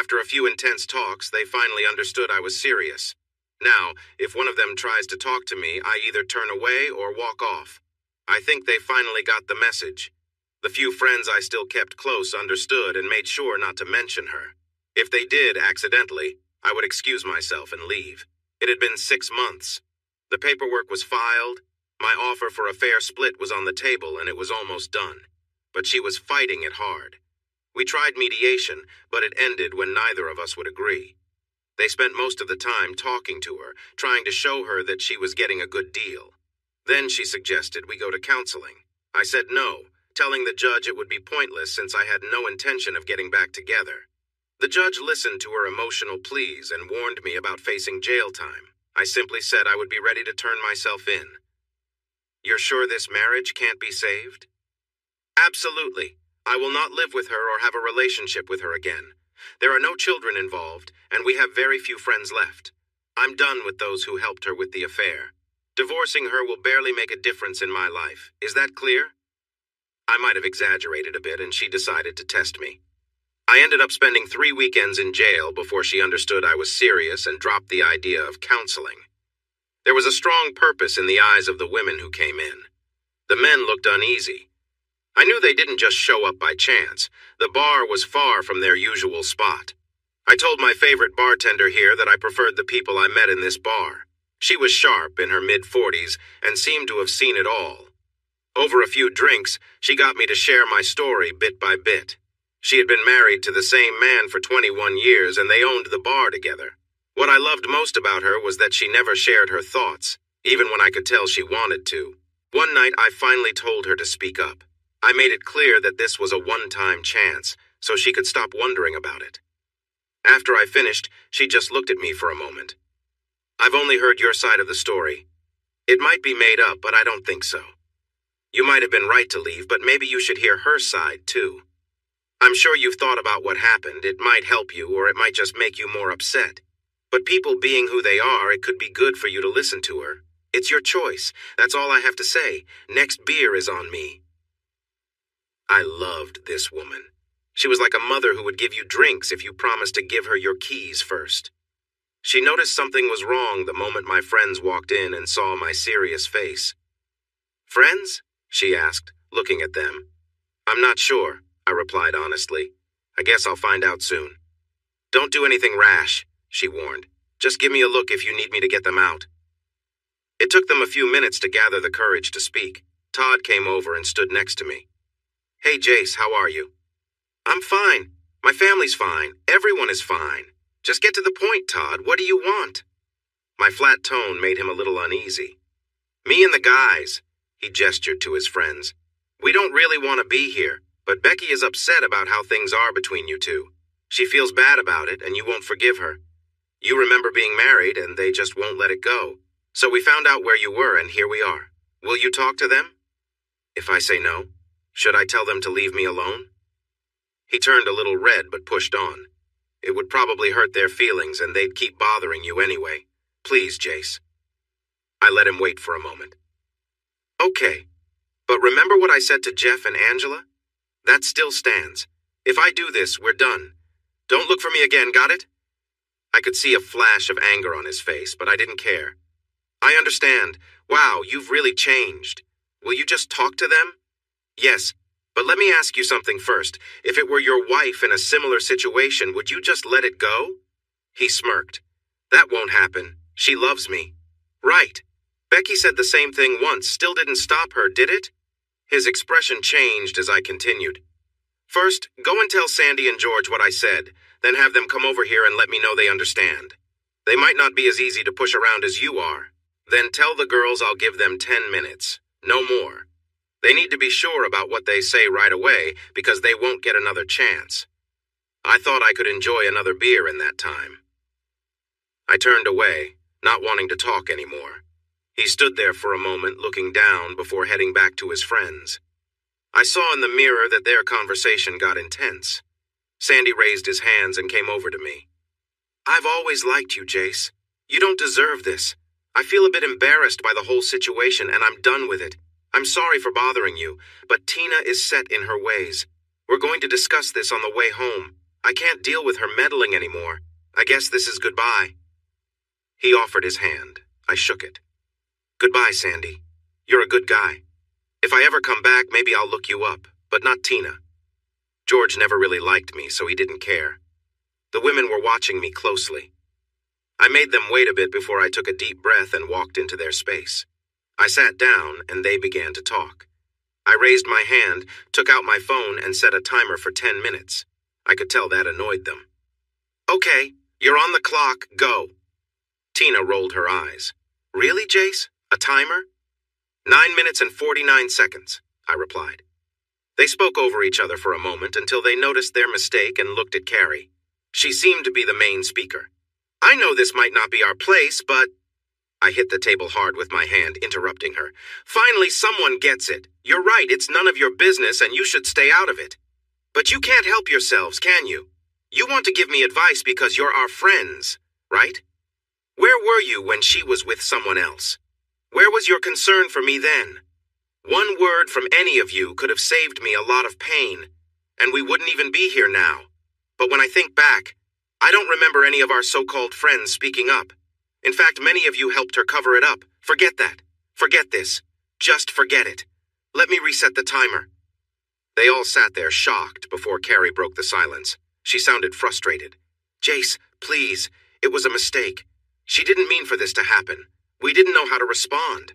After a few intense talks, they finally understood I was serious. Now, if one of them tries to talk to me, I either turn away or walk off. I think they finally got the message. The few friends I still kept close understood and made sure not to mention her. If they did accidentally, I would excuse myself and leave. It had been 6 months. The paperwork was filed. My offer for a fair split was on the table and it was almost done. But she was fighting it hard. We tried mediation, but it ended when neither of us would agree. They spent most of the time talking to her, trying to show her that she was getting a good deal. Then she suggested we go to counseling. I said no, telling the judge it would be pointless since I had no intention of getting back together. The judge listened to her emotional pleas and warned me about facing jail time. I simply said I would be ready to turn myself in. You're sure this marriage can't be saved? Absolutely. I will not live with her or have a relationship with her again. There are no children involved, and we have very few friends left. I'm done with those who helped her with the affair. Divorcing her will barely make a difference in my life. Is that clear? I might have exaggerated a bit, and she decided to test me. I ended up spending 3 weekends in jail before she understood I was serious and dropped the idea of counseling. There was a strong purpose in the eyes of the women who came in. The men looked uneasy. I knew they didn't just show up by chance. The bar was far from their usual spot. I told my favorite bartender here that I preferred the people I met in this bar. She was sharp, in her mid-40s, and seemed to have seen it all. Over a few drinks, she got me to share my story bit by bit. She had been married to the same man for 21 years, and they owned the bar together. What I loved most about her was that she never shared her thoughts, even when I could tell she wanted to. One night, I finally told her to speak up. I made it clear that this was a one-time chance, so she could stop wondering about it. After I finished, she just looked at me for a moment. I've only heard your side of the story. It might be made up, but I don't think so. You might have been right to leave, but maybe you should hear her side, too. I'm sure you've thought about what happened. It might help you, or it might just make you more upset. But people being who they are, it could be good for you to listen to her. It's your choice. That's all I have to say. Next beer is on me. I loved this woman. She was like a mother who would give you drinks if you promised to give her your keys first. She noticed something was wrong the moment my friends walked in and saw my serious face. Friends? She asked, looking at them. I'm not sure, I replied honestly. I guess I'll find out soon. Don't do anything rash, she warned. Just give me a look if you need me to get them out. It took them a few minutes to gather the courage to speak. Todd came over and stood next to me. Hey, Jace, how are you? I'm fine. My family's fine. Everyone is fine. Just get to the point, Todd. What do you want? My flat tone made him a little uneasy. Me and the guys, he gestured to his friends. We don't really want to be here, but Becky is upset about how things are between you two. She feels bad about it, and you won't forgive her. You remember being married, and they just won't let it go. So we found out where you were, and here we are. Will you talk to them? If I say no, should I tell them to leave me alone? He turned a little red but pushed on. It would probably hurt their feelings and they'd keep bothering you anyway. Please, Jace. I let him wait for a moment. Okay, but remember what I said to Jeff and Angela? That still stands. If I do this, we're done. Don't look for me again, got it? I could see a flash of anger on his face, but I didn't care. I understand. Wow, you've really changed. Will you just talk to them? Yes, but let me ask you something first. If it were your wife in a similar situation, would you just let it go? He smirked. That won't happen. She loves me. Right. Becky said the same thing once. Still didn't stop her, did it? His expression changed as I continued. First, go and tell Sandy and George what I said, then have them come over here and let me know they understand. They might not be as easy to push around as you are. Then tell the girls I'll give them 10 minutes. No more. They need to be sure about what they say right away because they won't get another chance. I thought I could enjoy another beer in that time. I turned away, not wanting to talk anymore. He stood there for a moment looking down before heading back to his friends. I saw in the mirror that their conversation got intense. Sandy raised his hands and came over to me. I've always liked you, Jace. You don't deserve this. I feel a bit embarrassed by the whole situation and I'm done with it. I'm sorry for bothering you, but Tina is set in her ways. We're going to discuss this on the way home. I can't deal with her meddling anymore. I guess this is goodbye." He offered his hand. I shook it. "Goodbye, Sandy. You're a good guy. If I ever come back, maybe I'll look you up, but not Tina." George never really liked me, so he didn't care. The women were watching me closely. I made them wait a bit before I took a deep breath and walked into their space. I sat down, and they began to talk. I raised my hand, took out my phone, and set a timer for 10 minutes. I could tell that annoyed them. "Okay, you're on the clock, go." Tina rolled her eyes. "Really, Jace? A timer?" 9 minutes and 49 seconds, I replied. They spoke over each other for a moment until they noticed their mistake and looked at Carrie. She seemed to be the main speaker. "I know this might not be our place, but—" I hit the table hard with my hand, interrupting her. "Finally, someone gets it. You're right, it's none of your business and you should stay out of it. But you can't help yourselves, can you? You want to give me advice because you're our friends, right? Where were you when she was with someone else? Where was your concern for me then? One word from any of you could have saved me a lot of pain, and we wouldn't even be here now. But when I think back, I don't remember any of our so-called friends speaking up. In fact, many of you helped her cover it up. Forget that. Forget this. Just forget it. Let me reset the timer." They all sat there shocked before Carrie broke the silence. She sounded frustrated. "Jace, please, it was a mistake. She didn't mean for this to happen. We didn't know how to respond.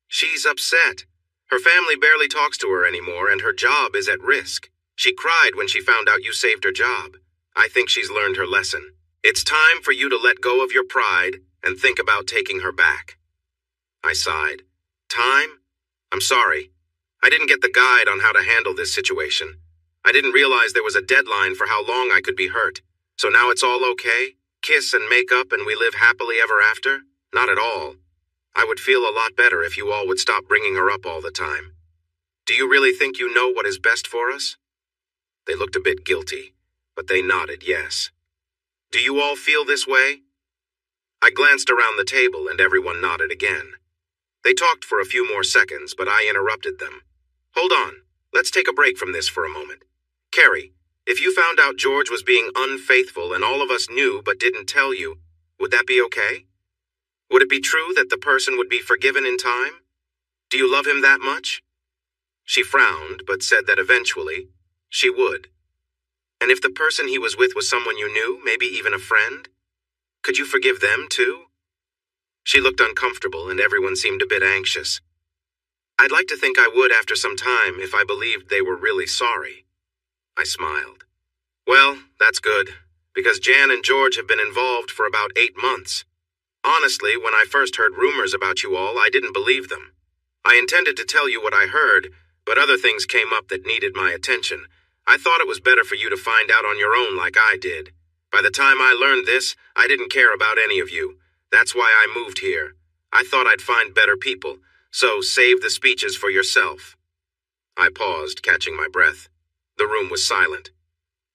She's upset. Her family barely talks to her anymore, and her job is at risk. She cried when she found out you saved her job. I think she's learned her lesson. It's time for you to let go of your pride and think about taking her back." I sighed. "Time? I'm sorry. I didn't get the guide on how to handle this situation. I didn't realize there was a deadline for how long I could be hurt. So now it's all okay? Kiss and make up and we live happily ever after? Not at all. I would feel a lot better if you all would stop bringing her up all the time. Do you really think you know what is best for us?" They looked a bit guilty, but they nodded yes. "Do you all feel this way?" I glanced around the table and everyone nodded again. They talked for a few more seconds, but I interrupted them. "Hold on. Let's take a break from this for a moment. Carrie, if you found out George was being unfaithful and all of us knew but didn't tell you, would that be okay? Would it be true that the person would be forgiven in time? Do you love him that much?" She frowned, but said that eventually she would. "And if the person he was with was someone you knew, maybe even a friend? Could you forgive them too?" She looked uncomfortable and everyone seemed a bit anxious. "I'd like to think I would after some time if I believed they were really sorry." I smiled. "Well, that's good, because Jan and George have been involved for about 8 months. Honestly, when I first heard rumors about you all, I didn't believe them. I intended to tell you what I heard, but other things came up that needed my attention. I thought it was better for you to find out on your own like I did. By the time I learned this, I didn't care about any of you. That's why I moved here. I thought I'd find better people, so save the speeches for yourself." I paused, catching my breath. The room was silent.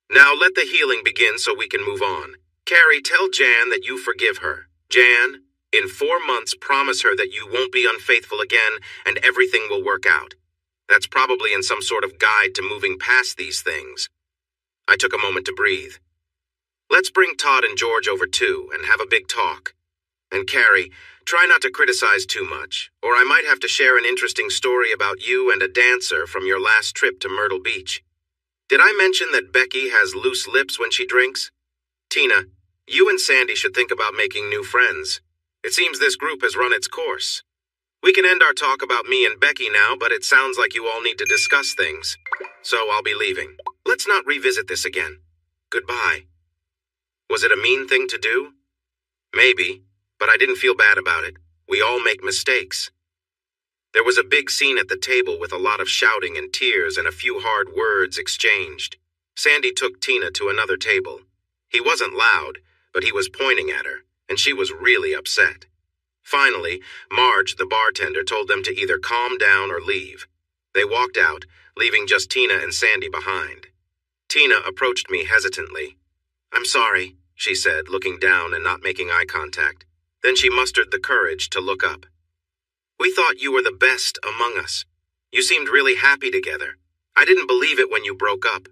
"Now let the healing begin so we can move on. Carrie, tell Jan that you forgive her. Jan, in 4 months, promise her that you won't be unfaithful again and everything will work out. That's probably in some sort of guide to moving past these things." I took a moment to breathe. "Let's bring Todd and George over too and have a big talk. And Carrie, try not to criticize too much, or I might have to share an interesting story about you and a dancer from your last trip to Myrtle Beach. Did I mention that Becky has loose lips when she drinks? Tina, you and Sandy should think about making new friends. It seems this group has run its course. We can end our talk about me and Becky now, but it sounds like you all need to discuss things. So I'll be leaving. Let's not revisit this again. Goodbye." Was it a mean thing to do? Maybe, but I didn't feel bad about it. We all make mistakes. There was a big scene at the table with a lot of shouting and tears and a few hard words exchanged. Sandy took Tina to another table. He wasn't loud, but he was pointing at her, and she was really upset. Finally, Marge, the bartender, told them to either calm down or leave. They walked out, leaving just Tina and Sandy behind. Tina approached me hesitantly. "I'm sorry," she said, looking down and not making eye contact. Then she mustered the courage to look up. "We thought you were the best among us. You seemed really happy together. I didn't believe it when you broke up.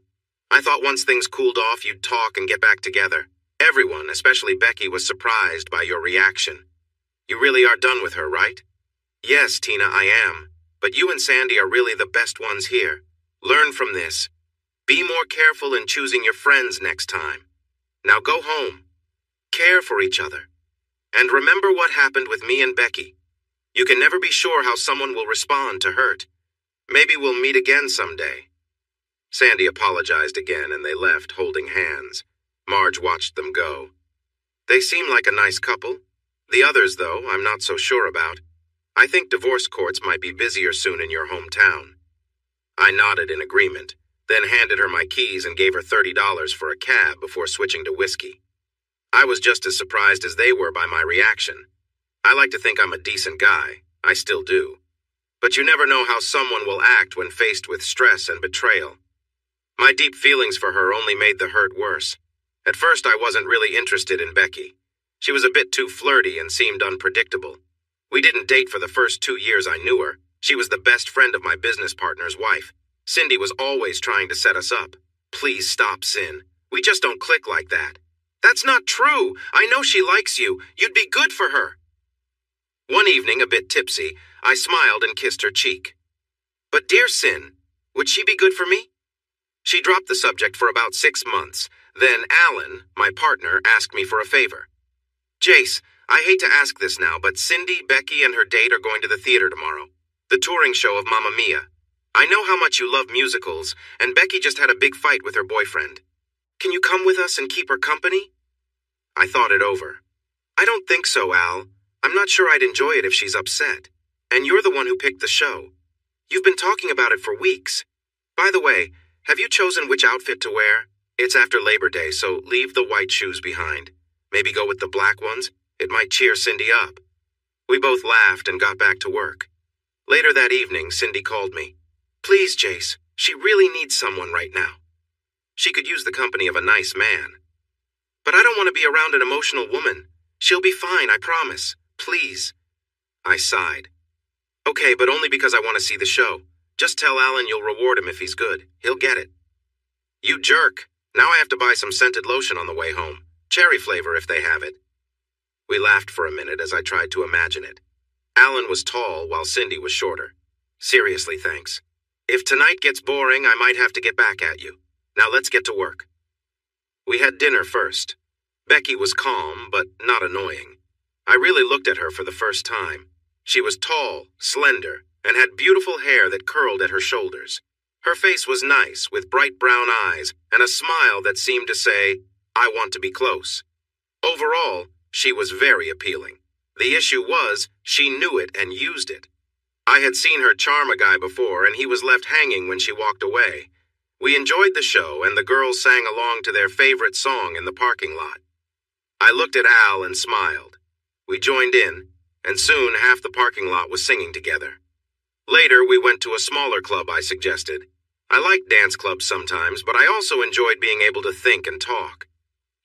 I thought once things cooled off, you'd talk and get back together. Everyone, especially Becky, was surprised by your reaction. You really are done with her, right? Yes, Tina, I am. But you and Sandy are really the best ones here. Learn from this. Be more careful in choosing your friends next time. Now go home. Care for each other. And remember what happened with me and Becky. You can never be sure how someone will respond to hurt. Maybe we'll meet again someday. Sandy apologized again and they left, holding hands. Marge watched them go. They seem like a nice couple. The others, though, I'm not so sure about. I think divorce courts might be busier soon in your hometown. I nodded in agreement, then handed her my keys and gave her $30 for a cab before switching to whiskey. I was just as surprised as they were by my reaction. I like to think I'm a decent guy. I still do. But you never know how someone will act when faced with stress and betrayal. My deep feelings for her only made the hurt worse. At first, I wasn't really interested in Becky. She was a bit too flirty and seemed unpredictable. We didn't date for the first 2 years I knew her. She was the best friend of my business partner's wife. Cindy was always trying to set us up. Please stop, Sin. We just don't click like that. That's not true. I know she likes you. You'd be good for her. One evening, a bit tipsy, I smiled and kissed her cheek. But dear Sin, would she be good for me? She dropped the subject for about 6 months. Then Alan, my partner, asked me for a favor. Jace, I hate to ask this now, but Cindy, Becky, and her date are going to the theater tomorrow. The touring show of Mamma Mia. I know how much you love musicals, and Becky just had a big fight with her boyfriend. Can you come with us and keep her company? I thought it over. I don't think so, Al. I'm not sure I'd enjoy it if she's upset. And you're the one who picked the show. You've been talking about it for weeks. By the way, have you chosen which outfit to wear? It's after Labor Day, so leave the white shoes behind. Maybe go with the black ones. It might cheer Cindy up. We both laughed and got back to work. Later that evening, Cindy called me. Please, Jace, she really needs someone right now. She could use the company of a nice man. But I don't want to be around an emotional woman. She'll be fine, I promise. Please. I sighed. Okay, but only because I want to see the show. Just tell Alan you'll reward him if he's good. He'll get it. You jerk. Now I have to buy some scented lotion on the way home. Cherry flavor if they have it. We laughed for a minute as I tried to imagine it. Alan was tall while Cindy was shorter. Seriously, thanks. If tonight gets boring, I might have to get back at you. Now let's get to work. We had dinner first. Becky was calm, but not annoying. I really looked at her for the first time. She was tall, slender, and had beautiful hair that curled at her shoulders. Her face was nice, with bright brown eyes, and a smile that seemed to say, I want to be close. Overall, she was very appealing. The issue was, she knew it and used it. I had seen her charm a guy before, and he was left hanging when she walked away. We enjoyed the show, and the girls sang along to their favorite song in the parking lot. I looked at Al and smiled. We joined in, and soon half the parking lot was singing together. Later, we went to a smaller club I suggested. I liked dance clubs sometimes, but I also enjoyed being able to think and talk.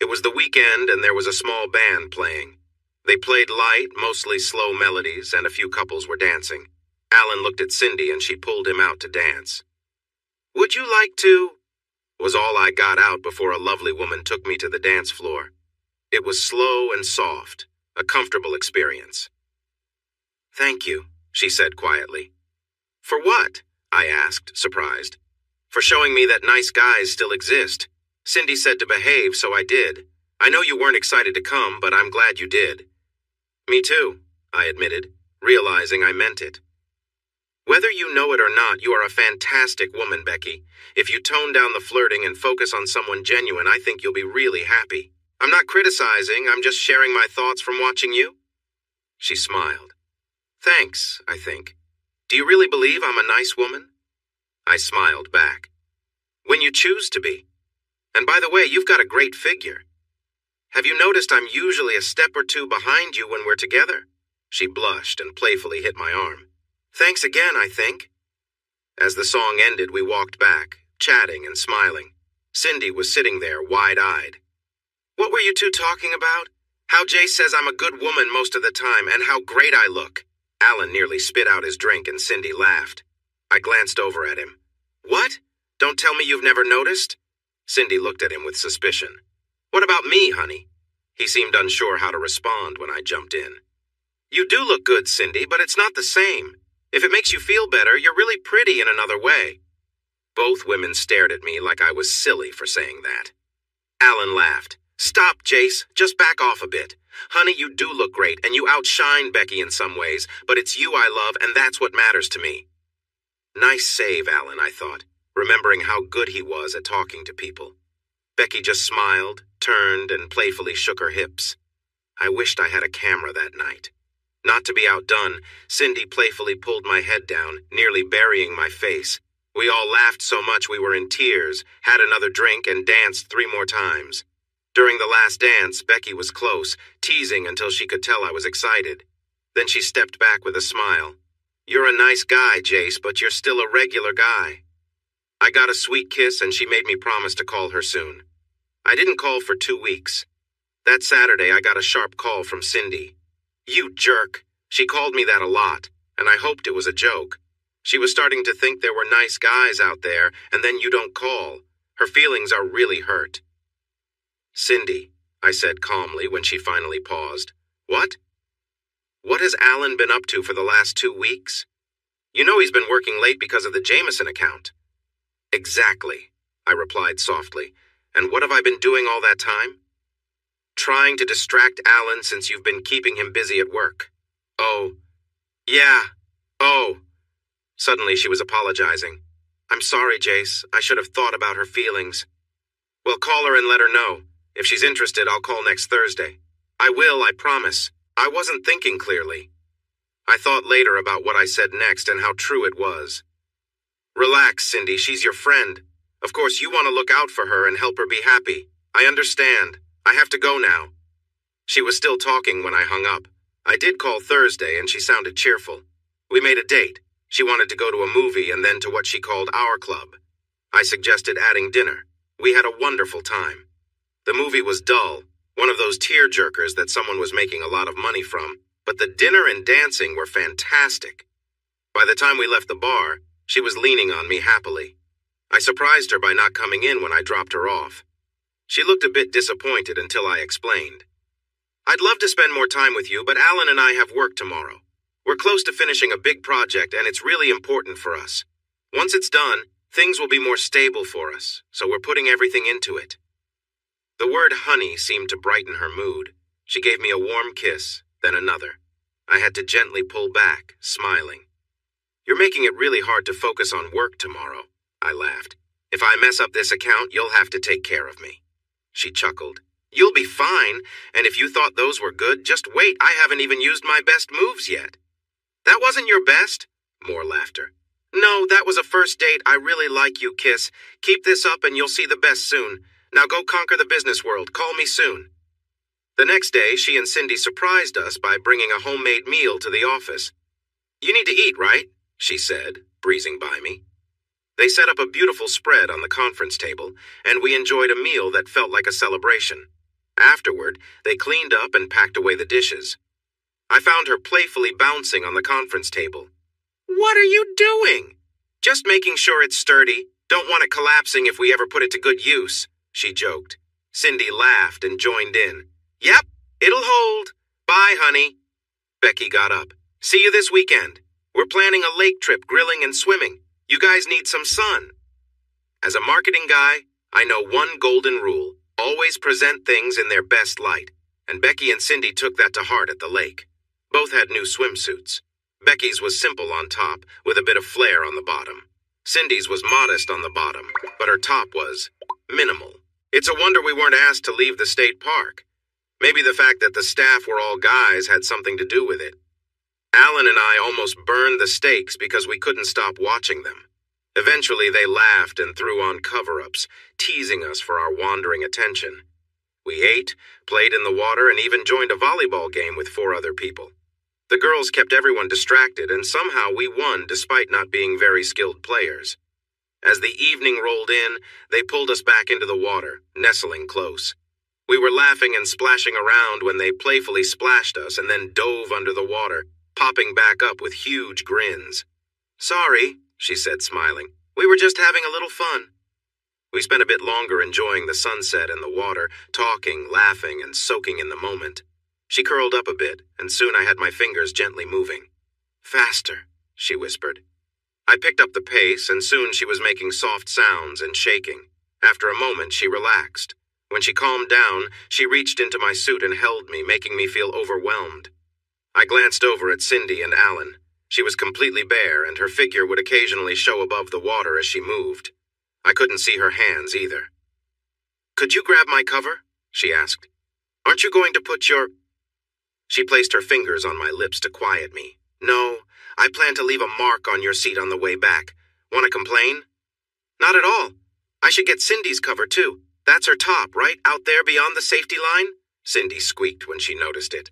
It was the weekend, and there was a small band playing. They played light, mostly slow melodies, and a few couples were dancing. Alan looked at Cindy, and she pulled him out to dance. Would you like to? Was all I got out before a lovely woman took me to the dance floor. It was slow and soft, a comfortable experience. Thank you, she said quietly. For what? I asked, surprised. For showing me that nice guys still exist. Cindy said to behave, so I did. I know you weren't excited to come, but I'm glad you did. Me too, I admitted, realizing I meant it. Whether you know it or not, you are a fantastic woman, Becky. If you tone down the flirting and focus on someone genuine, I think you'll be really happy. I'm not criticizing, I'm just sharing my thoughts from watching you. She smiled. Thanks, I think. Do you really believe I'm a nice woman? I smiled back. When you choose to be. And by the way, you've got a great figure. Have you noticed I'm usually a step or two behind you when we're together? She blushed and playfully hit my arm. Thanks again, I think. As the song ended, we walked back, chatting and smiling. Cindy was sitting there, wide-eyed. What were you two talking about? How Jace says I'm a good woman most of the time, and how great I look. Alan nearly spit out his drink, and Cindy laughed. I glanced over at him. What? Don't tell me you've never noticed? Cindy looked at him with suspicion. What about me, honey? He seemed unsure how to respond when I jumped in. You do look good, Cindy, but it's not the same. If it makes you feel better, you're really pretty in another way. Both women stared at me like I was silly for saying that. Alan laughed. Stop, Jace. Just back off a bit. Honey, you do look great, and you outshine Becky in some ways, but it's you I love, and that's what matters to me. Nice save, Alan, I thought, remembering how good he was at talking to people. Becky just smiled, turned, and playfully shook her hips. I wished I had a camera that night. Not to be outdone, Cindy playfully pulled my head down, nearly burying my face. We all laughed so much we were in tears, had another drink, and danced 3 more times. During the last dance, Becky was close, teasing until she could tell I was excited. Then she stepped back with a smile. You're a nice guy, Jace, but you're still a regular guy. I got a sweet kiss and she made me promise to call her soon. I didn't call for 2 weeks. That Saturday, I got a sharp call from Cindy. You jerk. She called me that a lot, and I hoped it was a joke. She was starting to think there were nice guys out there, and then you don't call. Her feelings are really hurt. Cindy, I said calmly when she finally paused. What? What has Alan been up to for the last 2 weeks? You know he's been working late because of the Jameson account. Exactly, I replied softly. And what have I been doing all that time? Trying to distract Alan since you've been keeping him busy at work. Oh. Yeah. Oh. Suddenly she was apologizing. I'm sorry, Jace. I should have thought about her feelings. Well, call her and let her know. If she's interested, I'll call next Thursday. I will, I promise. I wasn't thinking clearly. I thought later about what I said next and how true it was. Relax, Cindy. She's your friend. Of course, you want to look out for her and help her be happy. I understand. I have to go now. She was still talking when I hung up. I did call Thursday and she sounded cheerful. We made a date. She wanted to go to a movie and then to what she called our club. I suggested adding dinner. We had a wonderful time. The movie was dull, one of those tear-jerkers that someone was making a lot of money from, but the dinner and dancing were fantastic. By the time we left the bar, she was leaning on me happily. I surprised her by not coming in when I dropped her off. She looked a bit disappointed until I explained. I'd love to spend more time with you, but Alan and I have work tomorrow. We're close to finishing a big project, and it's really important for us. Once it's done, things will be more stable for us, so we're putting everything into it. The word honey seemed to brighten her mood. She gave me a warm kiss, then another. I had to gently pull back, smiling. You're making it really hard to focus on work tomorrow, I laughed. If I mess up this account, you'll have to take care of me. She chuckled. You'll be fine, and if you thought those were good, just wait. I haven't even used my best moves yet. That wasn't your best? More laughter. No, that was a first date. I really like you, Kiss. Keep this up and you'll see the best soon. Now go conquer the business world. Call me soon. The next day, she and Cindy surprised us by bringing a homemade meal to the office. You need to eat, right? She said, breezing by me. They set up a beautiful spread on the conference table, and we enjoyed a meal that felt like a celebration. Afterward, they cleaned up and packed away the dishes. I found her playfully bouncing on the conference table. What are you doing? Just making sure it's sturdy. Don't want it collapsing if we ever put it to good use, she joked. Cindy laughed and joined in. Yep, it'll hold. Bye, honey. Becky got up. See you this weekend. We're planning a lake trip, grilling and swimming. You guys need some sun. As a marketing guy, I know one golden rule. Always present things in their best light. And Becky and Cindy took that to heart at the lake. Both had new swimsuits. Becky's was simple on top, with a bit of flair on the bottom. Cindy's was modest on the bottom, but her top was minimal. It's a wonder we weren't asked to leave the state park. Maybe the fact that the staff were all guys had something to do with it. Alan and I almost burned the steaks because we couldn't stop watching them. Eventually, they laughed and threw on cover-ups, teasing us for our wandering attention. We ate, played in the water, and even joined a volleyball game with 4 other people. The girls kept everyone distracted, and somehow we won despite not being very skilled players. As the evening rolled in, they pulled us back into the water, nestling close. We were laughing and splashing around when they playfully splashed us and then dove under the water, popping back up with huge grins. Sorry, she said, smiling. We were just having a little fun. We spent a bit longer enjoying the sunset and the water, talking, laughing, and soaking in the moment. She curled up a bit, and soon I had my fingers gently moving. "Faster," she whispered. I picked up the pace, and soon she was making soft sounds and shaking. After a moment, she relaxed. When she calmed down, she reached into my suit and held me, making me feel overwhelmed. I glanced over at Cindy and Alan. She was completely bare, and her figure would occasionally show above the water as she moved. I couldn't see her hands either. "Could you grab my cover?" she asked. "Aren't you going to put your—" She placed her fingers on my lips to quiet me. "No, I plan to leave a mark on your seat on the way back. Want to complain?" "Not at all. I should get Cindy's cover, too. That's her top, right, out there beyond the safety line?" Cindy squeaked when she noticed it.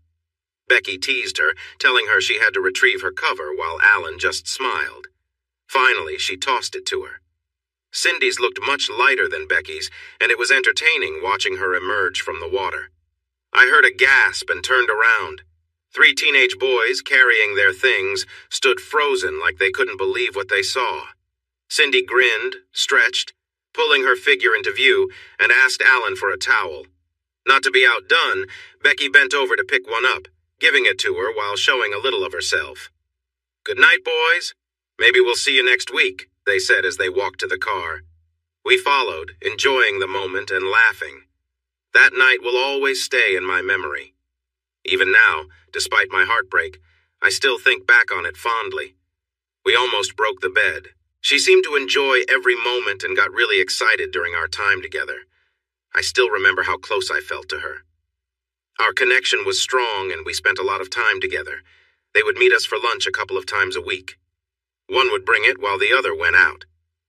Becky teased her, telling her she had to retrieve her cover while Alan just smiled. Finally, she tossed it to her. Cindy's looked much lighter than Becky's, and it was entertaining watching her emerge from the water. I heard a gasp and turned around. 3 teenage boys, carrying their things, stood frozen like they couldn't believe what they saw. Cindy grinned, stretched, pulling her figure into view, and asked Alan for a towel. Not to be outdone, Becky bent over to pick one up, giving it to her while showing a little of herself. "Good night, boys. Maybe we'll see you next week," they said as they walked to the car. We followed, enjoying the moment and laughing. That night will always stay in my memory. Even now, despite my heartbreak, I still think back on it fondly. We almost broke the bed. She seemed to enjoy every moment and got really excited during our time together. I still remember how close I felt to her. Our connection was strong and we spent a lot of time together. They would meet us for lunch a couple of times a week. One would bring it while the other went out.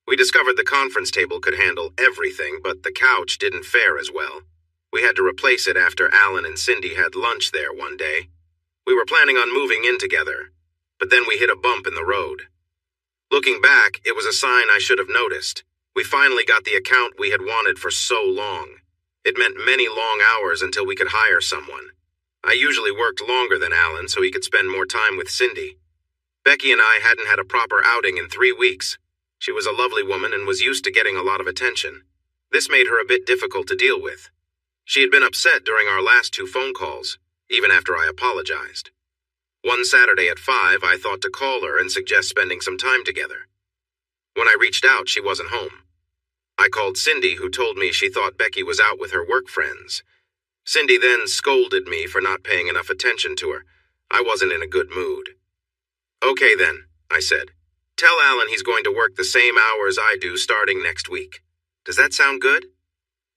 We discovered the conference table could handle everything, but the couch didn't fare as well. We had to replace it after Alan and Cindy had lunch there one day. We were planning on moving in together, but then we hit a bump in the road. Looking back, it was a sign I should have noticed. We finally got the account we had wanted for so long. It meant many long hours until we could hire someone. I usually worked longer than Alan so he could spend more time with Cindy. Becky and I hadn't had a proper outing in 3 weeks. She was a lovely woman and was used to getting a lot of attention. This made her a bit difficult to deal with. She had been upset during our last 2 phone calls, even after I apologized. One Saturday at 5, I thought to call her and suggest spending some time together. When I reached out, she wasn't home. I called Cindy, who told me she thought Becky was out with her work friends. Cindy then scolded me for not paying enough attention to her. I wasn't in a good mood. "Okay then," I said. "Tell Alan he's going to work the same hours I do starting next week. Does that sound good?"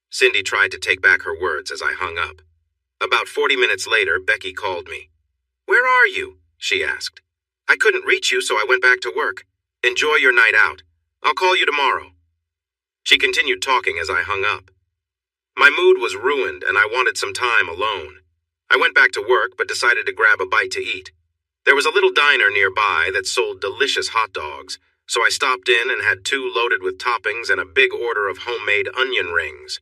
Cindy tried to take back her words as I hung up. About 40 minutes later, Becky called me. "Where are you?" she asked. "I couldn't reach you, so I went back to work. Enjoy your night out. I'll call you tomorrow." She continued talking as I hung up. My mood was ruined and I wanted some time alone. I went back to work but decided to grab a bite to eat. There was a little diner nearby that sold delicious hot dogs, so I stopped in and had 2 loaded with toppings and a big order of homemade onion rings.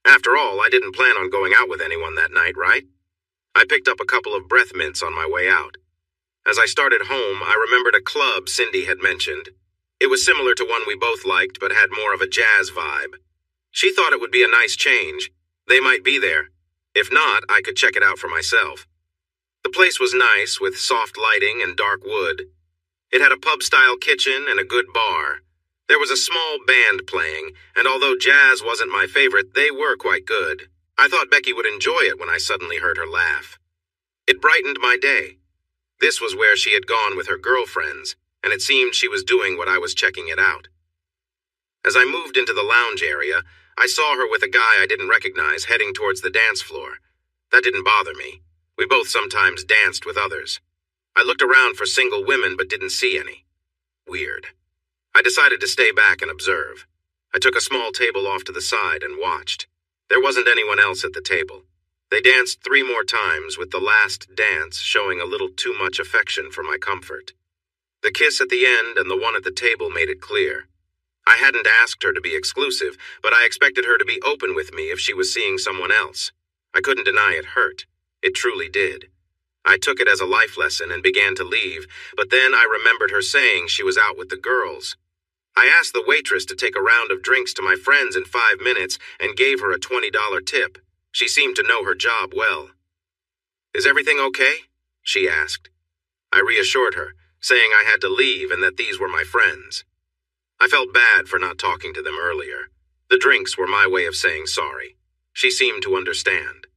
After all, I didn't plan on going out with anyone that night, right? I picked up a couple of breath mints on my way out. As I started home, I remembered a club Cindy had mentioned. It was similar to one we both liked, but had more of a jazz vibe. She thought it would be a nice change. They might be there. If not, I could check it out for myself. The place was nice, with soft lighting and dark wood. It had a pub-style kitchen and a good bar. There was a small band playing, and although jazz wasn't my favorite, they were quite good. I thought Becky would enjoy it when I suddenly heard her laugh. It brightened my day. This was where she had gone with her girlfriends, and it seemed she was doing what I was checking it out. As I moved into the lounge area, I saw her with a guy I didn't recognize heading towards the dance floor. That didn't bother me. We both sometimes danced with others. I looked around for single women but didn't see any. Weird. I decided to stay back and observe. I took a small table off to the side and watched. There wasn't anyone else at the table. They danced 3 more times, with the last dance showing a little too much affection for my comfort. The kiss at the end and the one at the table made it clear. I hadn't asked her to be exclusive, but I expected her to be open with me if she was seeing someone else. I couldn't deny it hurt. It truly did. I took it as a life lesson and began to leave, but then I remembered her saying she was out with the girls. I asked the waitress to take a round of drinks to my friends in 5 minutes and gave her a $20 tip. She seemed to know her job well. "Is everything okay?" she asked. I reassured her, saying I had to leave and that these were my friends. I felt bad for not talking to them earlier. The drinks were my way of saying sorry. She seemed to understand.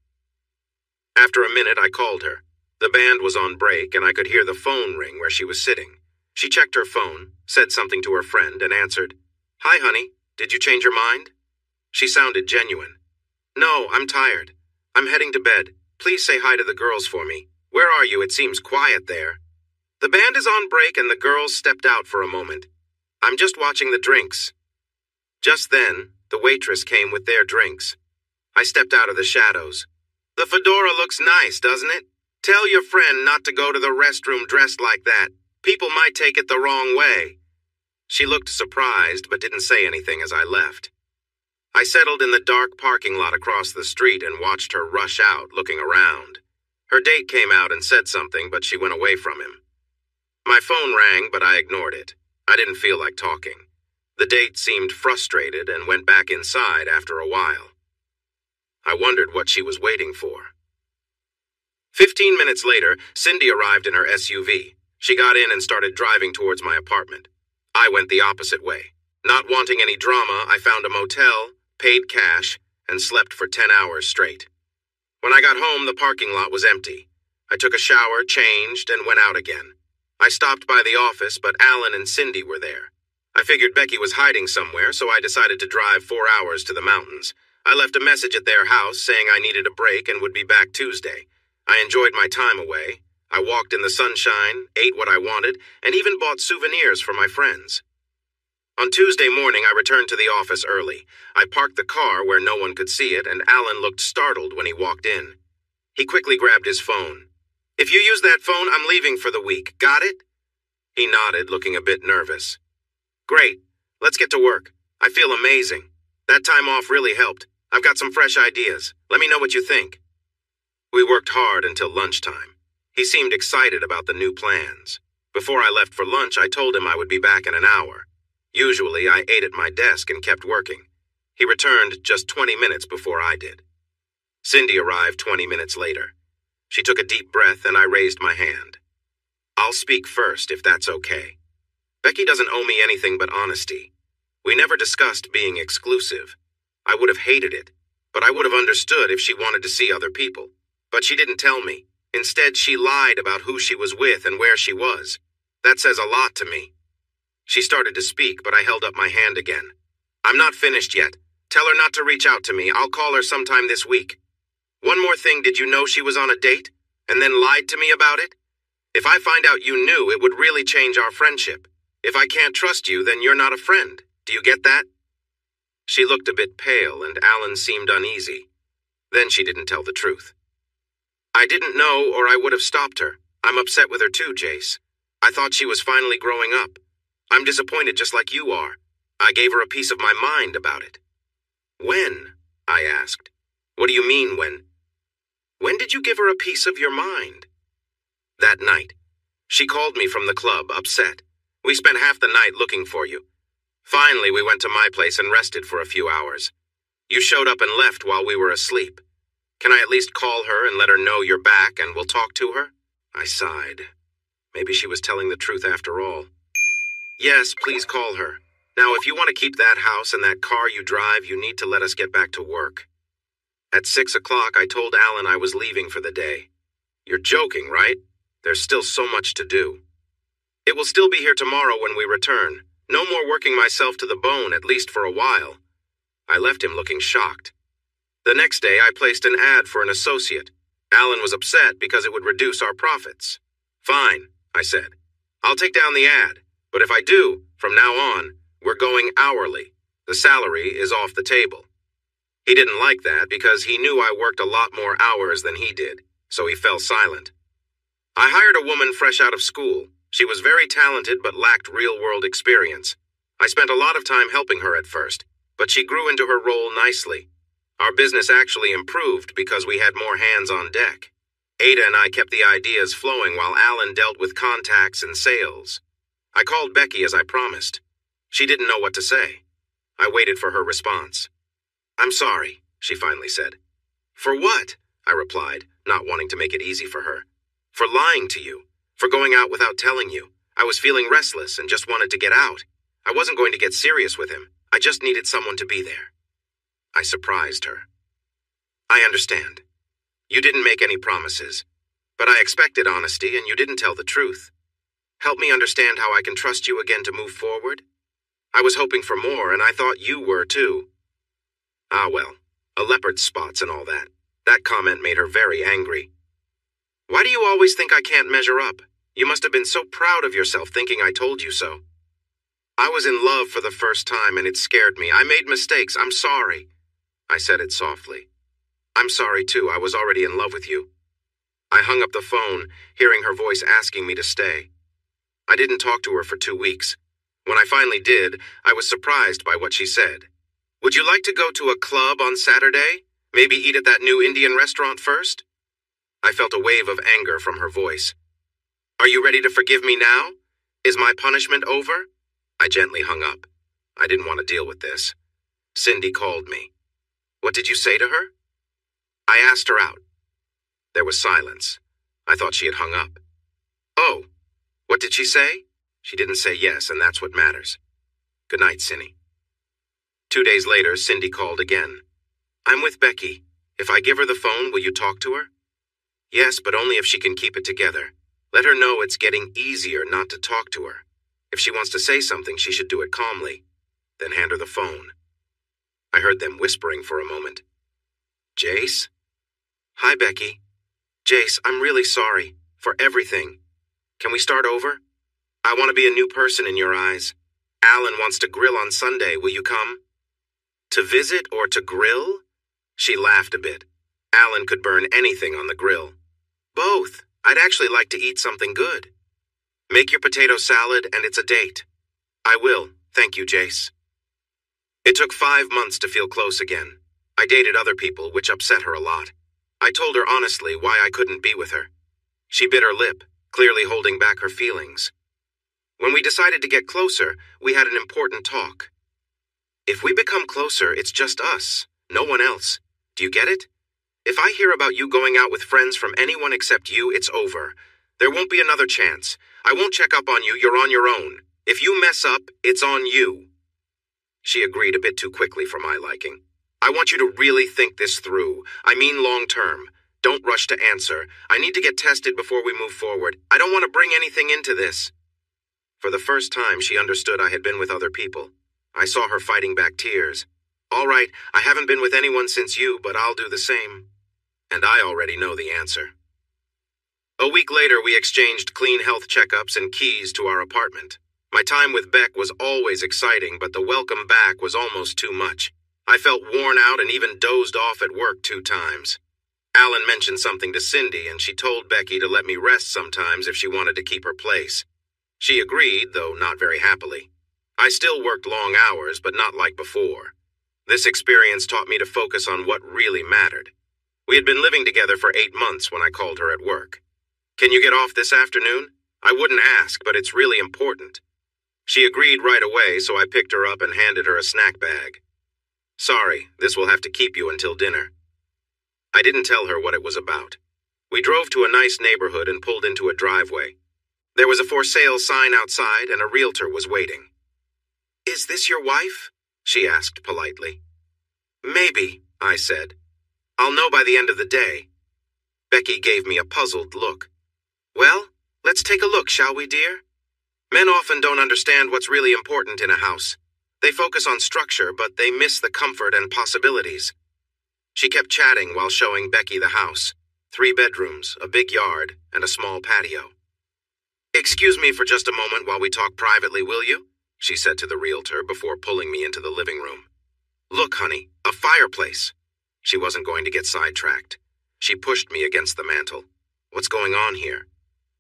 After a minute, I called her. The band was on break and I could hear the phone ring where she was sitting. She checked her phone, said something to her friend, and answered, "Hi, honey. Did you change your mind?" She sounded genuine. "No, I'm tired. I'm heading to bed. Please say hi to the girls for me. Where are you? It seems quiet there." "The band is on break and the girls stepped out for a moment. I'm just watching the drinks." Just then, the waitress came with their drinks. I stepped out of the shadows. "The fedora looks nice, doesn't it? Tell your friend not to go to the restroom dressed like that. People might take it the wrong way." She looked surprised but didn't say anything as I left. I settled in the dark parking lot across the street and watched her rush out, looking around. Her date came out and said something, but she went away from him. My phone rang, but I ignored it. I didn't feel like talking. The date seemed frustrated and went back inside after a while. I wondered what she was waiting for. 15 minutes later, Cindy arrived in her SUV. She got in and started driving towards my apartment. I went the opposite way. Not wanting any drama, I found a motel, paid cash, and slept for 10 hours straight. When I got home, the parking lot was empty. I took a shower, changed, and went out again. I stopped by the office, but Alan and Cindy were there. I figured Becky was hiding somewhere, so I decided to drive 4 hours to the mountains. I left a message at their house saying I needed a break and would be back Tuesday. I enjoyed my time away. I walked in the sunshine, ate what I wanted, and even bought souvenirs for my friends. On Tuesday morning, I returned to the office early. I parked the car where no one could see it, and Alan looked startled when he walked in. He quickly grabbed his phone. "If you use that phone, I'm leaving for the week. Got it?" He nodded, looking a bit nervous. "Great. Let's get to work. I feel amazing. That time off really helped. I've got some fresh ideas. Let me know what you think." We worked hard until lunchtime. He seemed excited about the new plans. Before I left for lunch, I told him I would be back in an hour. Usually, I ate at my desk and kept working. He returned just 20 minutes before I did. Cindy arrived 20 minutes later. She took a deep breath and I raised my hand. "I'll speak first, if that's okay. Becky doesn't owe me anything but honesty. We never discussed being exclusive. I would have hated it, but I would have understood if she wanted to see other people. But she didn't tell me. Instead, she lied about who she was with and where she was. That says a lot to me." She started to speak, but I held up my hand again. "I'm not finished yet. Tell her not to reach out to me. I'll call her sometime this week. One more thing, did you know she was on a date? And then lied to me about it? If I find out you knew, it would really change our friendship. If I can't trust you, then you're not a friend. Do you get that?" She looked a bit pale, and Alan seemed uneasy. Then she didn't tell the truth. "I didn't know, or I would have stopped her. I'm upset with her too, Jace. I thought she was finally growing up. I'm disappointed just like you are. I gave her a piece of my mind about it." "When?" I asked. "What do you mean, when?" "When did you give her a piece of your mind?" "That night. She called me from the club, upset. We spent half the night looking for you. Finally, we went to my place and rested for a few hours. You showed up and left while we were asleep. Can I at least call her and let her know you're back and we'll talk to her?" I sighed. Maybe she was telling the truth after all. "Yes, please call her. Now, if you want to keep that house and that car you drive, you need to let us get back to work." At 6 o'clock, I told Alan I was leaving for the day. "You're joking, right? There's still so much to do." "It will still be here tomorrow when we return. No more working myself to the bone, at least for a while." I left him looking shocked. The next day, I placed an ad for an associate. Alan was upset because it would reduce our profits. "Fine," I said. "I'll take down the ad, but if I do, from now on, we're going hourly. The salary is off the table." He didn't like that because he knew I worked a lot more hours than he did, so he fell silent. I hired a woman fresh out of school. She was very talented but lacked real-world experience. I spent a lot of time helping her at first, but she grew into her role nicely. Our business actually improved because we had more hands on deck. Ada and I kept the ideas flowing while Alan dealt with contacts and sales. I called Becky as I promised. She didn't know what to say. I waited for her response. "I'm sorry," she finally said. "For what?" I replied, not wanting to make it easy for her. "For lying to you. For going out without telling you. I was feeling restless and just wanted to get out. I wasn't going to get serious with him. I just needed someone to be there." I surprised her. "I understand. You didn't make any promises, but I expected honesty and you didn't tell the truth. Help me understand how I can trust you again to move forward. I was hoping for more, and I thought you were too." Ah well, a leopard's spots and all that. That comment made her very angry. "Why do you always think I can't measure up? You must have been so proud of yourself thinking I told you so." "I was in love for the first time and it scared me. I made mistakes. I'm sorry." I said it softly. "I'm sorry too. I was already in love with you." I hung up the phone, hearing her voice asking me to stay. I didn't talk to her for 2 weeks. When I finally did, I was surprised by what she said. "Would you like to go to a club on Saturday? Maybe eat at that new Indian restaurant first?" I felt a wave of anger from her voice. "Are you ready to forgive me now? Is my punishment over?" I gently hung up. I didn't want to deal with this. Cindy called me. "What did you say to her?" I asked her out. There was silence. I thought she had hung up. "Oh, what did she say?" She didn't say yes, and that's what matters. Good night, Cindy. 2 days later, Cindy called again. "I'm with Becky. If I give her the phone, will you talk to her?" "Yes, but only if she can keep it together. Let her know it's getting easier not to talk to her. If she wants to say something, she should do it calmly. Then hand her the phone." I heard them whispering for a moment. "Jace?" "Hi, Becky. Jace, I'm really sorry. For everything. Can we start over? I want to be a new person in your eyes. Alan wants to grill on Sunday. Will you come?" "To visit or to grill?" She laughed a bit. Alan could burn anything on the grill. "Both. I'd actually like to eat something good." "Make your potato salad and it's a date." "I will. Thank you, Jace." It took 5 months to feel close again. I dated other people, which upset her a lot. I told her honestly why I couldn't be with her. She bit her lip, clearly holding back her feelings. When we decided to get closer, we had an important talk. "If we become closer, it's just us, no one else. Do you get it? If I hear about you going out with friends from anyone except you, it's over. There won't be another chance. I won't check up on you, you're on your own. If you mess up, it's on you." She agreed a bit too quickly for my liking. "I want you to really think this through. I mean long term. Don't rush to answer. I need to get tested before we move forward. I don't want to bring anything into this." For the first time, she understood I had been with other people. I saw her fighting back tears. "All right, I haven't been with anyone since you, but I'll do the same." And I already know the answer. A week later, we exchanged clean health checkups and keys to our apartment. My time with Beck was always exciting, but the welcome back was almost too much. I felt worn out and even dozed off at work 2 times. Alan mentioned something to Cindy, and she told Becky to let me rest sometimes if she wanted to keep her place. She agreed, though not very happily. I still worked long hours, but not like before. This experience taught me to focus on what really mattered. We had been living together for 8 months when I called her at work. "Can you get off this afternoon? I wouldn't ask, but it's really important." She agreed right away, so I picked her up and handed her a snack bag. "Sorry, this will have to keep you until dinner." I didn't tell her what it was about. We drove to a nice neighborhood and pulled into a driveway. There was a for sale sign outside and a realtor was waiting. "Is this your wife?" she asked politely. "Maybe," I said. "I'll know by the end of the day." Becky gave me a puzzled look. "Well, let's take a look, shall we, dear?" Men often don't understand what's really important in a house. They focus on structure, but they miss the comfort and possibilities. She kept chatting while showing Becky the house. 3 bedrooms, a big yard, and a small patio. "Excuse me for just a moment while we talk privately, will you?" she said to the realtor before pulling me into the living room. "Look, honey, a fireplace." She wasn't going to get sidetracked. She pushed me against the mantel. "What's going on here?"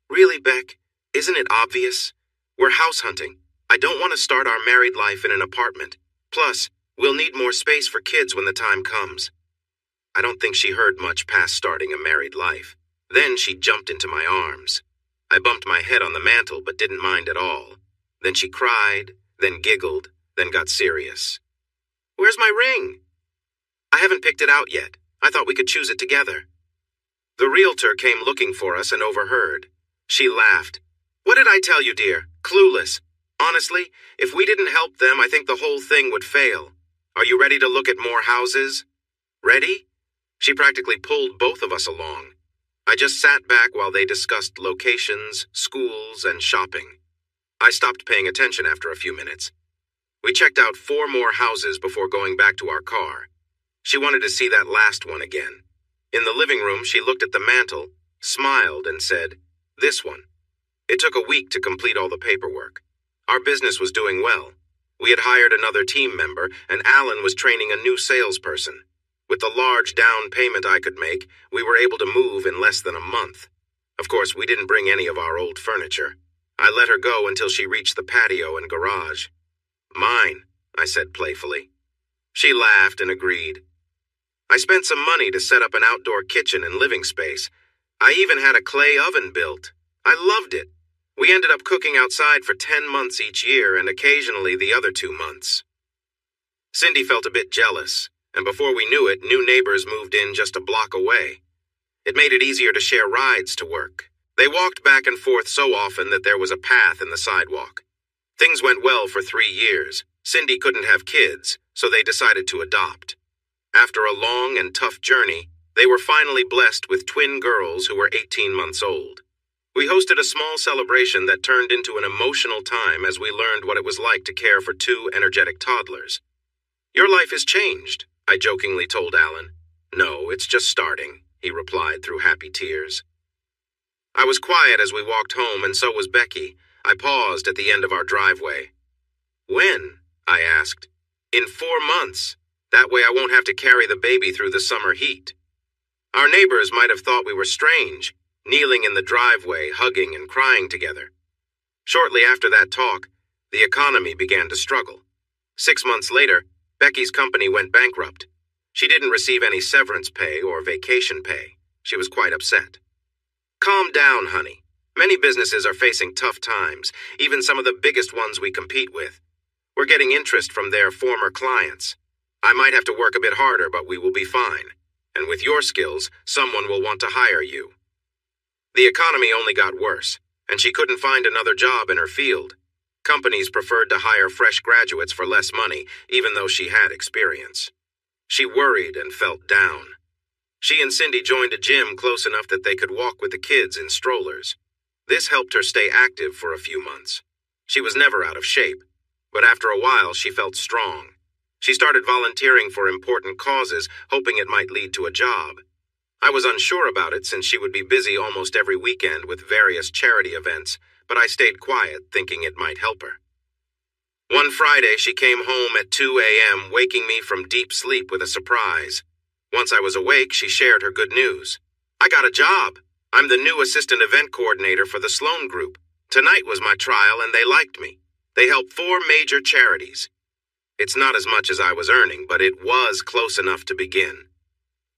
"Really, Beck? Isn't it obvious? We're house hunting. I don't want to start our married life in an apartment. Plus, we'll need more space for kids when the time comes." I don't think she heard much past starting a married life. Then she jumped into my arms. I bumped my head on the mantel but didn't mind at all. Then she cried, then giggled, then got serious. "Where's my ring?" "I haven't picked it out yet. I thought we could choose it together." The realtor came looking for us and overheard. She laughed. "What did I tell you, dear? Clueless. Honestly, if we didn't help them, I think the whole thing would fail. Are you ready to look at more houses?" "Ready?" She practically pulled both of us along. I just sat back while they discussed locations, schools, and shopping. I stopped paying attention after a few minutes. We checked out 4 more houses before going back to our car. She wanted to see that last one again. In the living room, she looked at the mantel, smiled, and said, "This one." It took a week to complete all the paperwork. Our business was doing well. We had hired another team member, and Alan was training a new salesperson. With the large down payment I could make, we were able to move in less than a month. Of course, we didn't bring any of our old furniture. I let her go until she reached the patio and garage. "Mine," I said playfully. She laughed and agreed. I spent some money to set up an outdoor kitchen and living space. I even had a clay oven built. I loved it. We ended up cooking outside for 10 months each year and occasionally the other 2 months. Cindy felt a bit jealous, and before we knew it, new neighbors moved in just a block away. It made it easier to share rides to work. They walked back and forth so often that there was a path in the sidewalk. Things went well for 3 years. Cindy couldn't have kids, so they decided to adopt. After a long and tough journey, they were finally blessed with twin girls who were 18 months old. We hosted a small celebration that turned into an emotional time as we learned what it was like to care for 2 energetic toddlers. "Your life has changed," I jokingly told Alan. "No, it's just starting," he replied through happy tears. I was quiet as we walked home, and so was Becky. I paused at the end of our driveway. "When?" I asked. "In 4 months. That way I won't have to carry the baby through the summer heat." Our neighbors might have thought we were strange, kneeling in the driveway, hugging and crying together. Shortly after that talk, the economy began to struggle. 6 months later, Becky's company went bankrupt. She didn't receive any severance pay or vacation pay. She was quite upset. "Calm down, honey. Many businesses are facing tough times, even some of the biggest ones we compete with. We're getting interest from their former clients. I might have to work a bit harder, but we will be fine. And with your skills, someone will want to hire you." The economy only got worse, and she couldn't find another job in her field. Companies preferred to hire fresh graduates for less money, even though she had experience. She worried and felt down. She and Cindy joined a gym close enough that they could walk with the kids in strollers. This helped her stay active for a few months. She was never out of shape, but after a while she felt strong. She started volunteering for important causes, hoping it might lead to a job. I was unsure about it since she would be busy almost every weekend with various charity events, but I stayed quiet, thinking it might help her. One Friday, she came home at 2 a.m., waking me from deep sleep with a surprise. Once I was awake, she shared her good news. "I got a job. I'm the new assistant event coordinator for the Sloan Group. Tonight was my trial, and they liked me. They help 4 major charities. It's not as much as I was earning, but it was close enough to begin."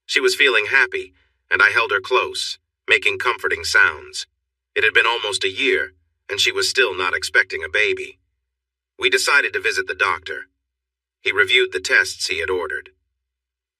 She was feeling happy, and I held her close, making comforting sounds. It had been almost a year, and she was still not expecting a baby. We decided to visit the doctor. He reviewed the tests he had ordered.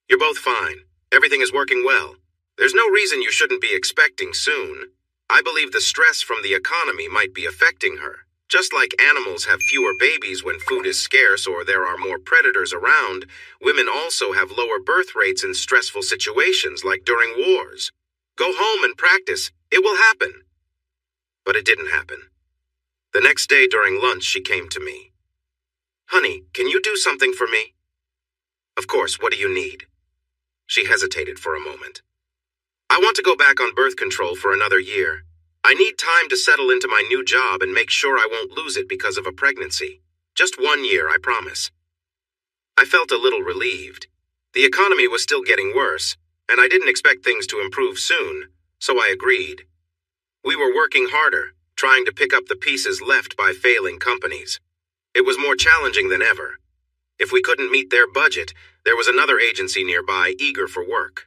"You're both fine. Everything is working well. There's no reason you shouldn't be expecting soon. I believe the stress from the economy might be affecting her. Just like animals have fewer babies when food is scarce or there are more predators around, women also have lower birth rates in stressful situations like during wars. Go home and practice. It will happen." But it didn't happen. The next day during lunch, she came to me. "Honey, can you do something for me?" "Of course, what do you need?" She hesitated for a moment. "I want to go back on birth control for another year. I need time to settle into my new job and make sure I won't lose it because of a pregnancy. Just 1 year, I promise." I felt a little relieved. The economy was still getting worse, and I didn't expect things to improve soon, so I agreed. We were working harder, trying to pick up the pieces left by failing companies. It was more challenging than ever. If we couldn't meet their budget, there was another agency nearby eager for work.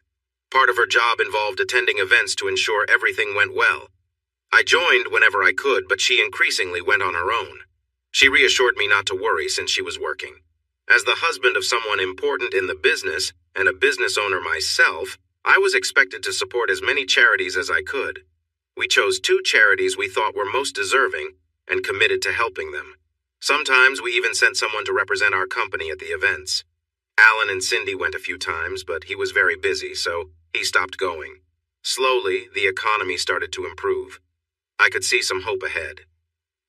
Part of her job involved attending events to ensure everything went well. I joined whenever I could, but she increasingly went on her own. She reassured me not to worry since she was working. As the husband of someone important in the business and a business owner myself, I was expected to support as many charities as I could. We chose 2 charities we thought were most deserving and committed to helping them. Sometimes we even sent someone to represent our company at the events. Alan and Cindy went a few times, but he was very busy, so he stopped going. Slowly, the economy started to improve. I could see some hope ahead.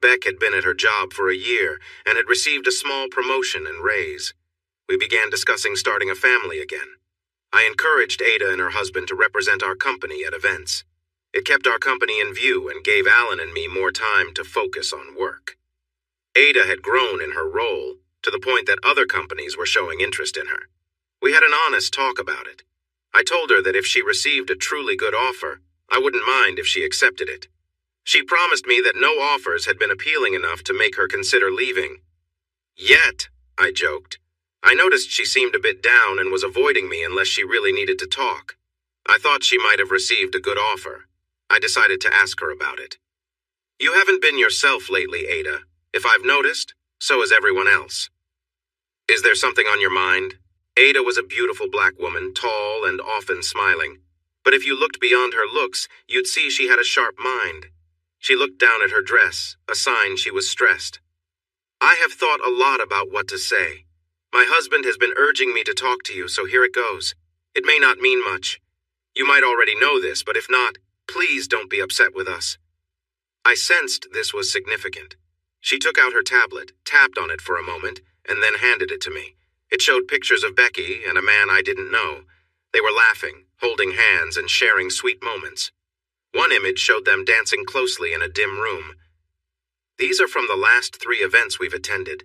Beck had been at her job for a year and had received a small promotion and raise. We began discussing starting a family again. I encouraged Ada and her husband to represent our company at events. It kept our company in view and gave Alan and me more time to focus on work. Ada had grown in her role to the point that other companies were showing interest in her. We had an honest talk about it. I told her that if she received a truly good offer, I wouldn't mind if she accepted it. She promised me that no offers had been appealing enough to make her consider leaving. Yet, I joked, I noticed she seemed a bit down and was avoiding me unless she really needed to talk. I thought she might have received a good offer. I decided to ask her about it. You haven't been yourself lately, Ada. If I've noticed, so has everyone else. Is there something on your mind? Ada was a beautiful black woman, tall and often smiling. But if you looked beyond her looks, you'd see she had a sharp mind. She looked down at her dress, a sign she was stressed. I have thought a lot about what to say. My husband has been urging me to talk to you, so here it goes. It may not mean much. You might already know this, but if not, please don't be upset with us. I sensed this was significant. She took out her tablet, tapped on it for a moment, and then handed it to me. It showed pictures of Becky and a man I didn't know. They were laughing, holding hands, and sharing sweet moments. One image showed them dancing closely in a dim room. These are from the last 3 events we've attended.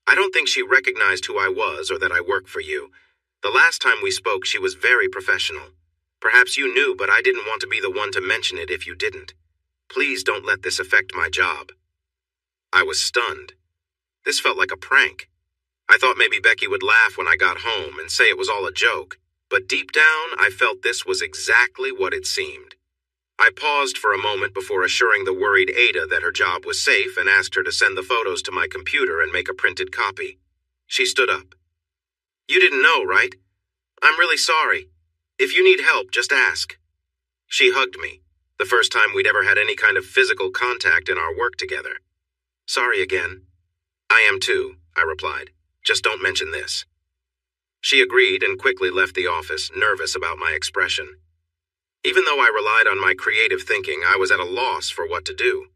I don't think she recognized who I was or that I work for you. The last time we spoke, she was very professional. Perhaps you knew, but I didn't want to be the one to mention it if you didn't. Please don't let this affect my job. I was stunned. This felt like a prank. I thought maybe Becky would laugh when I got home and say it was all a joke, but deep down I felt this was exactly what it seemed. I paused for a moment before assuring the worried Ada that her job was safe and asked her to send the photos to my computer and make a printed copy. She stood up. You didn't know, right? I'm really sorry. If you need help, just ask. She hugged me, the first time we'd ever had any kind of physical contact in our work together. Sorry again. I am too, I replied. Just don't mention this. She agreed and quickly left the office, nervous about my expression. Even though I relied on my creative thinking, I was at a loss for what to do.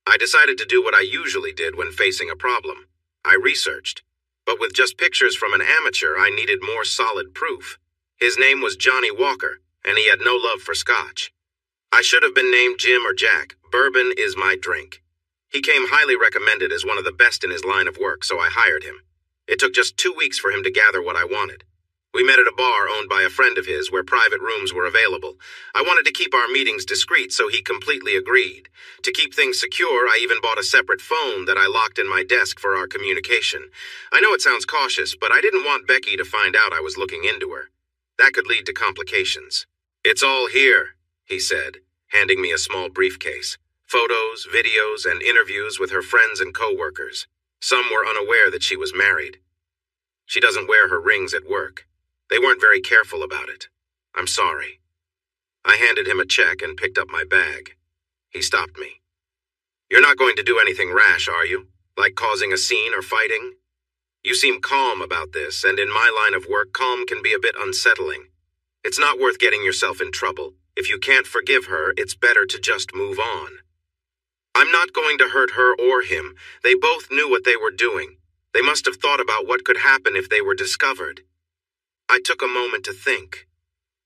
I decided to do what I usually did when facing a problem. I researched. But with just pictures from an amateur, I needed more solid proof. His name was Johnny Walker, and he had no love for scotch. I should have been named Jim or Jack. Bourbon is my drink. He came highly recommended as one of the best in his line of work, so I hired him. It took just 2 weeks for him to gather what I wanted. We met at a bar owned by a friend of his where private rooms were available. I wanted to keep our meetings discreet, so he completely agreed. To keep things secure, I even bought a separate phone that I locked in my desk for our communication. I know it sounds cautious, but I didn't want Becky to find out I was looking into her. That could lead to complications. It's all here, he said, handing me a small briefcase. Photos, videos, and interviews with her friends and co-workers. Some were unaware that she was married. She doesn't wear her rings at work. They weren't very careful about it. I'm sorry. I handed him a check and picked up my bag. He stopped me. You're not going to do anything rash, are you? Like causing a scene or fighting? You seem calm about this, and in my line of work, calm can be a bit unsettling. It's not worth getting yourself in trouble. If you can't forgive her, it's better to just move on. I'm not going to hurt her or him. They both knew what they were doing. They must have thought about what could happen if they were discovered. I took a moment to think.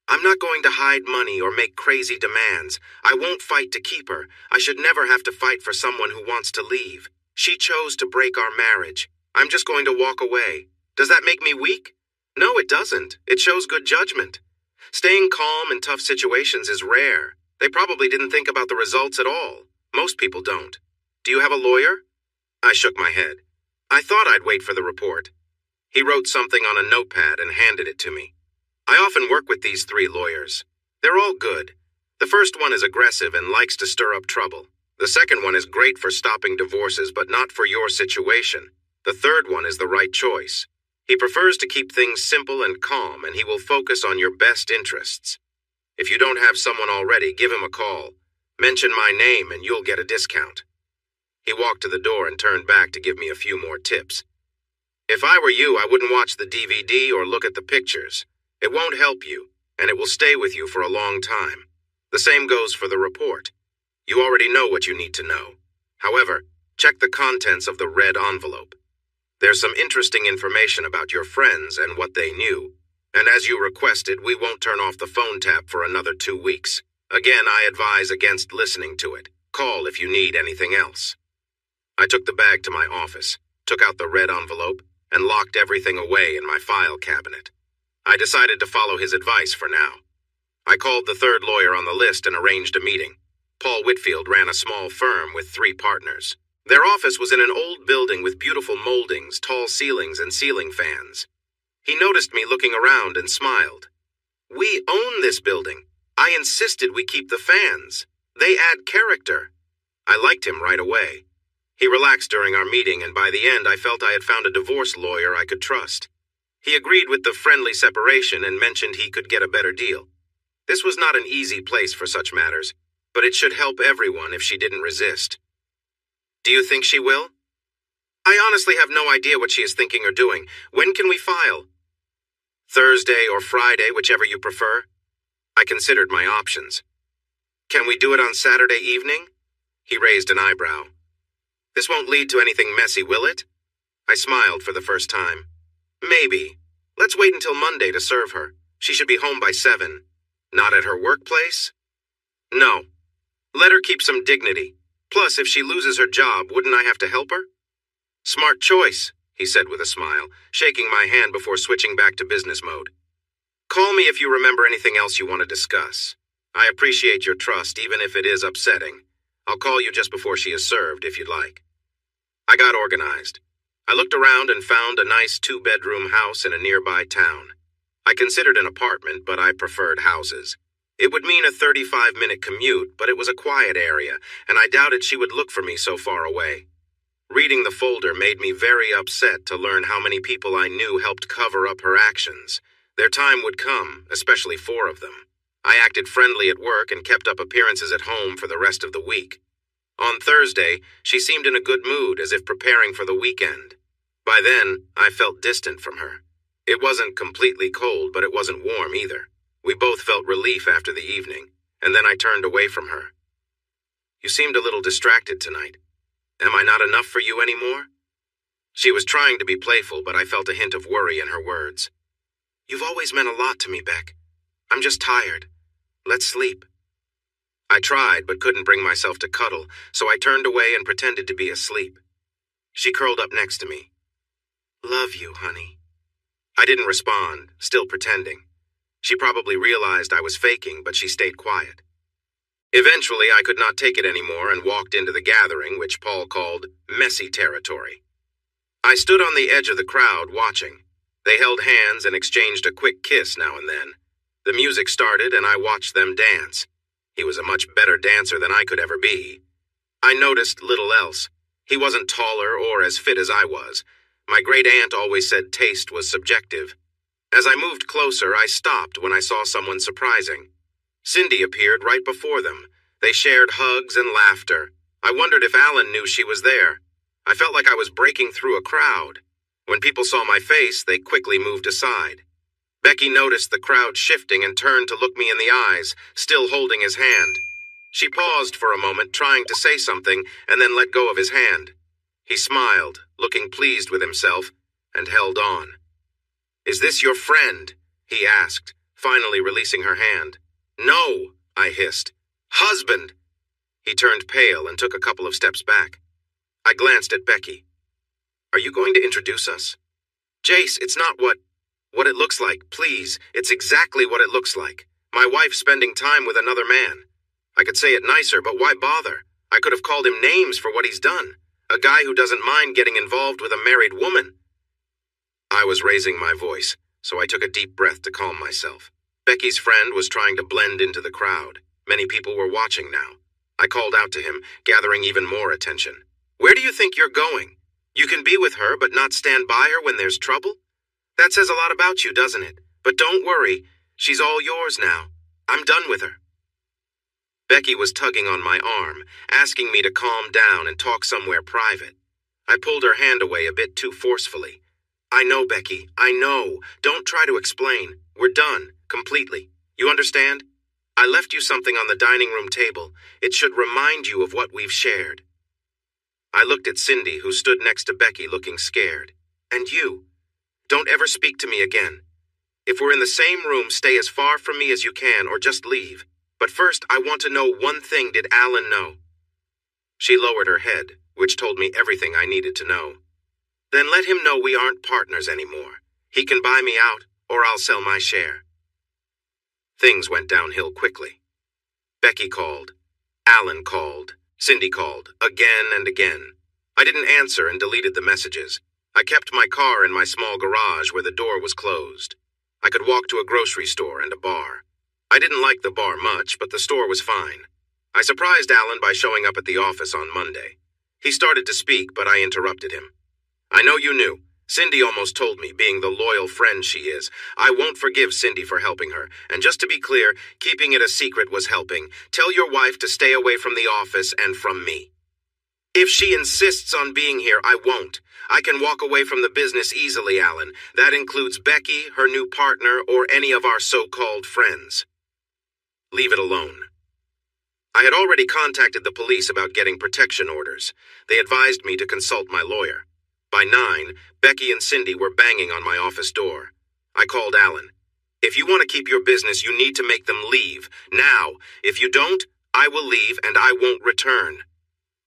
I'm not going to hide money or make crazy demands. I won't fight to keep her. I should never have to fight for someone who wants to leave. She chose to break our marriage. I'm just going to walk away. Does that make me weak? No, it doesn't. It shows good judgment. Staying calm in tough situations is rare. They probably didn't think about the results at all. Most people don't. Do you have a lawyer? I shook my head. I thought I'd wait for the report. He wrote something on a notepad and handed it to me. I often work with these 3 lawyers. They're all good. The first one is aggressive and likes to stir up trouble. The second one is great for stopping divorces, but not for your situation. The third one is the right choice. He prefers to keep things simple and calm, and he will focus on your best interests. If you don't have someone already, give him a call. Mention my name and you'll get a discount. He walked to the door and turned back to give me a few more tips. If I were you, I wouldn't watch the DVD or look at the pictures. It won't help you, and it will stay with you for a long time. The same goes for the report. You already know what you need to know. However, check the contents of the red envelope. There's some interesting information about your friends and what they knew. And as you requested, we won't turn off the phone tap for another 2 weeks. Again, I advise against listening to it. Call if you need anything else. I took the bag to my office, took out the red envelope, and locked everything away in my file cabinet. I decided to follow his advice for now. I called the third lawyer on the list and arranged a meeting. Paul Whitfield ran a small firm with 3 partners. Their office was in an old building with beautiful moldings, tall ceilings, and ceiling fans. He noticed me looking around and smiled. "We own this building. I insisted we keep the fans. They add character." I liked him right away. He relaxed during our meeting, and by the end I felt I had found a divorce lawyer I could trust. He agreed with the friendly separation and mentioned he could get a better deal. This was not an easy place for such matters, but it should help everyone if she didn't resist. Do you think she will? I honestly have no idea what she is thinking or doing. When can we file? Thursday or Friday, whichever you prefer. I considered my options. Can we do it on Saturday evening? He raised an eyebrow. This won't lead to anything messy, will it? I smiled for the first time. Maybe. Let's wait until Monday to serve her. She should be home by 7. Not at her workplace? No. Let her keep some dignity. Plus, if she loses her job, wouldn't I have to help her? Smart choice, he said with a smile, shaking my hand before switching back to business mode. Call me if you remember anything else you want to discuss. I appreciate your trust, even if it is upsetting. I'll call you just before she is served, if you'd like. I got organized. I looked around and found a nice 2-bedroom house in a nearby town. I considered an apartment, but I preferred houses. It would mean a 35-minute commute, but it was a quiet area, and I doubted she would look for me so far away. Reading the folder made me very upset to learn how many people I knew helped cover up her actions. Their time would come, especially 4 of them. I acted friendly at work and kept up appearances at home for the rest of the week. On Thursday, she seemed in a good mood, as if preparing for the weekend. By then, I felt distant from her. It wasn't completely cold, but it wasn't warm either. We both felt relief after the evening, and then I turned away from her. You seemed a little distracted tonight. Am I not enough for you anymore? She was trying to be playful, but I felt a hint of worry in her words. You've always meant a lot to me, Beck. I'm just tired. Let's sleep. I tried, but couldn't bring myself to cuddle, so I turned away and pretended to be asleep. She curled up next to me. Love you, honey. I didn't respond, still pretending. She probably realized I was faking, but she stayed quiet. Eventually, I could not take it anymore and walked into the gathering, which Paul called messy territory. I stood on the edge of the crowd watching. They held hands and exchanged a quick kiss now and then. The music started and I watched them dance. He was a much better dancer than I could ever be. I noticed little else. He wasn't taller or as fit as I was. My great aunt always said taste was subjective. As I moved closer, I stopped when I saw someone surprising. Cindy appeared right before them. They shared hugs and laughter. I wondered if Alan knew she was there. I felt like I was breaking through a crowd. When people saw my face, they quickly moved aside. Becky noticed the crowd shifting and turned to look me in the eyes, still holding his hand. She paused for a moment, trying to say something, and then let go of his hand. He smiled, looking pleased with himself, and held on. Is this your friend? He asked, finally releasing her hand. No, I hissed. Husband! He turned pale and took a couple of steps back. I glanced at Becky. Are you going to introduce us? Jace, it's not what it looks like, please. It's exactly what it looks like. My wife spending time with another man. I could say it nicer, but why bother? I could have called him names for what he's done. A guy who doesn't mind getting involved with a married woman. I was raising my voice, so I took a deep breath to calm myself. Becky's friend was trying to blend into the crowd. Many people were watching now. I called out to him, gathering even more attention. Where do you think you're going? You can be with her but not stand by her when there's trouble? That says a lot about you, doesn't it? But don't worry, she's all yours now. I'm done with her. Becky was tugging on my arm, asking me to calm down and talk somewhere private. I pulled her hand away a bit too forcefully. I know, Becky, I know. Don't try to explain. We're done, completely. You understand? I left you something on the dining room table. It should remind you of what we've shared. I looked at Cindy, who stood next to Becky looking scared. And you. Don't ever speak to me again. If we're in the same room, stay as far from me as you can or just leave. But first, I want to know one thing. Did Alan know? She lowered her head, which told me everything I needed to know. Then let him know we aren't partners anymore. He can buy me out, or I'll sell my share. Things went downhill quickly. Becky called. Alan called. Cindy called, again and again. I didn't answer and deleted the messages. I kept my car in my small garage where the door was closed. I could walk to a grocery store and a bar. I didn't like the bar much, but the store was fine. I surprised Alan by showing up at the office on Monday. He started to speak, but I interrupted him. I know you knew. Cindy almost told me, being the loyal friend she is. I won't forgive Cindy for helping her. And just to be clear, keeping it a secret was helping. Tell your wife to stay away from the office and from me. If she insists on being here, I won't. I can walk away from the business easily, Alan. That includes Becky, her new partner, or any of our so-called friends. Leave it alone. I had already contacted the police about getting protection orders. They advised me to consult my lawyer. By 9, Becky and Cindy were banging on my office door. I called Alan. If you want to keep your business, you need to make them leave. Now. If you don't, I will leave and I won't return.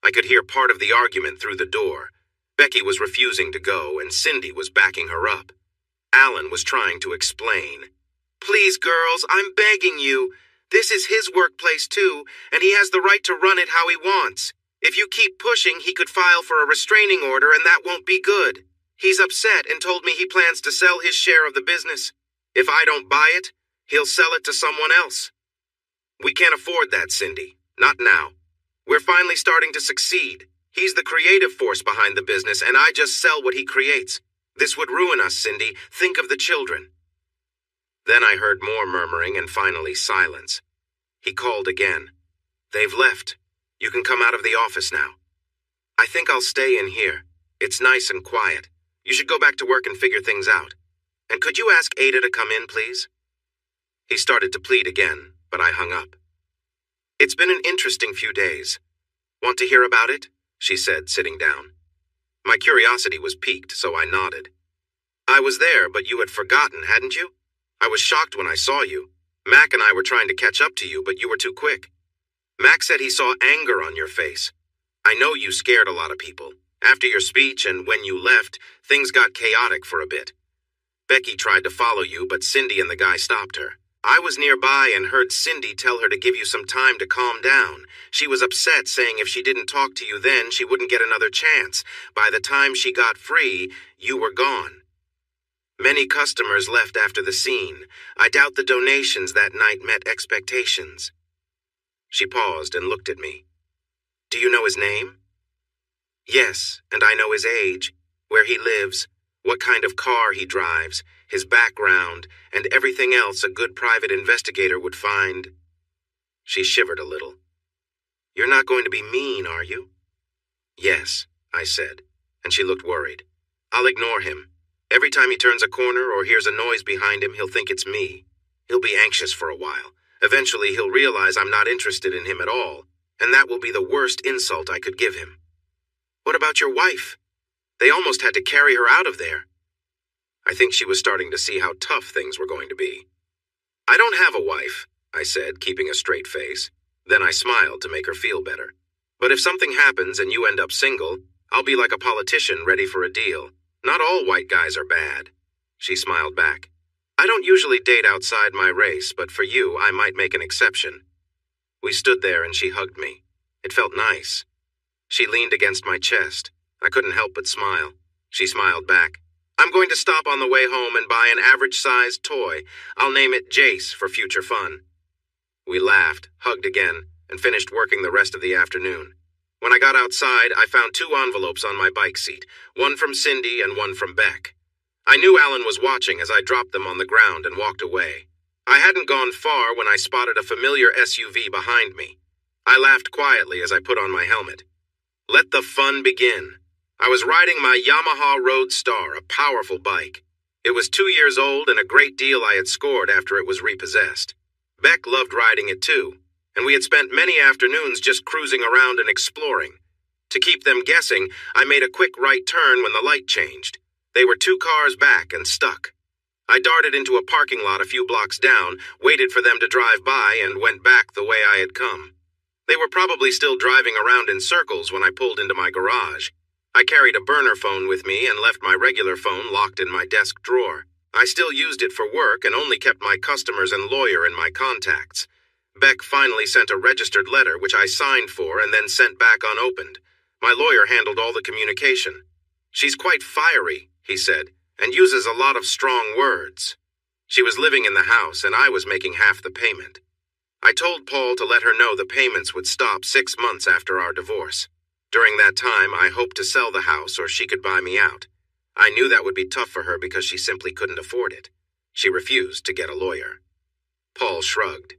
I could hear part of the argument through the door. Becky was refusing to go and Cindy was backing her up. Alan was trying to explain. Please, girls, I'm begging you. This is his workplace too, and he has the right to run it how he wants. If you keep pushing, he could file for a restraining order, and that won't be good. He's upset and told me he plans to sell his share of the business. If I don't buy it, he'll sell it to someone else. We can't afford that, Cindy. Not now. We're finally starting to succeed. He's the creative force behind the business, and I just sell what he creates. This would ruin us, Cindy. Think of the children. Then I heard more murmuring and finally silence. He called again. They've left. You can come out of the office now. I think I'll stay in here. It's nice and quiet. You should go back to work and figure things out. And could you ask Ada to come in, please? He started to plead again, but I hung up. It's been an interesting few days. Want to hear about it? She said, sitting down. My curiosity was piqued, so I nodded. I was there, but you had forgotten, hadn't you? I was shocked when I saw you. Mac and I were trying to catch up to you, but you were too quick. Mac said he saw anger on your face. I know you scared a lot of people. After your speech and when you left, things got chaotic for a bit. Becky tried to follow you, but Cindy and the guy stopped her. I was nearby and heard Cindy tell her to give you some time to calm down. She was upset, saying if she didn't talk to you then, she wouldn't get another chance. By the time she got free, you were gone. Many customers left after the scene. I doubt the donations that night met expectations. She paused and looked at me. Do you know his name? Yes, and I know his age, where he lives, what kind of car he drives, his background, and everything else a good private investigator would find. She shivered a little. You're not going to be mean, are you? Yes, I said, and she looked worried. I'll ignore him. Every time he turns a corner or hears a noise behind him, he'll think it's me. He'll be anxious for a while. Eventually, he'll realize I'm not interested in him at all, and that will be the worst insult I could give him. What about your wife? They almost had to carry her out of there. I think she was starting to see how tough things were going to be. I don't have a wife, I said, keeping a straight face. Then I smiled to make her feel better. But if something happens and you end up single, I'll be like a politician ready for a deal. Not all white guys are bad. She smiled back. I don't usually date outside my race, but for you, I might make an exception. We stood there and she hugged me. It felt nice. She leaned against my chest. I couldn't help but smile. She smiled back. I'm going to stop on the way home and buy an average-sized toy. I'll name it Jace for future fun. We laughed, hugged again, and finished working the rest of the afternoon. When I got outside, I found 2 envelopes on my bike seat, one from Cindy and one from Beck. I knew Alan was watching as I dropped them on the ground and walked away. I hadn't gone far when I spotted a familiar SUV behind me. I laughed quietly as I put on my helmet. Let the fun begin. I was riding my Yamaha Roadstar, a powerful bike. It was 2 years old and a great deal I had scored after it was repossessed. Beck loved riding it too, and we had spent many afternoons just cruising around and exploring. To keep them guessing, I made a quick right turn when the light changed. They were 2 cars back and stuck. I darted into a parking lot a few blocks down, waited for them to drive by, and went back the way I had come. They were probably still driving around in circles when I pulled into my garage. I carried a burner phone with me and left my regular phone locked in my desk drawer. I still used it for work and only kept my customers and lawyer in my contacts. Beck finally sent a registered letter which I signed for and then sent back unopened. My lawyer handled all the communication. She's quite fiery, he said, and uses a lot of strong words. She was living in the house and I was making half the payment. I told Paul to let her know the payments would stop 6 months after our divorce. During that time, I hoped to sell the house or she could buy me out. I knew that would be tough for her because she simply couldn't afford it. She refused to get a lawyer. Paul shrugged.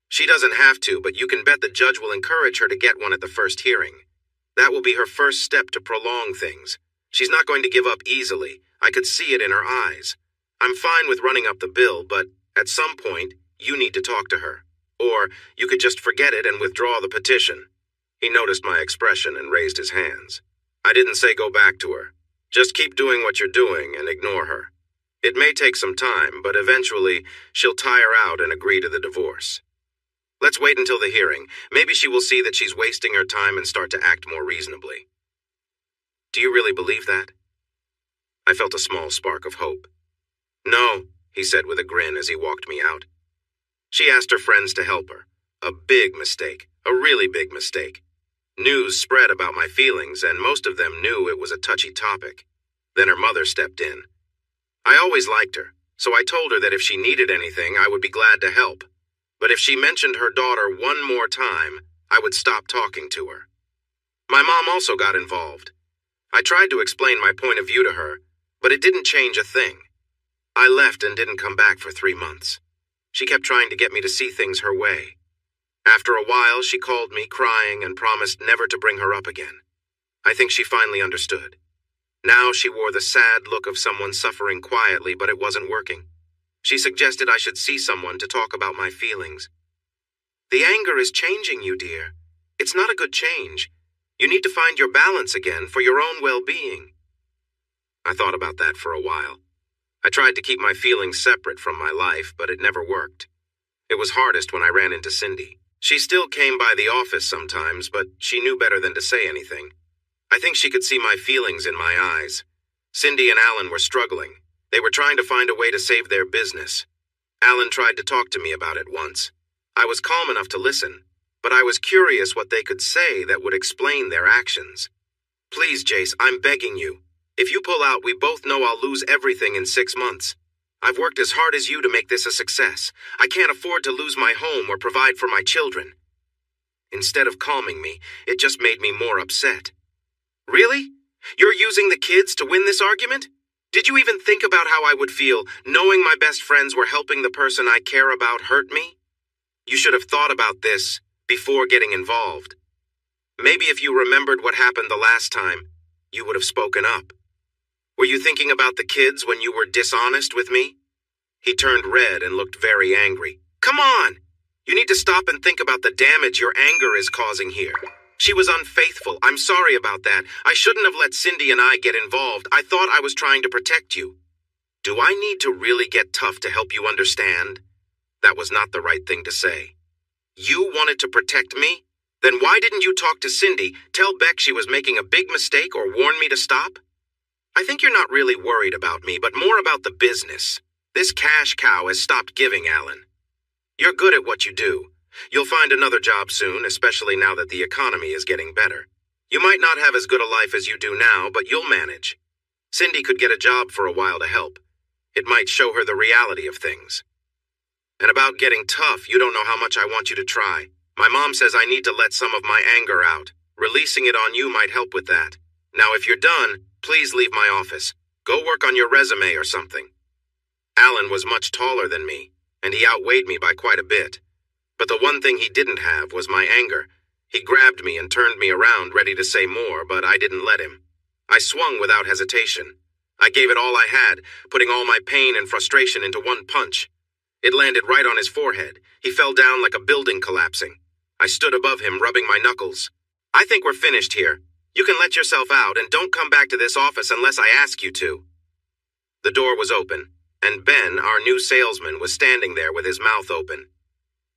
She doesn't have to, but you can bet the judge will encourage her to get one at the first hearing. That will be her first step to prolong things. She's not going to give up easily. I could see it in her eyes. I'm fine with running up the bill, but at some point, you need to talk to her. Or you could just forget it and withdraw the petition. He noticed my expression and raised his hands. I didn't say go back to her. Just keep doing what you're doing and ignore her. It may take some time, but eventually she'll tire out and agree to the divorce. Let's wait until the hearing. Maybe she will see that she's wasting her time and start to act more reasonably. Do you really believe that? I felt a small spark of hope. No, he said with a grin as he walked me out. She asked her friends to help her. A big mistake. A really big mistake. News spread about my feelings, and most of them knew it was a touchy topic. Then her mother stepped in. I always liked her, so I told her that if she needed anything, I would be glad to help. But if she mentioned her daughter one more time, I would stop talking to her. My mom also got involved. I tried to explain my point of view to her, but it didn't change a thing. I left and didn't come back for 3 months. She kept trying to get me to see things her way. After a while, she called me crying and promised never to bring her up again. I think she finally understood. Now she wore the sad look of someone suffering quietly, but it wasn't working. She suggested I should see someone to talk about my feelings. The anger is changing you, dear. It's not a good change. You need to find your balance again for your own well-being. I thought about that for a while. I tried to keep my feelings separate from my life, but it never worked. It was hardest when I ran into Cindy. She still came by the office sometimes, but she knew better than to say anything. I think she could see my feelings in my eyes. Cindy and Alan were struggling. They were trying to find a way to save their business. Alan tried to talk to me about it once. I was calm enough to listen, but I was curious what they could say that would explain their actions. Please, Jace, I'm begging you. If you pull out, we both know I'll lose everything in 6 months. I've worked as hard as you to make this a success. I can't afford to lose my home or provide for my children. Instead of calming me, it just made me more upset. Really? You're using the kids to win this argument? Did you even think about how I would feel knowing my best friends were helping the person I care about hurt me? You should have thought about this before getting involved. Maybe if you remembered what happened the last time, you would have spoken up. Were you thinking about the kids when you were dishonest with me? He turned red and looked very angry. Come on! You need to stop and think about the damage your anger is causing here. She was unfaithful. I'm sorry about that. I shouldn't have let Cindy and I get involved. I thought I was trying to protect you. Do I need to really get tough to help you understand? That was not the right thing to say. You wanted to protect me? Then why didn't you talk to Cindy, tell Beck she was making a big mistake, or warn me to stop? I think you're not really worried about me, but more about the business. This cash cow has stopped giving, Alan. You're good at what you do. You'll find another job soon, especially now that the economy is getting better. You might not have as good a life as you do now, but you'll manage. Cindy could get a job for a while to help. It might show her the reality of things. And about getting tough, you don't know how much I want you to try. My mom says I need to let some of my anger out. Releasing it on you might help with that. Now, if you're done, please leave my office. Go work on your resume or something. Alan was much taller than me, and he outweighed me by quite a bit. But the one thing he didn't have was my anger. He grabbed me and turned me around, ready to say more, but I didn't let him. I swung without hesitation. I gave it all I had, putting all my pain and frustration into one punch. It landed right on his forehead. He fell down like a building collapsing. I stood above him, rubbing my knuckles. I think we're finished here. You can let yourself out and don't come back to this office unless I ask you to. The door was open, and Ben, our new salesman, was standing there with his mouth open.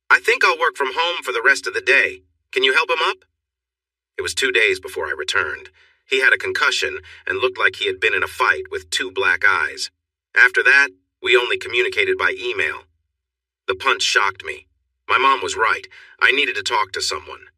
I think I'll work from home for the rest of the day. Can you help him up? It was 2 days before I returned. He had a concussion and looked like he had been in a fight with 2 black eyes. After that, we only communicated by email. The punch shocked me. My mom was right. I needed to talk to someone.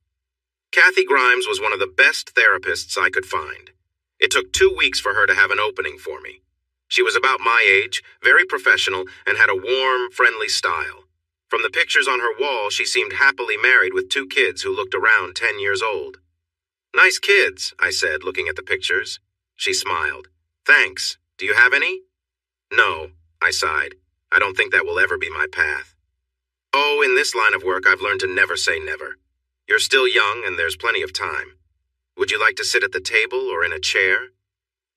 Kathy Grimes was one of the best therapists I could find. It took 2 weeks for her to have an opening for me. She was about my age, very professional, and had a warm, friendly style. From the pictures on her wall, she seemed happily married with 2 kids who looked around 10 years old. Nice kids, I said, looking at the pictures. She smiled. Thanks. Do you have any? No, I sighed. I don't think that will ever be my path. Oh, in this line of work, I've learned to never say never. You're still young and there's plenty of time. Would you like to sit at the table or in a chair?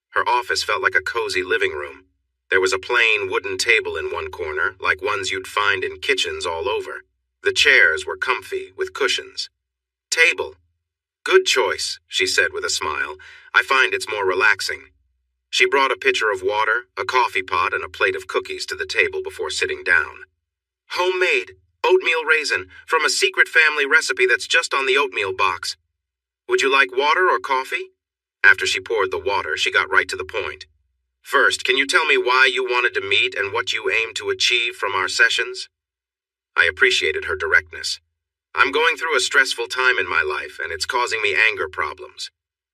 Her office felt like a cozy living room. There was a plain wooden table in one corner, like ones you'd find in kitchens all over. The chairs were comfy, with cushions. Table. Good choice, she said with a smile. I find it's more relaxing. She brought a pitcher of water, a coffee pot, and a plate of cookies to the table before sitting down. Homemade, oatmeal raisin, from a secret family recipe that's just on the oatmeal box. Would you like water or coffee? After she poured the water, she got right to the point. First, can you tell me why you wanted to meet and what you aim to achieve from our sessions? I appreciated her directness. I'm going through a stressful time in my life, and it's causing me anger problems.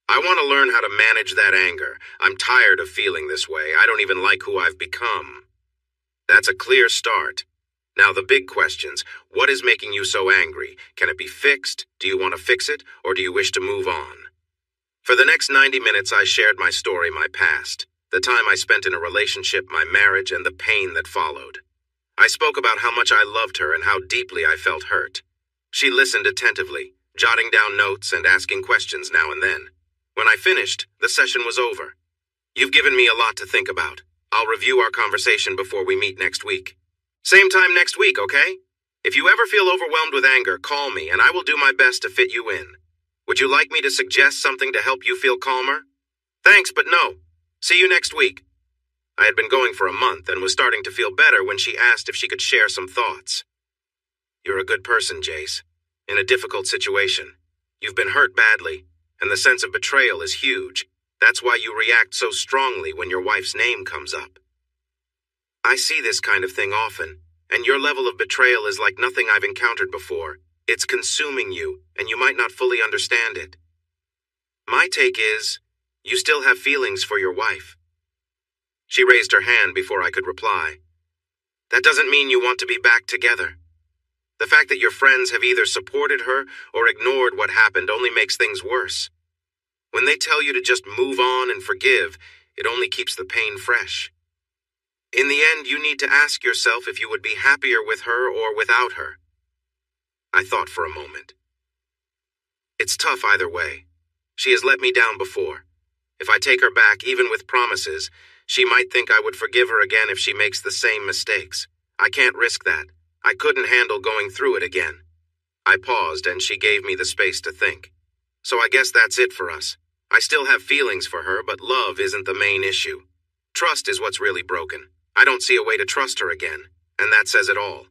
I want to learn how to manage that anger. I'm tired of feeling this way. I don't even like who I've become. That's a clear start. Now the big questions. What is making you so angry? Can it be fixed? Do you want to fix it, or do you wish to move on? For the next 90 minutes, I shared my story, my past, the time I spent in a relationship, my marriage, and the pain that followed. I spoke about how much I loved her and how deeply I felt hurt. She listened attentively, jotting down notes and asking questions now and then. When I finished, the session was over. You've given me a lot to think about. I'll review our conversation before we meet next week. Same time next week, okay? If you ever feel overwhelmed with anger, call me and I will do my best to fit you in. Would you like me to suggest something to help you feel calmer? Thanks, but no. See you next week. I had been going for a month and was starting to feel better when she asked if she could share some thoughts. You're a good person, Jace. In a difficult situation. You've been hurt badly, and the sense of betrayal is huge. That's why you react so strongly when your wife's name comes up. I see this kind of thing often, and your level of betrayal is like nothing I've encountered before. It's consuming you, and you might not fully understand it. My take is, you still have feelings for your wife. She raised her hand before I could reply. That doesn't mean you want to be back together. The fact that your friends have either supported her or ignored what happened only makes things worse. When they tell you to just move on and forgive, it only keeps the pain fresh. In the end, you need to ask yourself if you would be happier with her or without her. I thought for a moment. It's tough either way. She has let me down before. If I take her back, even with promises, she might think I would forgive her again if she makes the same mistakes. I can't risk that. I couldn't handle going through it again. I paused and she gave me the space to think. So I guess that's it for us. I still have feelings for her, but love isn't the main issue. Trust is what's really broken. I don't see a way to trust her again, and that says it all.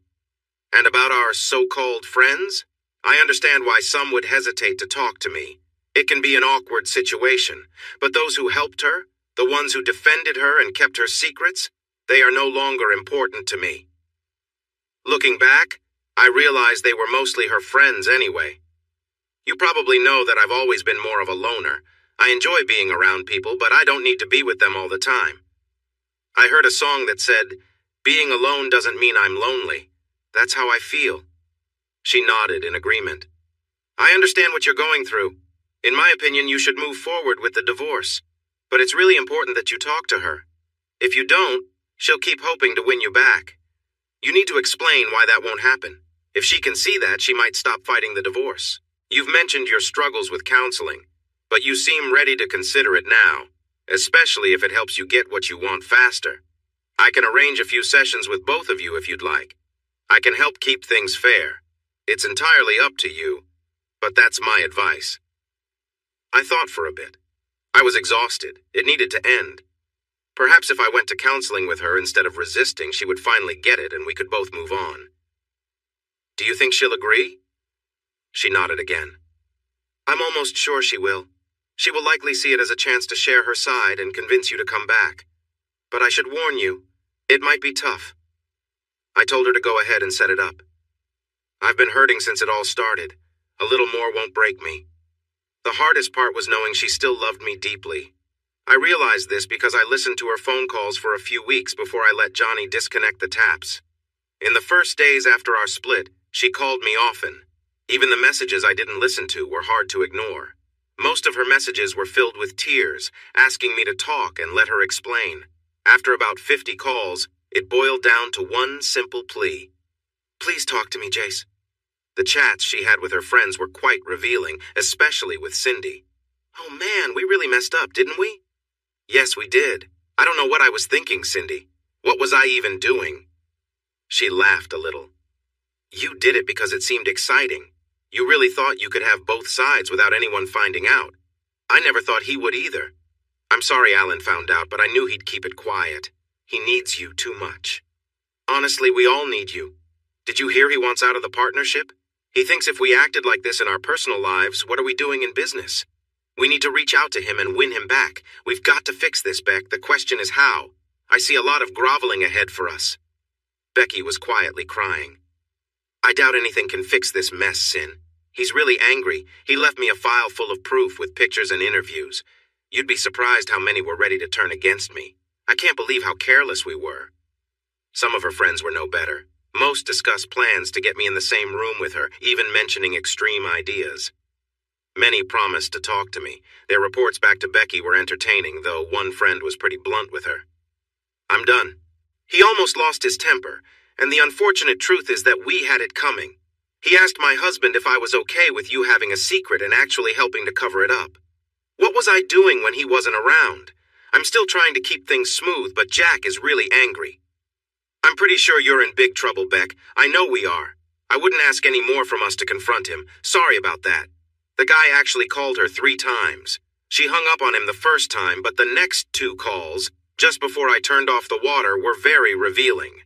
And about our so-called friends? I understand why some would hesitate to talk to me. It can be an awkward situation, but those who helped her, the ones who defended her and kept her secrets, they are no longer important to me. Looking back, I realized they were mostly her friends anyway. You probably know that I've always been more of a loner. I enjoy being around people, but I don't need to be with them all the time. I heard a song that said, "Being alone doesn't mean I'm lonely. That's how I feel." She nodded in agreement. I understand what you're going through. In my opinion, you should move forward with the divorce. But it's really important that you talk to her. If you don't, she'll keep hoping to win you back. You need to explain why that won't happen. If she can see that, she might stop fighting the divorce. You've mentioned your struggles with counseling, but you seem ready to consider it now, especially if it helps you get what you want faster. I can arrange a few sessions with both of you if you'd like. I can help keep things fair. It's entirely up to you, but that's my advice. I thought for a bit. I was exhausted. It needed to end. Perhaps if I went to counseling with her instead of resisting, she would finally get it and we could both move on. Do you think she'll agree? She nodded again. I'm almost sure she will. She will likely see it as a chance to share her side and convince you to come back. But I should warn you, it might be tough. I told her to go ahead and set it up. I've been hurting since it all started. A little more won't break me. The hardest part was knowing she still loved me deeply. I realized this because I listened to her phone calls for a few weeks before I let Johnny disconnect the taps. In the first days after our split, she called me often. Even the messages I didn't listen to were hard to ignore. Most of her messages were filled with tears, asking me to talk and let her explain. After about 50 calls, it boiled down to one simple plea. Please talk to me, Jace. The chats she had with her friends were quite revealing, especially with Cindy. Oh man, we really messed up, didn't we? Yes, we did. I don't know what I was thinking, Cindy. What was I even doing? She laughed a little. You did it because it seemed exciting. You really thought you could have both sides without anyone finding out. I never thought he would either. I'm sorry Alan found out, but I knew he'd keep it quiet. He needs you too much. Honestly, we all need you. Did you hear he wants out of the partnership? He thinks if we acted like this in our personal lives, what are we doing in business? We need to reach out to him and win him back. We've got to fix this, Beck. The question is how. I see a lot of groveling ahead for us. Becky was quietly crying. I doubt anything can fix this mess, Sin. He's really angry. He left me a file full of proof with pictures and interviews. You'd be surprised how many were ready to turn against me. I can't believe how careless we were. Some of her friends were no better. Most discussed plans to get me in the same room with her, even mentioning extreme ideas. Many promised to talk to me. Their reports back to Becky were entertaining, though one friend was pretty blunt with her. I'm done. He almost lost his temper, and the unfortunate truth is that we had it coming. He asked my husband if I was okay with you having a secret and actually helping to cover it up. What was I doing when he wasn't around? I'm still trying to keep things smooth, but Jack is really angry. I'm pretty sure you're in big trouble, Beck. I know we are. I wouldn't ask any more from us to confront him. Sorry about that. The guy actually called her 3 times. She hung up on him the first time, but the next 2 calls, just before I turned off the water, were very revealing.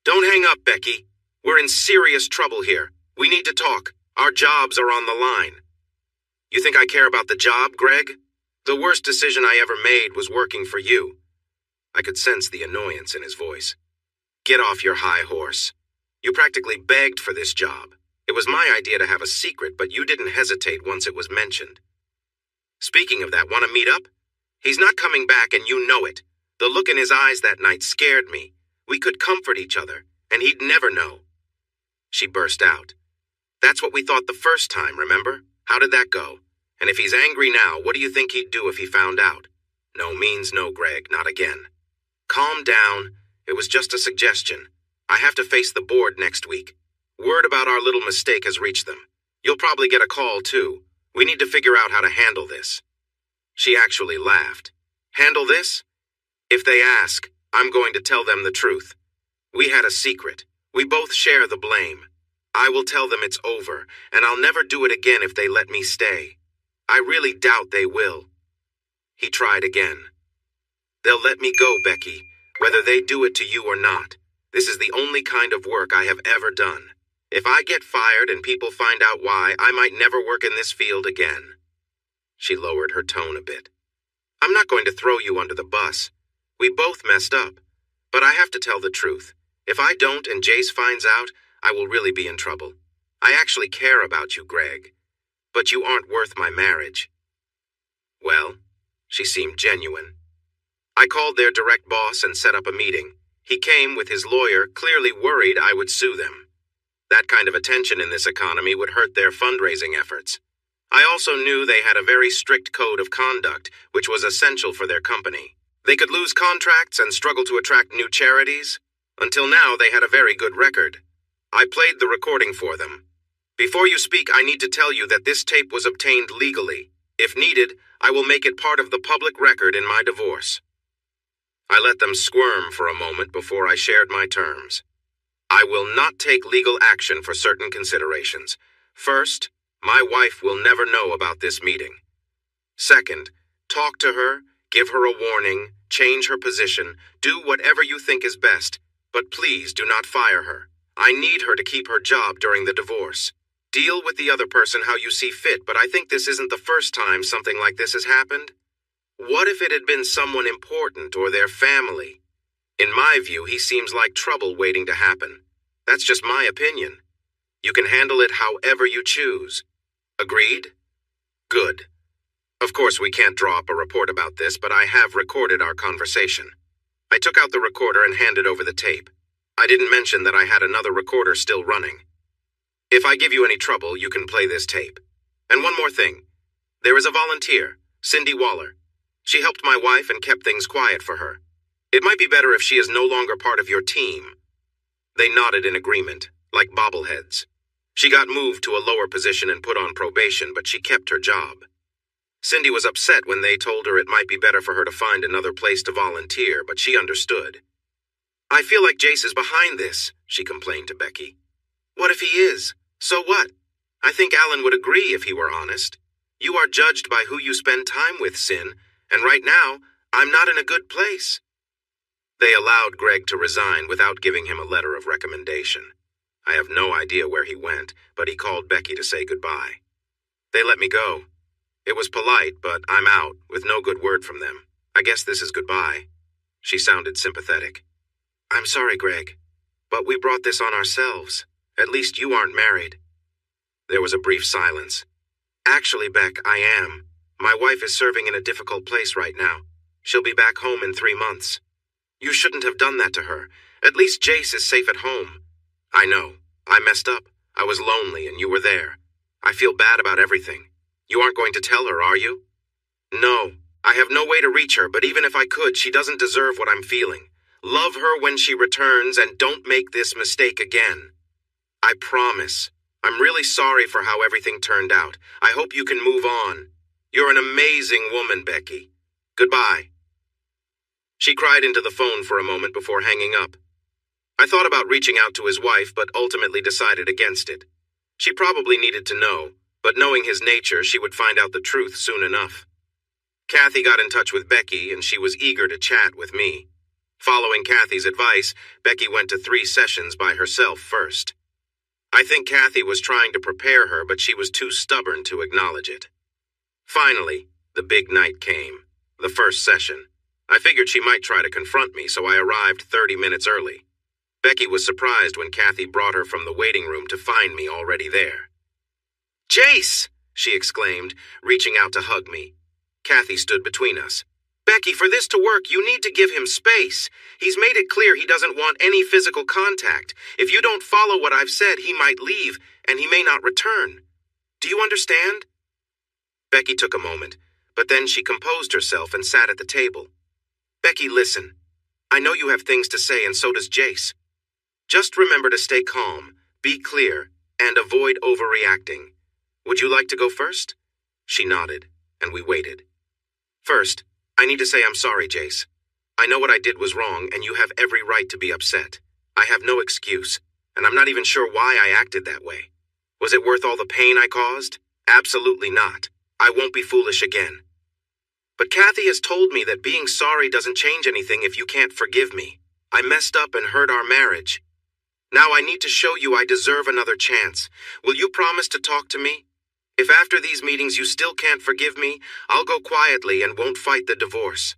Don't hang up, Becky. We're in serious trouble here. We need to talk. Our jobs are on the line. You think I care about the job, Greg? The worst decision I ever made was working for you. I could sense the annoyance in his voice. Get off your high horse. You practically begged for this job. It was my idea to have a secret, but you didn't hesitate once it was mentioned. Speaking of that, want to meet up? He's not coming back and you know it. The look in his eyes that night scared me. We could comfort each other, and he'd never know. She burst out. That's what we thought the first time, remember? How did that go? And if he's angry now, what do you think he'd do if he found out? No means no, Greg, not again. Calm down. It was just a suggestion. I have to face the board next week. Word about our little mistake has reached them. You'll probably get a call, too. We need to figure out how to handle this. She actually laughed. Handle this? If they ask, I'm going to tell them the truth. We had a secret. We both share the blame. I will tell them it's over, and I'll never do it again if they let me stay. I really doubt they will. He tried again. They'll let me go, Becky, whether they do it to you or not. This is the only kind of work I have ever done. If I get fired and people find out why, I might never work in this field again. She lowered her tone a bit. I'm not going to throw you under the bus. We both messed up. But I have to tell the truth. If I don't and Jace finds out, I will really be in trouble. I actually care about you, Greg. But you aren't worth my marriage. Well, she seemed genuine. I called their direct boss and set up a meeting. He came with his lawyer, clearly worried I would sue them. That kind of attention in this economy would hurt their fundraising efforts. I also knew they had a very strict code of conduct, which was essential for their company. They could lose contracts and struggle to attract new charities. Until now, they had a very good record. I played the recording for them. Before you speak, I need to tell you that this tape was obtained legally. If needed, I will make it part of the public record in my divorce. I let them squirm for a moment before I shared my terms. I will not take legal action for certain considerations. First, my wife will never know about this meeting. Second, talk to her, give her a warning, change her position, do whatever you think is best, but please do not fire her. I need her to keep her job during the divorce. Deal with the other person how you see fit, but I think this isn't the first time something like this has happened. What if it had been someone important or their family? In my view, he seems like trouble waiting to happen. That's just my opinion. You can handle it however you choose. Agreed? Good. Of course, we can't draw up a report about this, but I have recorded our conversation. I took out the recorder and handed over the tape. I didn't mention that I had another recorder still running. If I give you any trouble, you can play this tape. And one more thing. There is a volunteer, Cindy Waller. She helped my wife and kept things quiet for her. It might be better if she is no longer part of your team. They nodded in agreement, like bobbleheads. She got moved to a lower position and put on probation, but she kept her job. Cindy was upset when they told her it might be better for her to find another place to volunteer, but she understood. I feel like Jace is behind this, she complained to Becky. What if he is? So what? I think Alan would agree if he were honest. You are judged by who you spend time with, Sin, and right now, I'm not in a good place. They allowed Greg to resign without giving him a letter of recommendation. I have no idea where he went, but he called Becky to say goodbye. They let me go. It was polite, but I'm out, with no good word from them. I guess this is goodbye. She sounded sympathetic. I'm sorry, Greg, but we brought this on ourselves. At least you aren't married. There was a brief silence. Actually, Beck, I am. My wife is serving in a difficult place right now. She'll be back home in 3 months. You shouldn't have done that to her. At least Jace is safe at home. I know. I messed up. I was lonely and you were there. I feel bad about everything. You aren't going to tell her, are you? No. I have no way to reach her, but even if I could, she doesn't deserve what I'm feeling. Love her when she returns and don't make this mistake again. I promise. I'm really sorry for how everything turned out. I hope you can move on. You're an amazing woman, Becky. Goodbye. She cried into the phone for a moment before hanging up. I thought about reaching out to his wife, but ultimately decided against it. She probably needed to know, but knowing his nature, she would find out the truth soon enough. Kathy got in touch with Becky, and she was eager to chat with me. Following Kathy's advice, Becky went to 3 sessions by herself first. I think Kathy was trying to prepare her, but she was too stubborn to acknowledge it. Finally, the big night came, the first session. I figured she might try to confront me, so I arrived 30 minutes early. Becky was surprised when Kathy brought her from the waiting room to find me already there. Jace! She exclaimed, reaching out to hug me. Kathy stood between us. Becky, for this to work, you need to give him space. He's made it clear he doesn't want any physical contact. If you don't follow what I've said, he might leave, and he may not return. Do you understand? Becky took a moment, but then she composed herself and sat at the table. Becky, listen. I know you have things to say, and so does Jace. Just remember to stay calm, be clear, and avoid overreacting. Would you like to go first? She nodded, and we waited. First, I need to say I'm sorry, Jace. I know what I did was wrong, and you have every right to be upset. I have no excuse, and I'm not even sure why I acted that way. Was it worth all the pain I caused? Absolutely not. I won't be foolish again. But Kathy has told me that being sorry doesn't change anything if you can't forgive me. I messed up and hurt our marriage. Now I need to show you I deserve another chance. Will you promise to talk to me? If after these meetings you still can't forgive me, I'll go quietly and won't fight the divorce.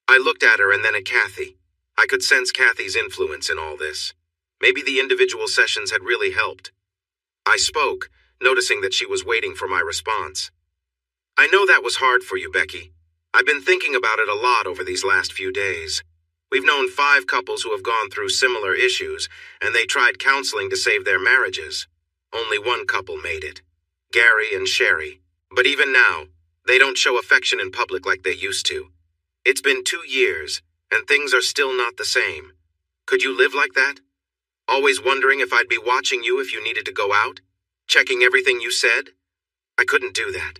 I looked at her and then at Kathy. I could sense Kathy's influence in all this. Maybe the individual sessions had really helped. I spoke, noticing that she was waiting for my response. I know that was hard for you, Becky. I've been thinking about it a lot over these last few days. We've known 5 couples who have gone through similar issues, and they tried counseling to save their marriages. Only one couple made it, Gary and Sherry. But even now, they don't show affection in public like they used to. It's been 2 years, and things are still not the same. Could you live like that? Always wondering if I'd be watching you if you needed to go out? Checking everything you said? I couldn't do that.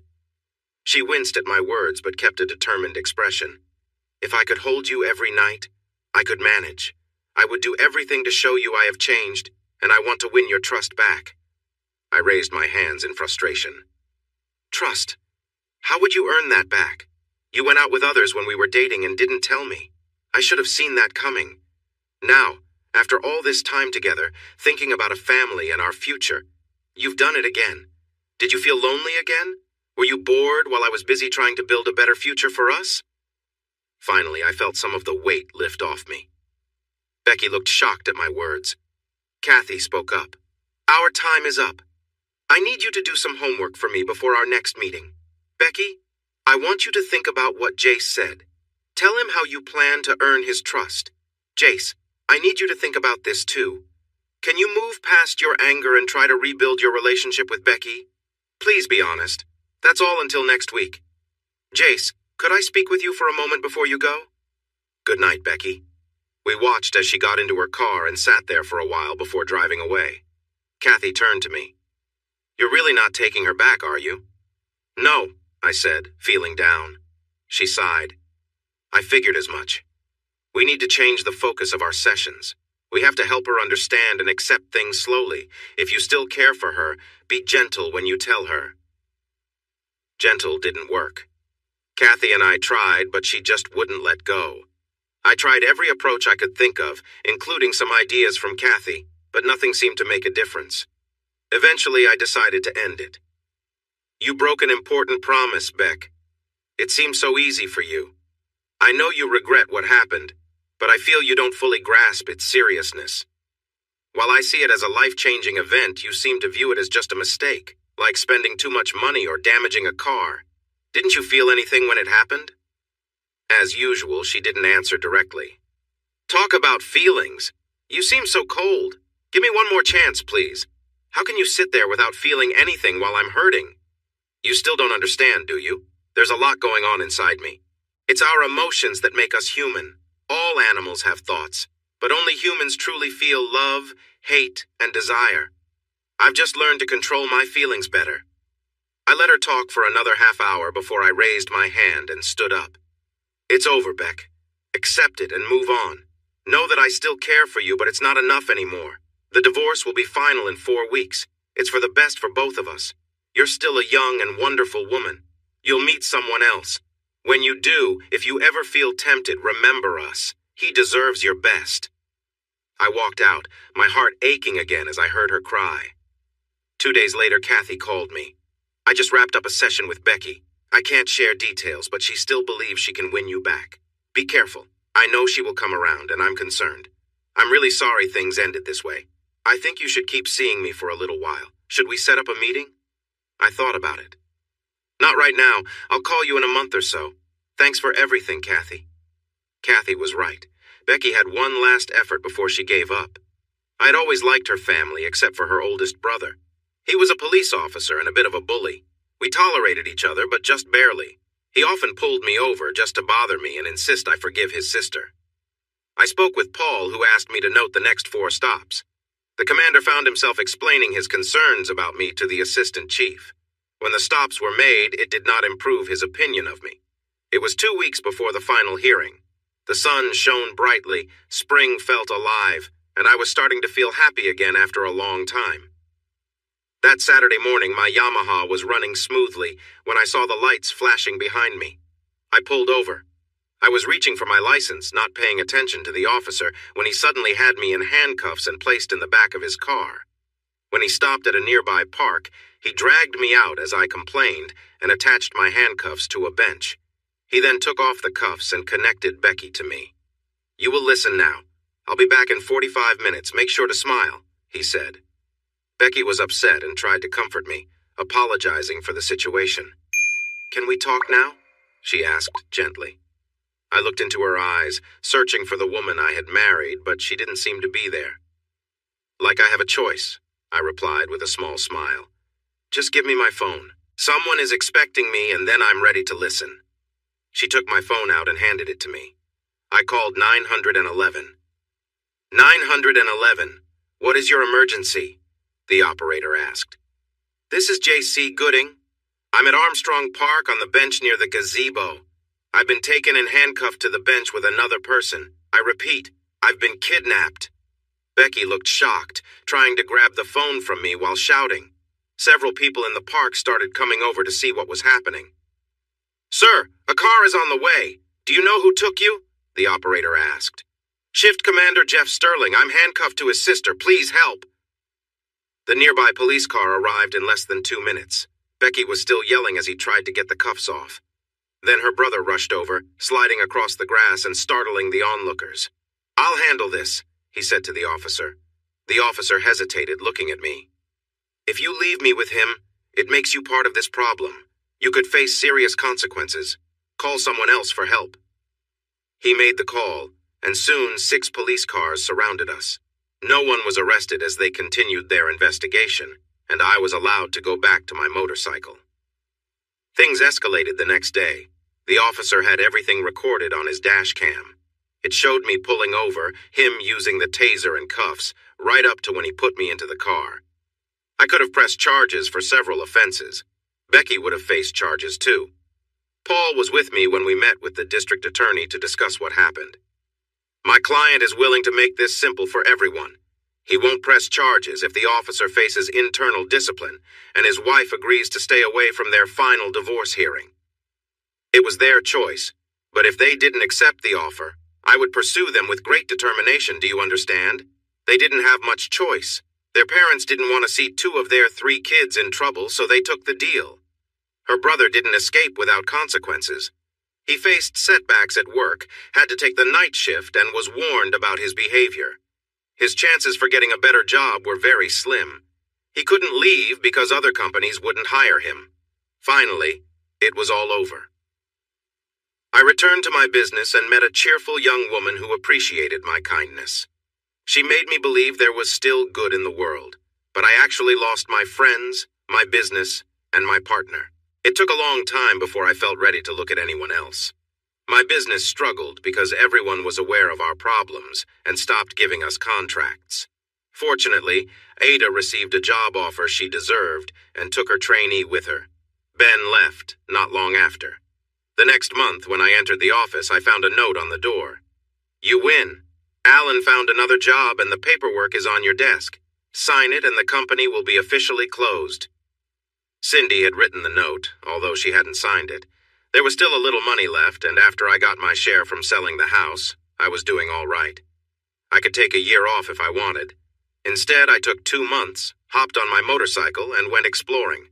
She winced at my words but kept a determined expression. If I could hold you every night, I could manage. I would do everything to show you I have changed, and I want to win your trust back. I raised my hands in frustration. Trust? How would you earn that back? You went out with others when we were dating and didn't tell me. I should have seen that coming. Now, after all this time together, thinking about a family and our future, you've done it again. Did you feel lonely again? Were you bored while I was busy trying to build a better future for us? Finally, I felt some of the weight lift off me. Becky looked shocked at my words. Kathy spoke up. Our time is up. I need you to do some homework for me before our next meeting. Becky, I want you to think about what Jace said. Tell him how you plan to earn his trust. Jace, I need you to think about this too. Can you move past your anger and try to rebuild your relationship with Becky? Please be honest. That's all until next week. Jace, could I speak with you for a moment before you go? Good night, Becky. We watched as she got into her car and sat there for a while before driving away. Kathy turned to me. You're really not taking her back, are you? No, I said, feeling down. She sighed. I figured as much. We need to change the focus of our sessions. We have to help her understand and accept things slowly. If you still care for her, be gentle when you tell her. Gentle didn't work. Kathy and I tried, but she just wouldn't let go. I tried every approach I could think of, including some ideas from Kathy, but nothing seemed to make a difference. Eventually, I decided to end it. You broke an important promise, Beck. It seemed so easy for you. I know you regret what happened, but I feel you don't fully grasp its seriousness. While I see it as a life-changing event, you seem to view it as just a mistake, like spending too much money or damaging a car. Didn't you feel anything when it happened? As usual, she didn't answer directly. Talk about feelings. You seem so cold. Give me one more chance, please. How can you sit there without feeling anything while I'm hurting? You still don't understand, do you? There's a lot going on inside me. It's our emotions that make us human. All animals have thoughts, but only humans truly feel love, hate, and desire. I've just learned to control my feelings better. I let her talk for another half hour before I raised my hand and stood up. It's over, Beck. Accept it and move on. Know that I still care for you, but it's not enough anymore. The divorce will be final in 4 weeks. It's for the best for both of us. You're still a young and wonderful woman. You'll meet someone else. When you do, if you ever feel tempted, remember us. He deserves your best. I walked out, my heart aching again as I heard her cry. 2 days later, Kathy called me. I just wrapped up a session with Becky. I can't share details, but she still believes she can win you back. Be careful. I know she will come around, and I'm concerned. I'm really sorry things ended this way. I think you should keep seeing me for a little while. Should we set up a meeting? I thought about it. Not right now. I'll call you in a month or so. Thanks for everything, Kathy. Kathy was right. Becky had one last effort before she gave up. I'd always liked her family, except for her oldest brother. He was a police officer and a bit of a bully. We tolerated each other, but just barely. He often pulled me over just to bother me and insist I forgive his sister. I spoke with Paul, who asked me to note the next 4 stops. The commander found himself explaining his concerns about me to the assistant chief. When the stops were made, it did not improve his opinion of me. It was 2 weeks before the final hearing. The sun shone brightly, spring felt alive, and I was starting to feel happy again after a long time. That Saturday morning, my Yamaha was running smoothly when I saw the lights flashing behind me. I pulled over. I was reaching for my license, not paying attention to the officer, when he suddenly had me in handcuffs and placed in the back of his car. When he stopped at a nearby park, he dragged me out as I complained and attached my handcuffs to a bench. He then took off the cuffs and connected Becky to me. You will listen now. I'll be back in 45 minutes. Make sure to smile, he said. Becky was upset and tried to comfort me, apologizing for the situation. Can we talk now? She asked gently. I looked into her eyes, searching for the woman I had married, but she didn't seem to be there. "Like I have a choice," I replied with a small smile. "Just give me my phone. Someone is expecting me, and then I'm ready to listen." She took my phone out and handed it to me. I called 911. 911, what is your emergency? The operator asked. "This is J.C. Gooding. I'm at Armstrong Park on the bench near the gazebo. I've been taken and handcuffed to the bench with another person. I repeat, I've been kidnapped." Becky looked shocked, trying to grab the phone from me while shouting. Several people in the park started coming over to see what was happening. "Sir, a car is on the way. Do you know who took you?" the operator asked. "Shift Commander Jeff Sterling. I'm handcuffed to his sister. Please help." The nearby police car arrived in less than 2 minutes. Becky was still yelling as he tried to get the cuffs off. Then her brother rushed over, sliding across the grass and startling the onlookers. "I'll handle this," he said to the officer. The officer hesitated, looking at me. "If you leave me with him, it makes you part of this problem. You could face serious consequences. Call someone else for help." He made the call, and soon 6 police cars surrounded us. No one was arrested as they continued their investigation, and I was allowed to go back to my motorcycle. Things escalated the next day. The officer had everything recorded on his dash cam. It showed me pulling over, him using the taser and cuffs, right up to when he put me into the car. I could have pressed charges for several offenses. Becky would have faced charges too. Paul was with me when we met with the district attorney to discuss what happened. "My client is willing to make this simple for everyone. He won't press charges if the officer faces internal discipline, and his wife agrees to stay away from their final divorce hearing. It was their choice, but if they didn't accept the offer, I would pursue them with great determination, do you understand? They didn't have much choice. Their parents didn't want to see 2 of their 3 kids in trouble, so they took the deal. Her brother didn't escape without consequences. He faced setbacks at work, had to take the night shift, and was warned about his behavior. His chances for getting a better job were very slim. He couldn't leave because other companies wouldn't hire him. Finally, it was all over. I returned to my business and met a cheerful young woman who appreciated my kindness. She made me believe there was still good in the world, but I actually lost my friends, my business, and my partner. It took a long time before I felt ready to look at anyone else. My business struggled because everyone was aware of our problems and stopped giving us contracts. Fortunately, Ada received a job offer she deserved and took her trainee with her. Ben left not long after. The next month, when I entered the office, I found a note on the door. "You win. Alan found another job and the paperwork is on your desk. Sign it and the company will be officially closed." Cindy had written the note, although she hadn't signed it. There was still a little money left, and after I got my share from selling the house, I was doing all right. I could take a year off if I wanted. Instead, I took 2 months, hopped on my motorcycle, and went exploring.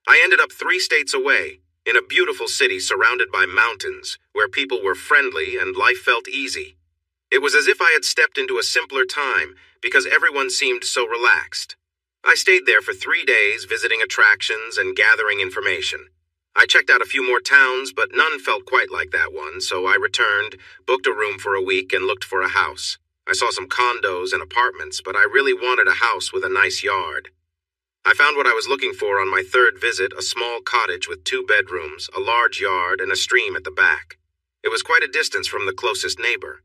I ended up 3 states away, in a beautiful city surrounded by mountains, where people were friendly and life felt easy. It was as if I had stepped into a simpler time, because everyone seemed so relaxed. I stayed there for 3 days, visiting attractions and gathering information. I checked out a few more towns, but none felt quite like that one, so I returned, booked a room for a week, and looked for a house. I saw some condos and apartments, but I really wanted a house with a nice yard. I found what I was looking for on my 3rd visit, a small cottage with 2 bedrooms, a large yard, and a stream at the back. It was quite a distance from the closest neighbor.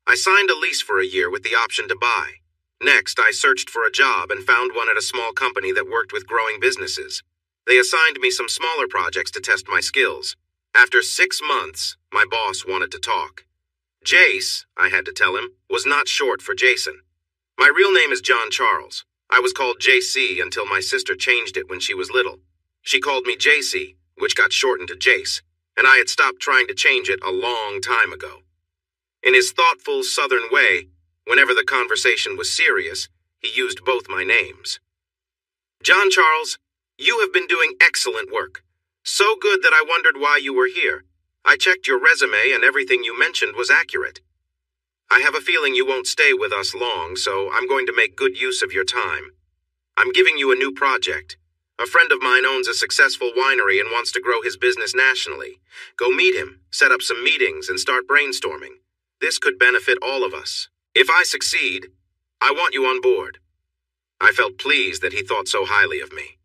I signed a lease for a year with the option to buy. Next, I searched for a job and found one at a small company that worked with growing businesses. They assigned me some smaller projects to test my skills. After 6 months, my boss wanted to talk. Jace, I had to tell him, was not short for Jason. My real name is John Charles. I was called JC until my sister changed it when she was little. She called me JC, which got shortened to Jace, and I had stopped trying to change it a long time ago. In his thoughtful Southern way, whenever the conversation was serious, he used both my names. "John Charles, you have been doing excellent work. So good that I wondered why you were here. I checked your resume and everything you mentioned was accurate. I have a feeling you won't stay with us long, so I'm going to make good use of your time. I'm giving you a new project. A friend of mine owns a successful winery and wants to grow his business nationally. Go meet him, set up some meetings, and start brainstorming. This could benefit all of us. If I succeed, I want you on board." I felt pleased that he thought so highly of me.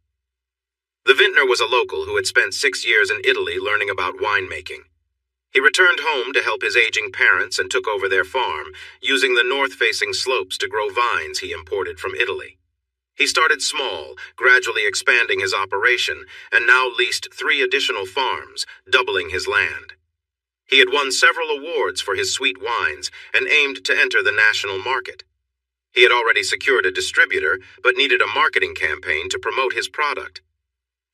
The vintner was a local who had spent 6 years in Italy learning about winemaking. He returned home to help his aging parents and took over their farm, using the north-facing slopes to grow vines he imported from Italy. He started small, gradually expanding his operation, and now leased 3 additional farms, doubling his land. He had won several awards for his sweet wines and aimed to enter the national market. He had already secured a distributor, but needed a marketing campaign to promote his product.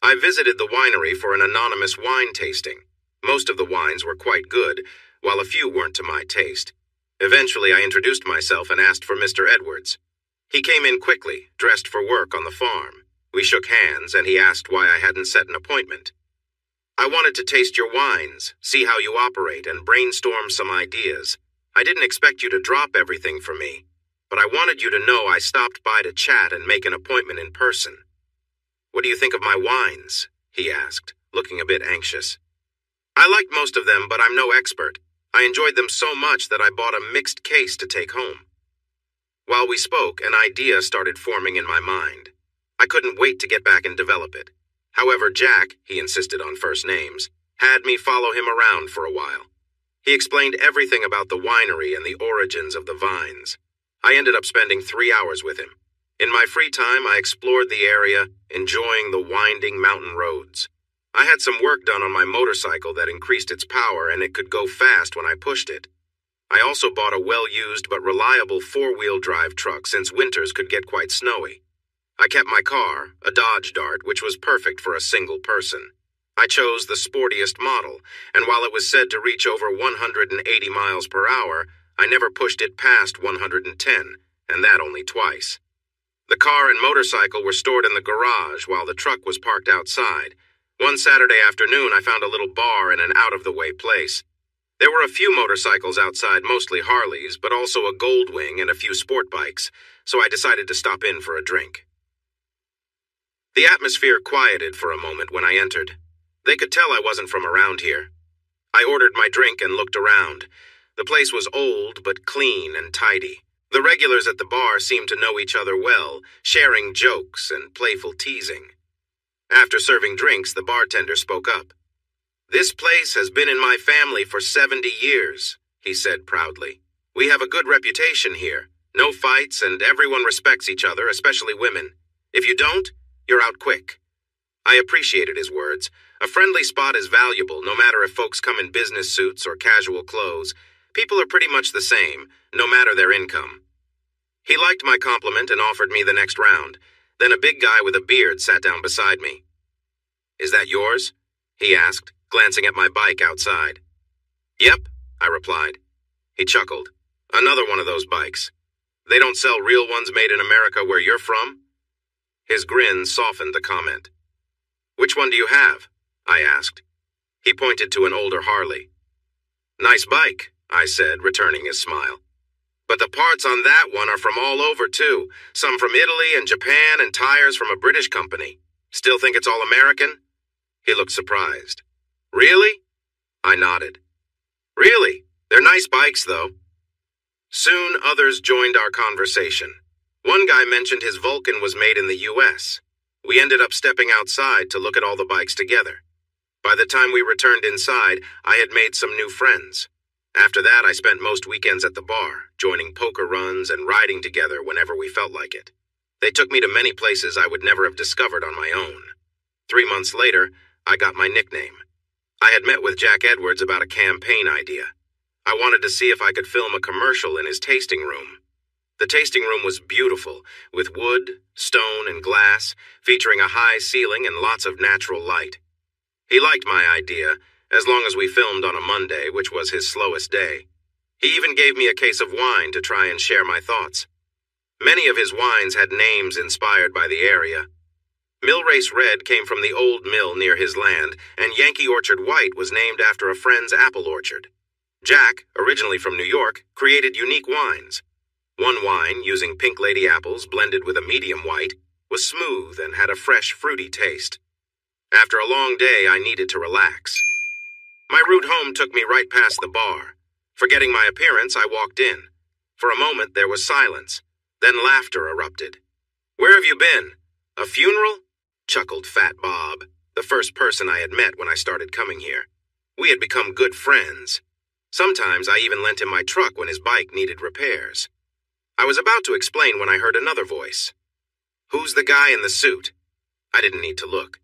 I visited the winery for an anonymous wine tasting. Most of the wines were quite good, while a few weren't to my taste. Eventually, I introduced myself and asked for Mr. Edwards. He came in quickly, dressed for work on the farm. We shook hands, and he asked why I hadn't set an appointment. "I wanted to taste your wines, see how you operate, and brainstorm some ideas. I didn't expect you to drop everything for me, but I wanted you to know I stopped by to chat and make an appointment in person." "What do you think of my wines?" he asked, looking a bit anxious. "I liked most of them, but I'm no expert. I enjoyed them so much that I bought a mixed case to take home." While we spoke, an idea started forming in my mind. I couldn't wait to get back and develop it. However, Jack, he insisted on first names, had me follow him around for a while. He explained everything about the winery and the origins of the vines. I ended up spending 3 hours with him. In my free time, I explored the area, enjoying the winding mountain roads. I had some work done on my motorcycle that increased its power, and it could go fast when I pushed it. I also bought a well-used but reliable 4-wheel drive truck since winters could get quite snowy. I kept my car, a Dodge Dart, which was perfect for a single person. I chose the sportiest model, and while it was said to reach over 180 miles per hour, I never pushed it past 110, and that only twice. The car and motorcycle were stored in the garage while the truck was parked outside. One Saturday afternoon, I found a little bar in an out-of-the-way place. There were a few motorcycles outside, mostly Harleys, but also a Goldwing and a few sport bikes, so I decided to stop in for a drink. The atmosphere quieted for a moment when I entered. They could tell I wasn't from around here. I ordered my drink and looked around. The place was old but clean and tidy. The regulars at the bar seemed to know each other well, sharing jokes and playful teasing. After serving drinks, the bartender spoke up. "This place has been in my family for 70 years, he said proudly. "We have a good reputation here. No fights, and everyone respects each other, especially women. If you don't, you're out quick." I appreciated his words. A friendly spot is valuable, no matter if folks come in business suits or casual clothes. People are pretty much the same, no matter their income. He liked my compliment and offered me the next round. Then a big guy with a beard sat down beside me. "Is that yours?" he asked, glancing at my bike outside. "Yep," I replied. He chuckled. "Another one of those bikes. They don't sell real ones made in America where you're from?" His grin softened the comment. "Which one do you have?" I asked. He pointed to an older Harley. "Nice bike," I said, returning his smile. "But the parts on that one are from all over, too. Some from Italy and Japan and tires from a British company. Still think it's all American?" He looked surprised. "Really?" I nodded. "Really? They're nice bikes, though." Soon others joined our conversation. One guy mentioned his Vulcan was made in the U.S. We ended up stepping outside to look at all the bikes together. By the time we returned inside, I had made some new friends. After that, I spent most weekends at the bar, joining poker runs and riding together whenever we felt like it. They took me to many places I would never have discovered on my own. 3 months later, I got my nickname. I had met with Jack Edwards about a campaign idea. I wanted to see if I could film a commercial in his tasting room. The tasting room was beautiful, with wood, stone, and glass, featuring a high ceiling and lots of natural light. He liked my idea, as long as we filmed on a Monday, which was his slowest day. He even gave me a case of wine to try and share my thoughts. Many of his wines had names inspired by the area. Millrace Red came from the old mill near his land, and Yankee Orchard White was named after a friend's apple orchard. Jack, originally from New York, created unique wines. One wine, using Pink Lady apples blended with a medium white, was smooth and had a fresh, fruity taste. After a long day, I needed to relax. My route home took me right past the bar. Forgetting my appearance, I walked in. For a moment, there was silence. Then laughter erupted. "Where have you been? A funeral?" chuckled Fat Bob, the first person I had met when I started coming here. We had become good friends. Sometimes I even lent him my truck when his bike needed repairs. I was about to explain when I heard another voice. "Who's the guy in the suit?" I didn't need to look.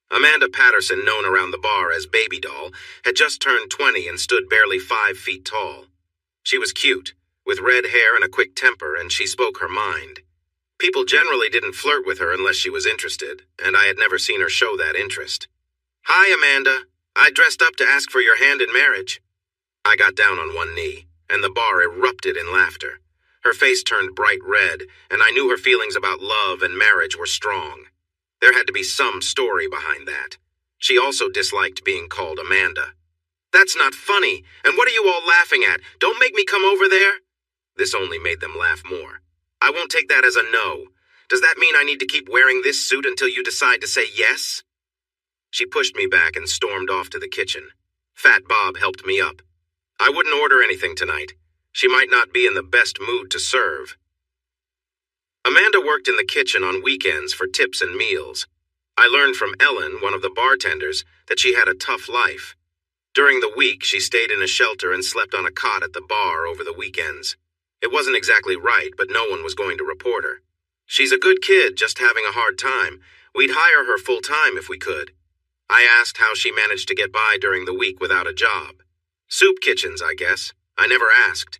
Amanda Patterson, known around the bar as Baby Doll, had just turned 20 and stood barely 5 feet tall. She was cute, with red hair and a quick temper, and she spoke her mind. People generally didn't flirt with her unless she was interested, and I had never seen her show that interest. "Hi, Amanda. I dressed up to ask for your hand in marriage." I got down on one knee, and the bar erupted in laughter. Her face turned bright red, and I knew her feelings about love and marriage were strong. There had to be some story behind that. She also disliked being called Amanda. "That's not funny, and what are you all laughing at? Don't make me come over there." This only made them laugh more. "I won't take that as a no. Does that mean I need to keep wearing this suit until you decide to say yes?" She pushed me back and stormed off to the kitchen. Fat Bob helped me up. "I wouldn't order anything tonight. She might not be in the best mood to serve." Amanda worked in the kitchen on weekends for tips and meals. I learned from Ellen, one of the bartenders, that she had a tough life. During the week, she stayed in a shelter and slept on a cot at the bar over the weekends. It wasn't exactly right, but no one was going to report her. "She's a good kid, just having a hard time. We'd hire her full-time if we could." I asked how she managed to get by during the week without a job. "Soup kitchens, I guess. I never asked.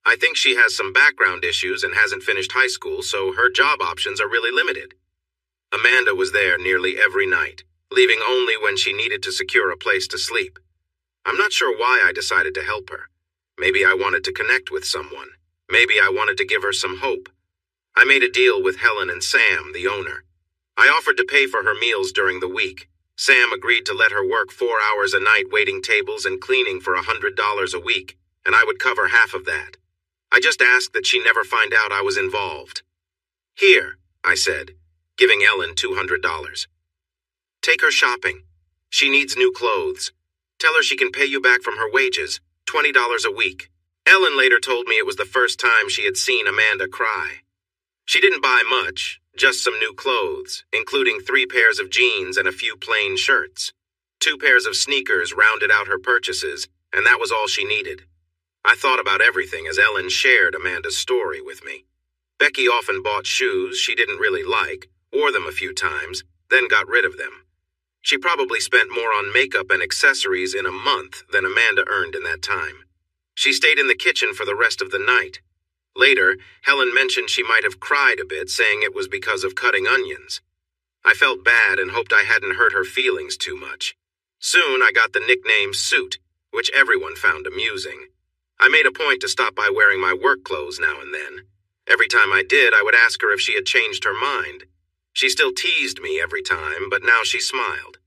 I think she has some background issues and hasn't finished high school, so her job options are really limited." Amanda was there nearly every night, leaving only when she needed to secure a place to sleep. I'm not sure why I decided to help her. Maybe I wanted to connect with someone. Maybe I wanted to give her some hope. I made a deal with Helen and Sam, the owner. I offered to pay for her meals during the week. Sam agreed to let her work 4 hours a night waiting tables and cleaning for $100 a week, and I would cover half of that. I just asked that she never find out I was involved. "Here," I said, giving Ellen $200. "Take her shopping. She needs new clothes. Tell her she can pay you back from her wages, $20 a week." Ellen later told me it was the first time she had seen Amanda cry. She didn't buy much, just some new clothes, including 3 pairs of jeans and a few plain shirts. 2 pairs of sneakers rounded out her purchases, and that was all she needed. I thought about everything as Ellen shared Amanda's story with me. Becky often bought shoes she didn't really like, wore them a few times, then got rid of them. She probably spent more on makeup and accessories in a month than Amanda earned in that time. She stayed in the kitchen for the rest of the night. Later, Helen mentioned she might have cried a bit, saying it was because of cutting onions. I felt bad and hoped I hadn't hurt her feelings too much. Soon I got the nickname Suit, which everyone found amusing. I made a point to stop by wearing my work clothes now and then. Every time I did, I would ask her if she had changed her mind. She still teased me every time, but now she smiled.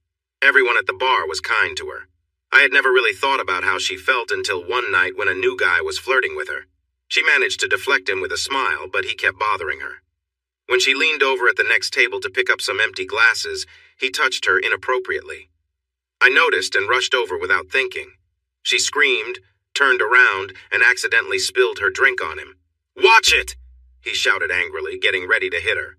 Everyone at the bar was kind to her. I had never really thought about how she felt until one night when a new guy was flirting with her. She managed to deflect him with a smile, but he kept bothering her. When she leaned over at the next table to pick up some empty glasses, he touched her inappropriately. I noticed and rushed over without thinking. She screamed, turned around, and accidentally spilled her drink on him. "Watch it!" he shouted angrily, getting ready to hit her.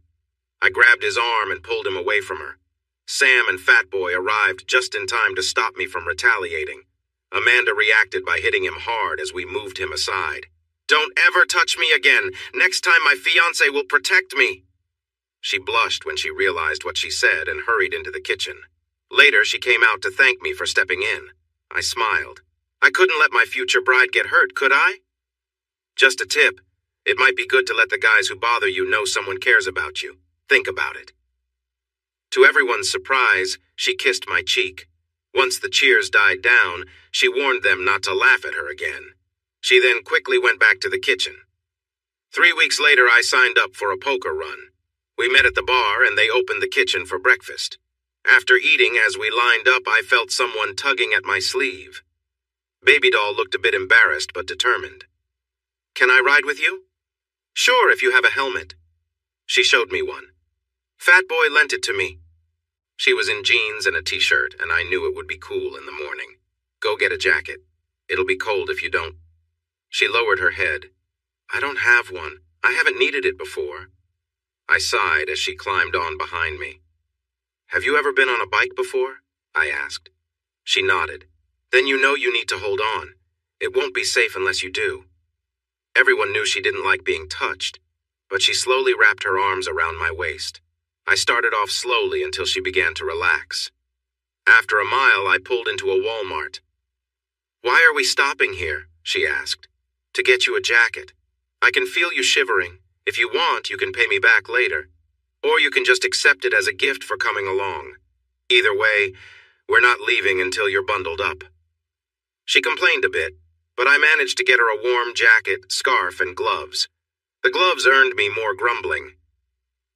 I grabbed his arm and pulled him away from her. Sam and Fat Boy arrived just in time to stop me from retaliating. Amanda reacted by hitting him hard as we moved him aside. "Don't ever touch me again. Next time my fiancé will protect me." She blushed when she realized what she said and hurried into the kitchen. Later, she came out to thank me for stepping in. I smiled. I couldn't let my future bride get hurt, could I? Just a tip. It might be good to let the guys who bother you know someone cares about you. Think about it. To everyone's surprise, she kissed my cheek. Once the cheers died down, she warned them not to laugh at her again. She then quickly went back to the kitchen. 3 weeks later, I signed up for a poker run. We met at the bar and they opened the kitchen for breakfast. After eating, as we lined up, I felt someone tugging at my sleeve. Baby Doll looked a bit embarrassed but determined. "Can I ride with you?" "Sure, if you have a helmet." She showed me one. Fat Boy lent it to me. She was in jeans and a t-shirt, and I knew it would be cool in the morning. Go get a jacket. It'll be cold if you don't. She lowered her head. I don't have one. I haven't needed it before. I sighed as she climbed on behind me. Have you ever been on a bike before? I asked. She nodded. Then you know you need to hold on. It won't be safe unless you do. Everyone knew she didn't like being touched, but she slowly wrapped her arms around my waist. I started off slowly until she began to relax. After a mile, I pulled into a Walmart. Why are we stopping here? She asked. To get you a jacket. I can feel you shivering. If you want, you can pay me back later. Or you can just accept it as a gift for coming along. Either way, we're not leaving until you're bundled up. She complained a bit, but I managed to get her a warm jacket, scarf, and gloves. The gloves earned me more grumbling.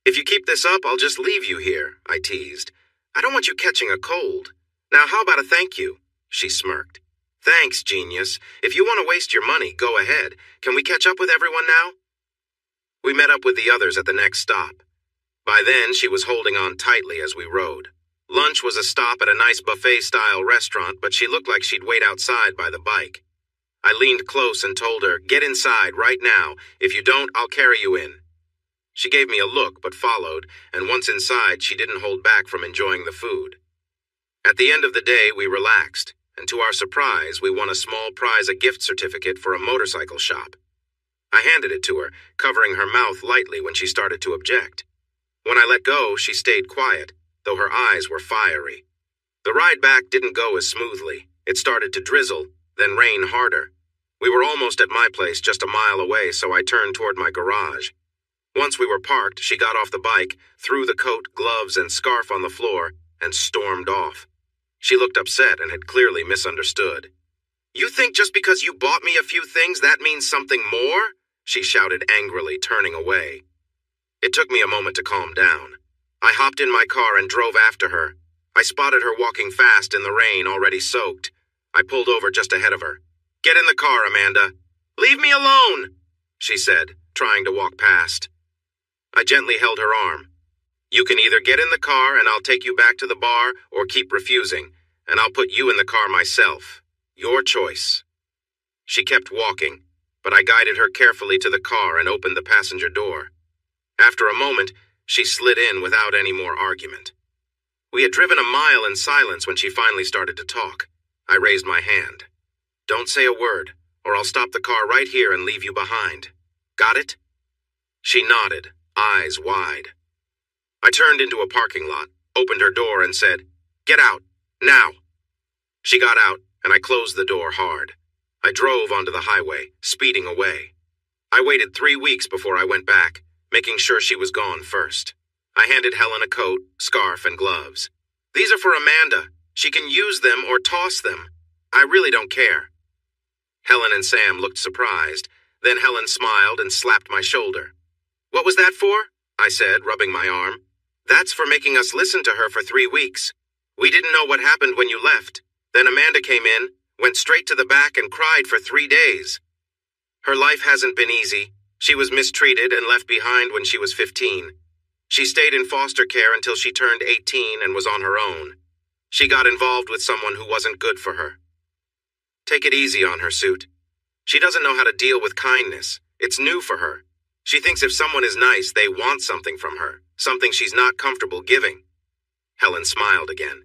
If you keep this up, I'll just leave you here, I teased. I don't want you catching a cold. Now how about a thank you? She smirked. Thanks, genius. If you want to waste your money, go ahead. Can we catch up with everyone now? We met up with the others at the next stop. By then, she was holding on tightly as we rode. Lunch was a stop at a nice buffet-style restaurant, but she looked like she'd wait outside by the bike. I leaned close and told her, get inside right now. If you don't, I'll carry you in. She gave me a look but followed, and once inside, she didn't hold back from enjoying the food. At the end of the day, we relaxed, and to our surprise, we won a small prize, a gift certificate for a motorcycle shop. I handed it to her, covering her mouth lightly when she started to object. When I let go, she stayed quiet, though her eyes were fiery. The ride back didn't go as smoothly. It started to drizzle, then rain harder. We were almost at my place just a mile away, so I turned toward my garage. Once we were parked, she got off the bike, threw the coat, gloves, and scarf on the floor, and stormed off. She looked upset and had clearly misunderstood. You think just because you bought me a few things that means something more? She shouted angrily, turning away. It took me a moment to calm down. I hopped in my car and drove after her. I spotted her walking fast in the rain, already soaked. I pulled over just ahead of her. Get in the car, Amanda. Leave me alone, she said, trying to walk past. I gently held her arm. You can either get in the car and I'll take you back to the bar or keep refusing, and I'll put you in the car myself. Your choice. She kept walking, but I guided her carefully to the car and opened the passenger door. After a moment, she slid in without any more argument. We had driven a mile in silence when she finally started to talk. I raised my hand. Don't say a word, or I'll stop the car right here and leave you behind. Got it? She nodded, eyes wide. I turned into a parking lot, opened her door and said, Get out, now. She got out, and I closed the door hard. I drove onto the highway, speeding away. I waited 3 weeks before I went back, making sure she was gone first. I handed Helen a coat, scarf, and gloves. These are for Amanda. She can use them or toss them. I really don't care. Helen and Sam looked surprised. Then Helen smiled and slapped my shoulder. What was that for? I said, rubbing my arm. That's for making us listen to her for 3 weeks. We didn't know what happened when you left. Then Amanda came in, went straight to the back and cried for 3 days. Her life hasn't been easy. She was mistreated and left behind when she was 15. She stayed in foster care until she turned 18 and was on her own. She got involved with someone who wasn't good for her. Take it easy on her, Suit. She doesn't know how to deal with kindness. It's new for her. She thinks if someone is nice, they want something from her, something she's not comfortable giving. Helen smiled again.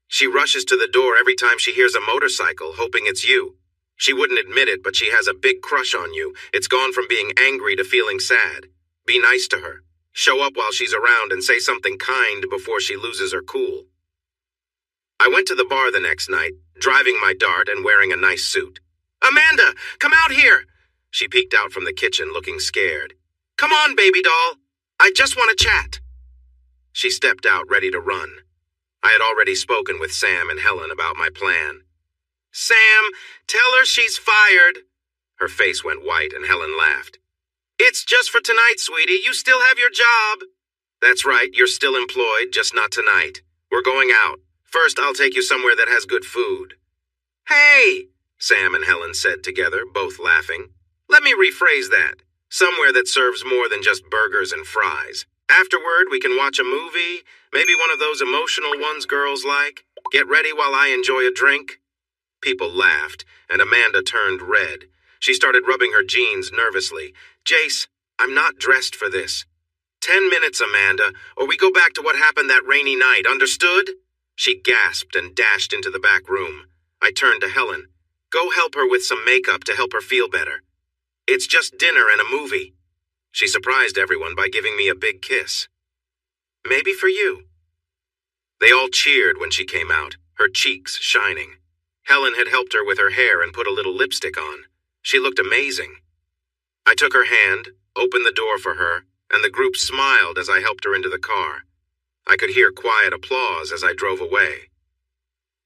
She rushes to the door every time she hears a motorcycle, hoping it's you. She wouldn't admit it, but she has a big crush on you. It's gone from being angry to feeling sad. Be nice to her. Show up while she's around and say something kind before she loses her cool. I went to the bar the next night, driving my Dart and wearing a nice suit. Amanda, come out here! She peeked out from the kitchen, looking scared. Come on, baby doll. I just want to chat. She stepped out, ready to run. I had already spoken with Sam and Helen about my plan. Sam, tell her she's fired. Her face went white and Helen laughed. It's just for tonight, sweetie. You still have your job. That's right. You're still employed, just not tonight. We're going out. First, I'll take you somewhere that has good food. Hey, Sam and Helen said together, both laughing. Let me rephrase that. Somewhere that serves more than just burgers and fries. Afterward, we can watch a movie, maybe one of those emotional ones girls like. Get ready while I enjoy a drink." People laughed, and Amanda turned red. She started rubbing her jeans nervously. "Jace, I'm not dressed for this. 10 minutes, Amanda, or we go back to what happened that rainy night, understood?" She gasped and dashed into the back room. I turned to Helen. "Go help her with some makeup to help her feel better. It's just dinner and a movie." She surprised everyone by giving me a big kiss. "Maybe for you." They all cheered when she came out, her cheeks shining. Helen had helped her with her hair and put a little lipstick on. She looked amazing. I took her hand, opened the door for her, and the group smiled as I helped her into the car. I could hear quiet applause as I drove away.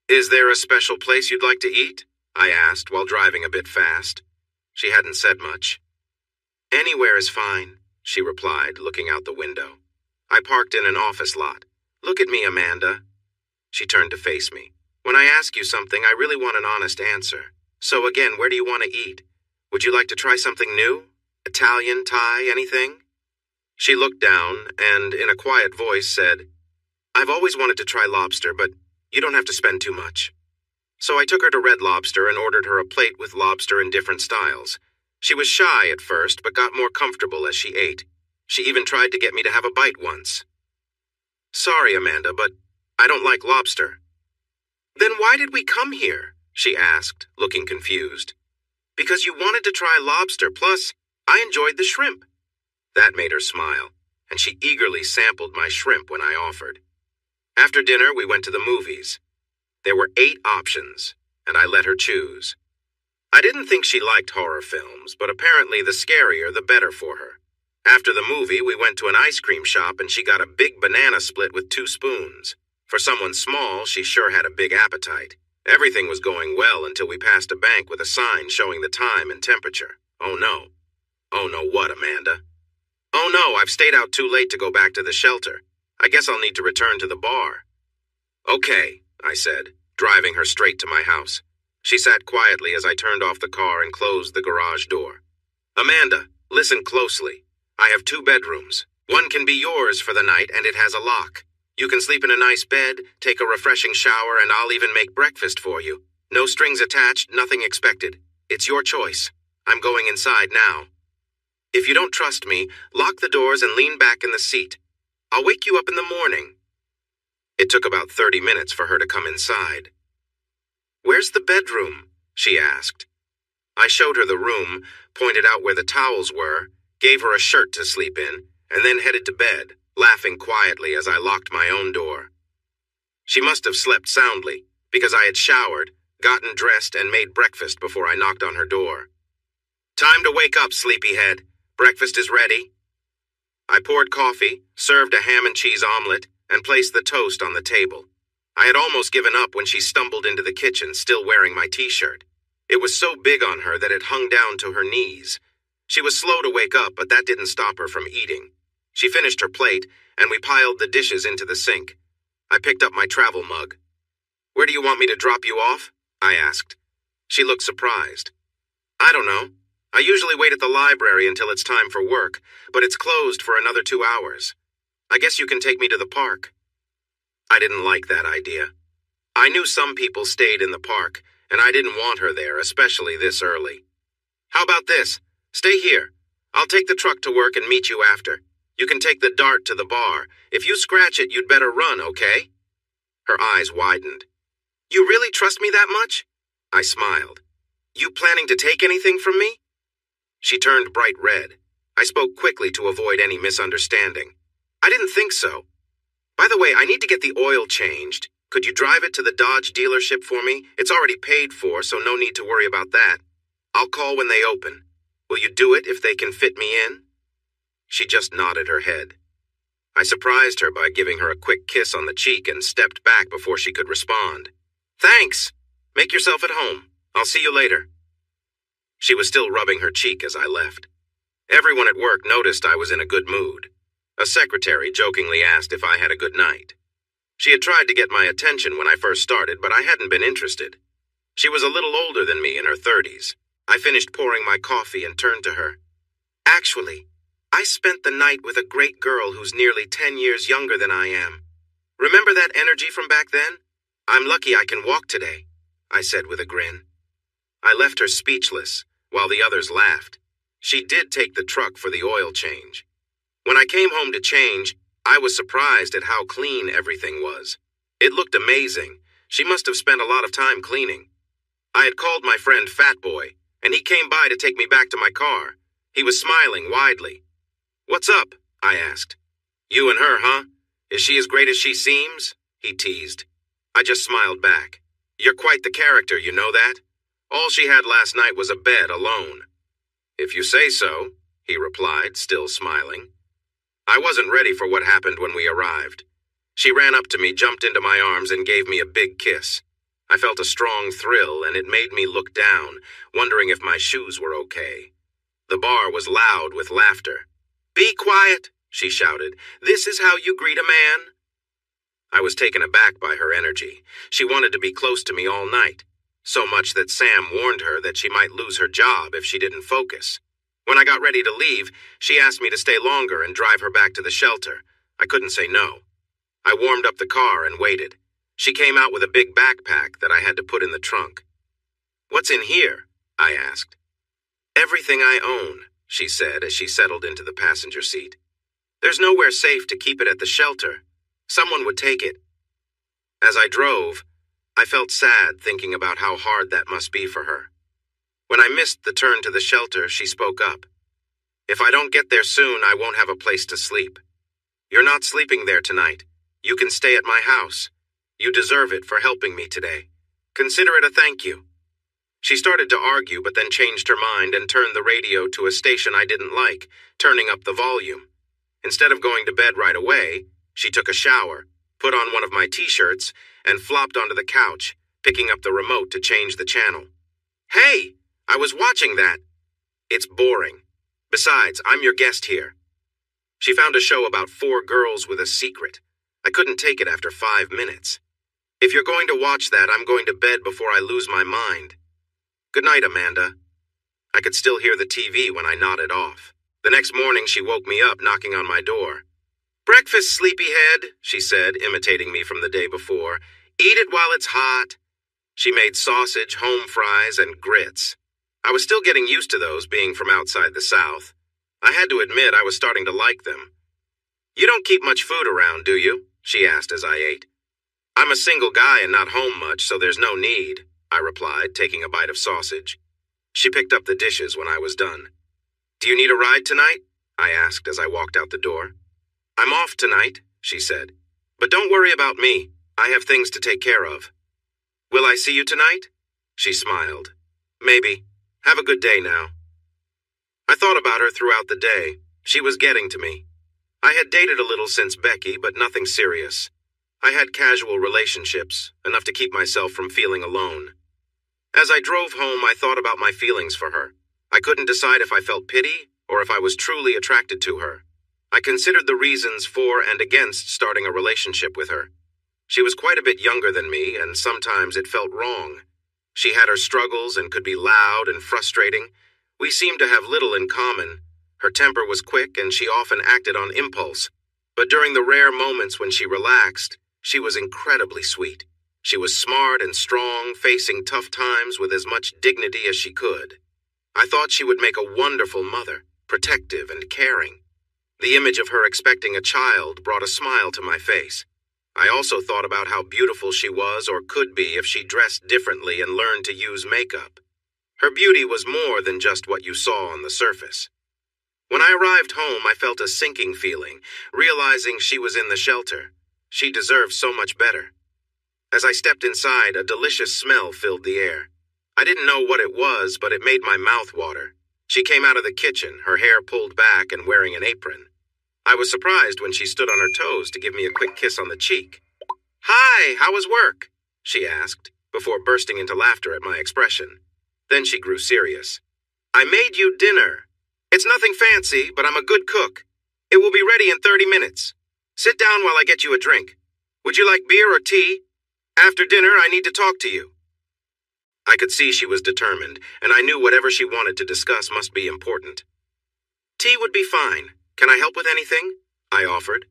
"Is there a special place you'd like to eat?" I asked while driving a bit fast. She hadn't said much. "Anywhere is fine," she replied, looking out the window. I parked in an office lot. "Look at me, Amanda." She turned to face me. "When I ask you something, I really want an honest answer. So again, where do you want to eat? Would you like to try something new? Italian, Thai, anything?" She looked down and, in a quiet voice, said, "I've always wanted to try lobster, but you don't have to spend too much." So I took her to Red Lobster and ordered her a plate with lobster in different styles. She was shy at first, but got more comfortable as she ate. She even tried to get me to have a bite once. "Sorry, Amanda, but I don't like lobster." "Then why did we come here?" she asked, looking confused. "Because you wanted to try lobster, plus I enjoyed the shrimp." That made her smile, and she eagerly sampled my shrimp when I offered. After dinner, we went to the movies. There were 8 options, and I let her choose. I didn't think she liked horror films, but apparently the scarier the better for her. After the movie, we went to an ice cream shop and she got a big banana split with 2 spoons. For someone small, she sure had a big appetite. Everything was going well until we passed a bank with a sign showing the time and temperature. Oh no. Oh no what, Amanda? "Oh no, I've stayed out too late to go back to the shelter. I guess I'll need to return to the bar." "Okay," I said, driving her straight to my house. She sat quietly as I turned off the car and closed the garage door. "Amanda, listen closely. I have 2 bedrooms. One can be yours for the night and it has a lock. You can sleep in a nice bed, take a refreshing shower, and I'll even make breakfast for you. No strings attached, nothing expected. It's your choice. I'm going inside now. If you don't trust me, lock the doors and lean back in the seat. I'll wake you up in the morning." It took about 30 minutes for her to come inside. "Where's the bedroom?" she asked. I showed her the room, pointed out where the towels were, gave her a shirt to sleep in, and then headed to bed, laughing quietly as I locked my own door. She must have slept soundly, because I had showered, gotten dressed, and made breakfast before I knocked on her door. "Time to wake up, sleepyhead. Breakfast is ready." I poured coffee, served a ham and cheese omelet, and placed the toast on the table. I had almost given up when she stumbled into the kitchen, still wearing my t-shirt. It was so big on her that it hung down to her knees. She was slow to wake up, but that didn't stop her from eating. She finished her plate, and we piled the dishes into the sink. I picked up my travel mug. "Where do you want me to drop you off?" I asked. She looked surprised. "I don't know. I usually wait at the library until it's time for work, but it's closed for another 2 hours. I guess you can take me to the park." I didn't like that idea. I knew some people stayed in the park, and I didn't want her there, especially this early. "How about this? Stay here. I'll take the truck to work and meet you after. You can take the Dart to the bar. If you scratch it, you'd better run, okay?" Her eyes widened. "You really trust me that much?" I smiled. "You planning to take anything from me?" She turned bright red. I spoke quickly to avoid any misunderstanding. "I didn't think so. By the way, I need to get the oil changed. Could you drive it to the Dodge dealership for me? It's already paid for, so no need to worry about that. I'll call when they open. Will you do it if they can fit me in?" She just nodded her head. I surprised her by giving her a quick kiss on the cheek and stepped back before she could respond. "Thanks. Make yourself at home. I'll see you later." She was still rubbing her cheek as I left. Everyone at work noticed I was in a good mood. A secretary jokingly asked if I had a good night. She had tried to get my attention when I first started, but I hadn't been interested. She was a little older than me, in her 30s. I finished pouring my coffee and turned to her. "Actually, I spent the night with a great girl who's nearly 10 years younger than I am. Remember that energy from back then? I'm lucky I can walk today, I said with a grin. I left her speechless, while the others laughed. She did take the truck for the oil change. When I came home to change, I was surprised at how clean everything was. It looked amazing. She must have spent a lot of time cleaning. I had called my friend Fat Boy, and he came by to take me back to my car. He was smiling widely. "What's up?" I asked. "You and her, huh? Is she as great as she seems?" he teased. I just smiled back. "You're quite the character, you know that? All she had last night was a bed alone." "If you say so," he replied, still smiling. I wasn't ready for what happened when we arrived. She ran up to me, jumped into my arms, and gave me a big kiss. I felt a strong thrill, and it made me look down, wondering if my shoes were okay. The bar was loud with laughter. "Be quiet," she shouted. "This is how you greet a man." I was taken aback by her energy. She wanted to be close to me all night, so much that Sam warned her that she might lose her job if she didn't focus. When I got ready to leave, she asked me to stay longer and drive her back to the shelter. I couldn't say no. I warmed up the car and waited. She came out with a big backpack that I had to put in the trunk. "What's in here?" I asked. "Everything I own," she said as she settled into the passenger seat. "There's nowhere safe to keep it at the shelter. Someone would take it." As I drove, I felt sad thinking about how hard that must be for her. When I missed the turn to the shelter, she spoke up. "If I don't get there soon, I won't have a place to sleep. You're not sleeping there tonight. You can stay at my house. You deserve it for helping me today. Consider it a thank you." She started to argue, but then changed her mind and turned the radio to a station I didn't like, turning up the volume. Instead of going to bed right away, she took a shower, put on one of my t-shirts, and flopped onto the couch, picking up the remote to change the channel. "Hey, I was watching that." "It's boring. Besides, I'm your guest here." She found a show about 4 girls with a secret. I couldn't take it after 5 minutes. "If you're going to watch that, I'm going to bed before I lose my mind." "Good night, Amanda." I could still hear the TV when I nodded off. The next morning, she woke me up, knocking on my door. "Breakfast, sleepyhead," she said, imitating me from the day before. "Eat it while it's hot." She made sausage, home fries, and grits. I was still getting used to those, being from outside the South. I had to admit I was starting to like them. "You don't keep much food around, do you?" she asked as I ate. "I'm a single guy and not home much, so there's no need," I replied, taking a bite of sausage. She picked up the dishes when I was done. "Do you need a ride tonight?" I asked as I walked out the door. "I'm off tonight," she said. "But don't worry about me. I have things to take care of." "Will I see you tonight?" She smiled. "Maybe. Have a good day now." I thought about her throughout the day. She was getting to me. I had dated a little since Becky, but nothing serious. I had casual relationships, enough to keep myself from feeling alone. As I drove home, I thought about my feelings for her. I couldn't decide if I felt pity or if I was truly attracted to her. I considered the reasons for and against starting a relationship with her. She was quite a bit younger than me, and sometimes it felt wrong. She had her struggles and could be loud and frustrating. We seemed to have little in common. Her temper was quick, and she often acted on impulse. But during the rare moments when she relaxed, she was incredibly sweet. She was smart and strong, facing tough times with as much dignity as she could. I thought she would make a wonderful mother, protective and caring. The image of her expecting a child brought a smile to my face. I also thought about how beautiful she was or could be if she dressed differently and learned to use makeup. Her beauty was more than just what you saw on the surface. When I arrived home, I felt a sinking feeling, realizing she was in the shelter. She deserved so much better. As I stepped inside, a delicious smell filled the air. I didn't know what it was, but it made my mouth water. She came out of the kitchen, her hair pulled back and wearing an apron. I was surprised when she stood on her toes to give me a quick kiss on the cheek. "Hi, how was work?" she asked, before bursting into laughter at my expression. Then she grew serious. "I made you dinner. It's nothing fancy, but I'm a good cook. It will be ready in 30 minutes. Sit down while I get you a drink. Would you like beer or tea? After dinner, I need to talk to you." I could see she was determined, and I knew whatever she wanted to discuss must be important. "Tea would be fine," Can I help with anything? I offered.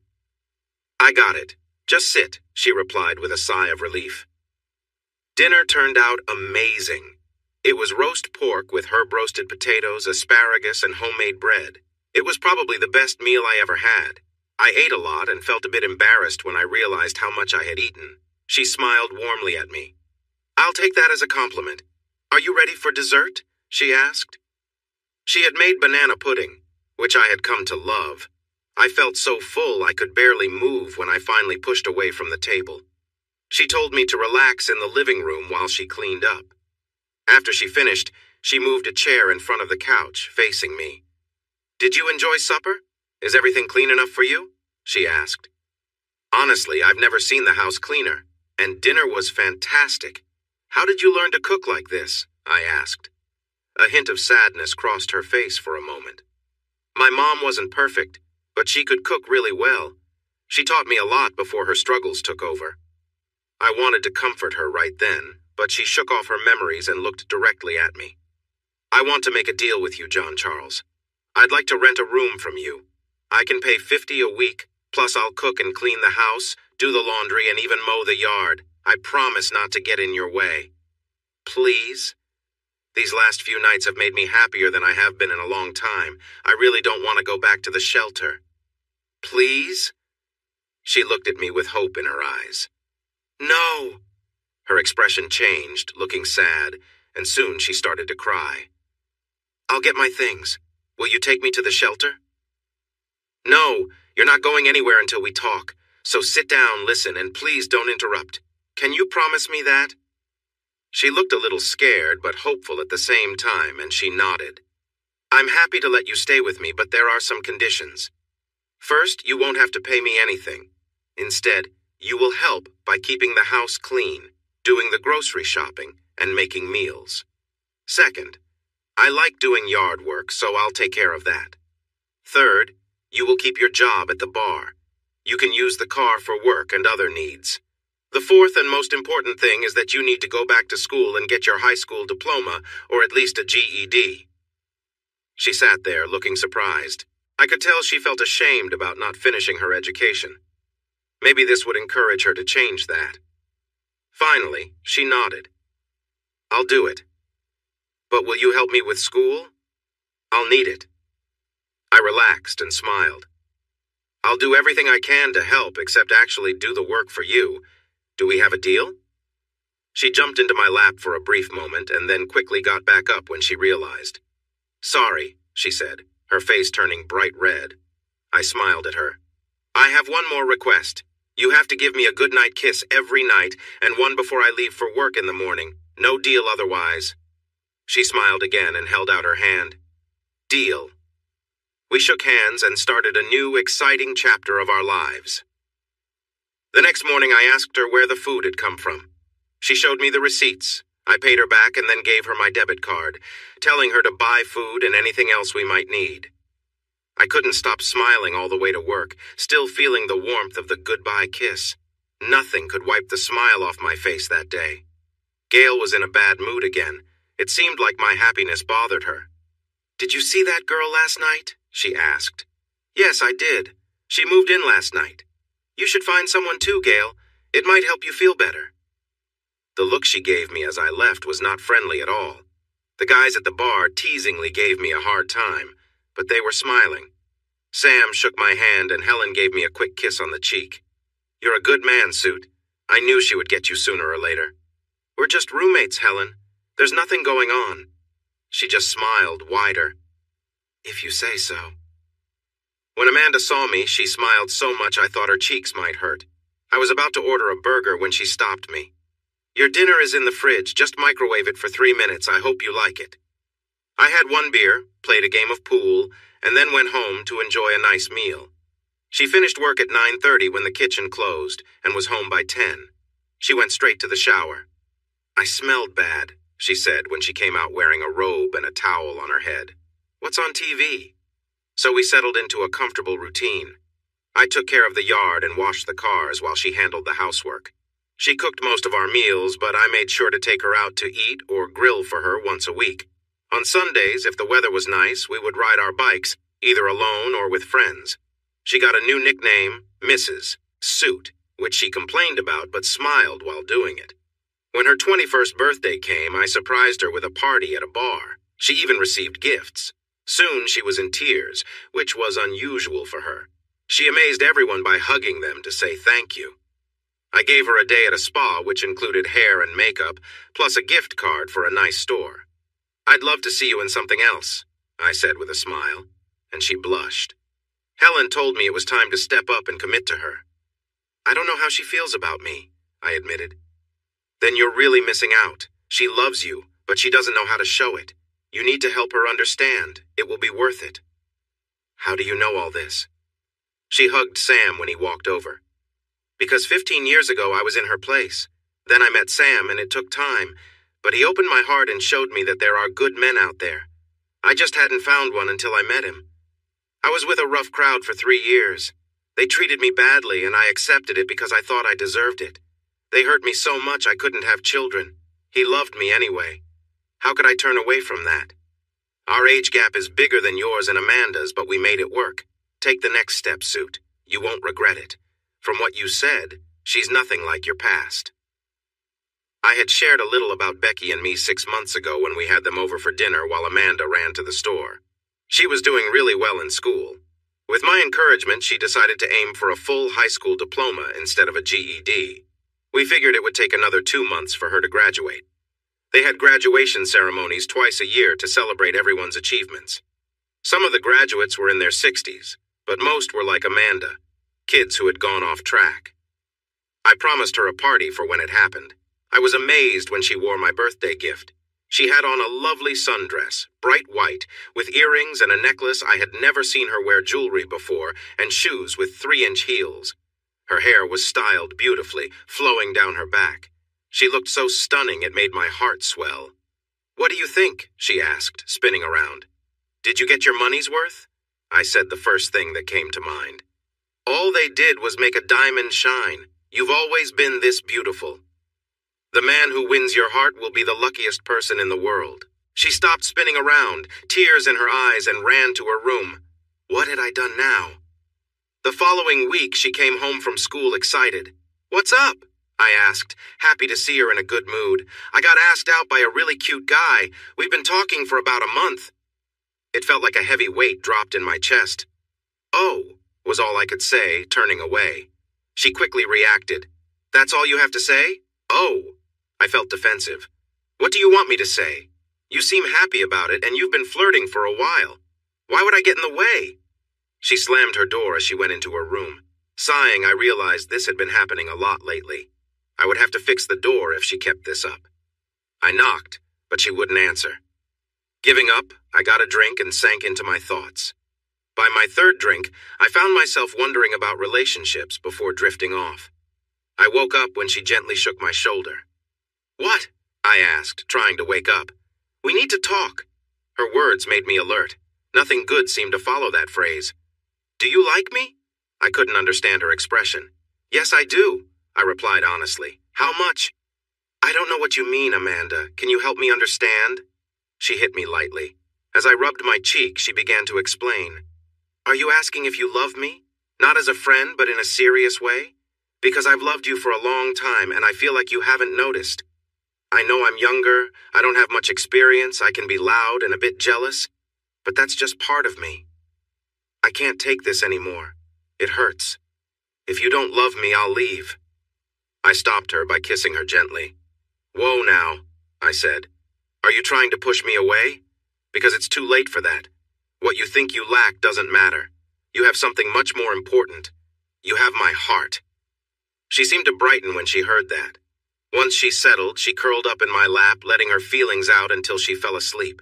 I got it. Just sit, she replied with a sigh of relief. Dinner turned out amazing. It was roast pork with herb-roasted potatoes, asparagus, and homemade bread. It was probably the best meal I ever had. I ate a lot and felt a bit embarrassed when I realized how much I had eaten. She smiled warmly at me. I'll take that as a compliment. Are you ready for dessert? She asked. She had made banana pudding, which I had come to love. I felt so full I could barely move when I finally pushed away from the table. She told me to relax in the living room while she cleaned up. After she finished, she moved a chair in front of the couch, facing me. Did you enjoy supper? Is everything clean enough for you? She asked. Honestly, I've never seen the house cleaner, and dinner was fantastic. How did you learn to cook like this? I asked. A hint of sadness crossed her face for a moment. My mom wasn't perfect, but she could cook really well. She taught me a lot before her struggles took over. I wanted to comfort her right then, but she shook off her memories and looked directly at me. I want to make a deal with you, John Charles. I'd like to rent a room from you. I can pay $50 a week, plus I'll cook and clean the house, do the laundry, and even mow the yard. I promise not to get in your way. Please? These last few nights have made me happier than I have been in a long time. I really don't want to go back to the shelter. Please? She looked at me with hope in her eyes. No. Her expression changed, looking sad, and soon she started to cry. I'll get my things. Will you take me to the shelter? No, you're not going anywhere until we talk. So sit down, listen, and please don't interrupt. Can you promise me that? She looked a little scared, but hopeful at the same time, and she nodded. I'm happy to let you stay with me, but there are some conditions. First, you won't have to pay me anything. Instead, you will help by keeping the house clean, doing the grocery shopping, and making meals. Second, I like doing yard work, so I'll take care of that. Third, you will keep your job at the bar. You can use the car for work and other needs. The fourth and most important thing is that you need to go back to school and get your high school diploma, or at least a GED. She sat there, looking surprised. I could tell she felt ashamed about not finishing her education. Maybe this would encourage her to change that. Finally, she nodded. I'll do it. But will you help me with school? I'll need it. I relaxed and smiled. I'll do everything I can to help except actually do the work for you. Do we have a deal? She jumped into my lap for a brief moment and then quickly got back up when she realized. Sorry, she said, her face turning bright red. I smiled at her. I have one more request. You have to give me a goodnight kiss every night and one before I leave for work in the morning. No deal otherwise. She smiled again and held out her hand. Deal. We shook hands and started a new, exciting chapter of our lives. The next morning I asked her where the food had come from. She showed me the receipts. I paid her back and then gave her my debit card, telling her to buy food and anything else we might need. I couldn't stop smiling all the way to work, still feeling the warmth of the goodbye kiss. Nothing could wipe the smile off my face that day. Gail was in a bad mood again. It seemed like my happiness bothered her. Did you see that girl last night? She asked. Yes, I did. She moved in last night. You should find someone too, Gail. It might help you feel better. The look she gave me as I left was not friendly at all. The guys at the bar teasingly gave me a hard time, but they were smiling. Sam shook my hand and Helen gave me a quick kiss on the cheek. You're a good man, Suit. I knew she would get you sooner or later. We're just roommates, Helen. There's nothing going on. She just smiled wider. If you say so. When Amanda saw me, she smiled so much I thought her cheeks might hurt. I was about to order a burger when she stopped me. Your dinner is in the fridge. Just microwave it for 3 minutes. I hope you like it. I had one beer, played a game of pool, and then went home to enjoy a nice meal. She finished work at 9:30 when the kitchen closed and was home by 10. She went straight to the shower. I smelled bad, she said when she came out wearing a robe and a towel on her head. What's on TV? So we settled into a comfortable routine. I took care of the yard and washed the cars while she handled the housework. She cooked most of our meals, but I made sure to take her out to eat or grill for her once a week. On Sundays, if the weather was nice, we would ride our bikes, either alone or with friends. She got a new nickname, Mrs. Suit, which she complained about but smiled while doing it. When her 21st birthday came, I surprised her with a party at a bar. She even received gifts. Soon she was in tears, which was unusual for her. She amazed everyone by hugging them to say thank you. I gave her a day at a spa which included hair and makeup, plus a gift card for a nice store. "I'd love to see you in something else," I said with a smile, and she blushed. Helen told me it was time to step up and commit to her. "I don't know how she feels about me," I admitted. "Then you're really missing out. She loves you, but she doesn't know how to show it. You need to help her understand. It will be worth it." "How do you know all this?" She hugged Sam when he walked over. "Because 15 years ago I was in her place. Then I met Sam and it took time, but he opened my heart and showed me that there are good men out there. I just hadn't found one until I met him. I was with a rough crowd for 3 years. They treated me badly and I accepted it because I thought I deserved it. They hurt me so much I couldn't have children. He loved me anyway. How could I turn away from that? Our age gap is bigger than yours and Amanda's, but we made it work. Take the next step, Suit. You won't regret it. From what you said, she's nothing like your past." I had shared a little about Becky and me 6 months ago when we had them over for dinner while Amanda ran to the store. She was doing really well in school. With my encouragement, she decided to aim for a full high school diploma instead of a GED. We figured it would take another 2 months for her to graduate. They had graduation ceremonies twice a year to celebrate everyone's achievements. Some of the graduates were in their 60s, but most were like Amanda, kids who had gone off track. I promised her a party for when it happened. I was amazed when she wore my birthday gift. She had on a lovely sundress, bright white, with earrings and a necklace. I had never seen her wear jewelry before, and shoes with 3-inch heels. Her hair was styled beautifully, flowing down her back. She looked so stunning it made my heart swell. "What do you think?" she asked, spinning around. "Did you get your money's worth?" I said the first thing that came to mind. "All they did was make a diamond shine. You've always been this beautiful. The man who wins your heart will be the luckiest person in the world." She stopped spinning around, tears in her eyes, and ran to her room. What had I done now? The following week, she came home from school excited. "What's up?" I asked, happy to see her in a good mood. "I got asked out by a really cute guy. We've been talking for about a month." It felt like a heavy weight dropped in my chest. "Oh," was all I could say, turning away. She quickly reacted. "That's all you have to say?" "Oh." I felt defensive. "What do you want me to say? You seem happy about it, and you've been flirting for a while. Why would I get in the way?" She slammed her door as she went into her room. Sighing, I realized this had been happening a lot lately. I would have to fix the door if she kept this up. I knocked, but she wouldn't answer. Giving up, I got a drink and sank into my thoughts. By my third drink, I found myself wondering about relationships before drifting off. I woke up when she gently shook my shoulder. "What?" I asked, trying to wake up. "We need to talk." Her words made me alert. Nothing good seemed to follow that phrase. "Do you like me?" I couldn't understand her expression. "Yes, I do," I replied honestly. "How much?" "I don't know what you mean, Amanda. Can you help me understand?" She hit me lightly. As I rubbed my cheek, she began to explain. "Are you asking if you love me? Not as a friend, but in a serious way? Because I've loved you for a long time, and I feel like you haven't noticed. I know I'm younger, I don't have much experience, I can be loud and a bit jealous, but that's just part of me. I can't take this anymore. It hurts. If you don't love me, I'll leave." I stopped her by kissing her gently. "Whoa now," I said. "Are you trying to push me away? Because it's too late for that. What you think you lack doesn't matter. You have something much more important. You have my heart." She seemed to brighten when she heard that. Once she settled, she curled up in my lap, letting her feelings out until she fell asleep.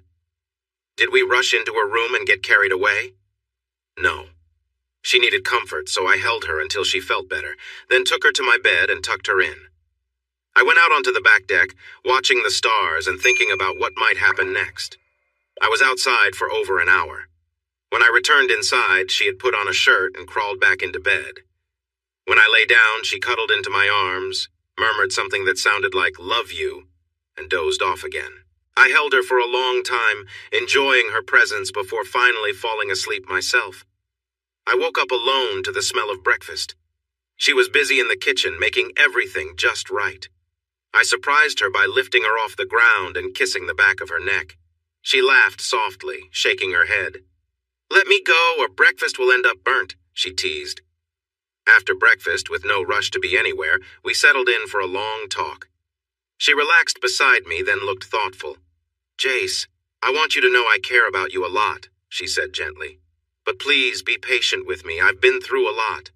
Did we rush into her room and get carried away? No. She needed comfort, so I held her until she felt better, then took her to my bed and tucked her in. I went out onto the back deck, watching the stars and thinking about what might happen next. I was outside for over an hour. When I returned inside, she had put on a shirt and crawled back into bed. When I lay down, she cuddled into my arms, murmured something that sounded like "love you," and dozed off again. I held her for a long time, enjoying her presence before finally falling asleep myself. I woke up alone to the smell of breakfast. She was busy in the kitchen, making everything just right. I surprised her by lifting her off the ground and kissing the back of her neck. She laughed softly, shaking her head. "Let me go, or breakfast will end up burnt," she teased. After breakfast, with no rush to be anywhere, we settled in for a long talk. She relaxed beside me, then looked thoughtful. "Jace, I want you to know I care about you a lot," she said gently. "But please be patient with me. I've been through a lot."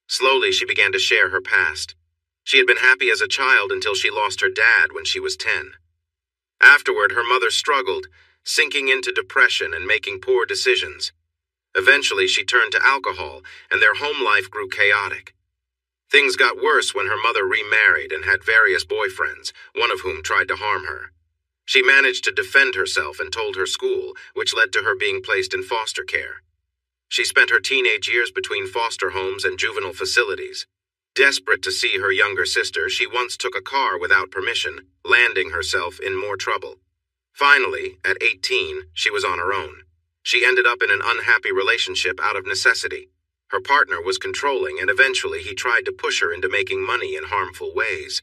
Slowly, she began to share her past. She had been happy as a child until she lost her dad when she was 10. Afterward, her mother struggled, sinking into depression and making poor decisions. Eventually, she turned to alcohol, and their home life grew chaotic. Things got worse when her mother remarried and had various boyfriends, one of whom tried to harm her. She managed to defend herself and told her school, which led to her being placed in foster care. She spent her teenage years between foster homes and juvenile facilities. Desperate to see her younger sister, she once took a car without permission, landing herself in more trouble. Finally, at 18, she was on her own. She ended up in an unhappy relationship out of necessity. Her partner was controlling, and eventually he tried to push her into making money in harmful ways.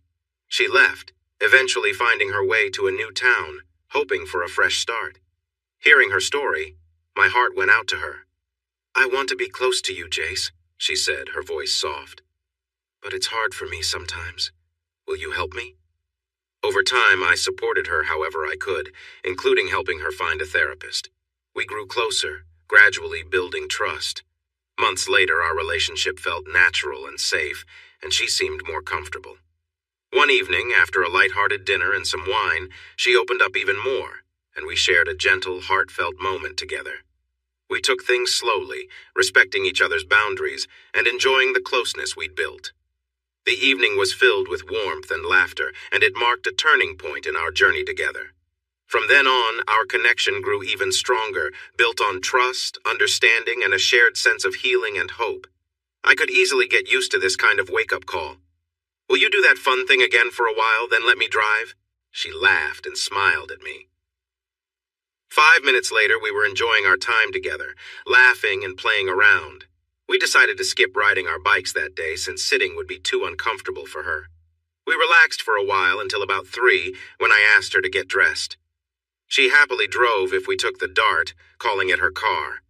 She left, eventually finding her way to a new town, hoping for a fresh start. Hearing her story, my heart went out to her. "I want to be close to you, Jace," she said, her voice soft. "But it's hard for me sometimes. Will you help me?" Over time, I supported her however I could, including helping her find a therapist. We grew closer, gradually building trust. Months later, our relationship felt natural and safe, and she seemed more comfortable. One evening, after a light-hearted dinner and some wine, she opened up even more, and we shared a gentle, heartfelt moment together. We took things slowly, respecting each other's boundaries and enjoying the closeness we'd built. The evening was filled with warmth and laughter, and it marked a turning point in our journey together. From then on, our connection grew even stronger, built on trust, understanding, and a shared sense of healing and hope. I could easily get used to this kind of wake-up call. "Will you do that fun thing again for a while, then let me drive?" She laughed and smiled at me. 5 minutes later, we were enjoying our time together, laughing and playing around. We decided to skip riding our bikes that day since sitting would be too uncomfortable for her. We relaxed for a while until about 3, when I asked her to get dressed. She happily drove if we took the Dart, calling it her car.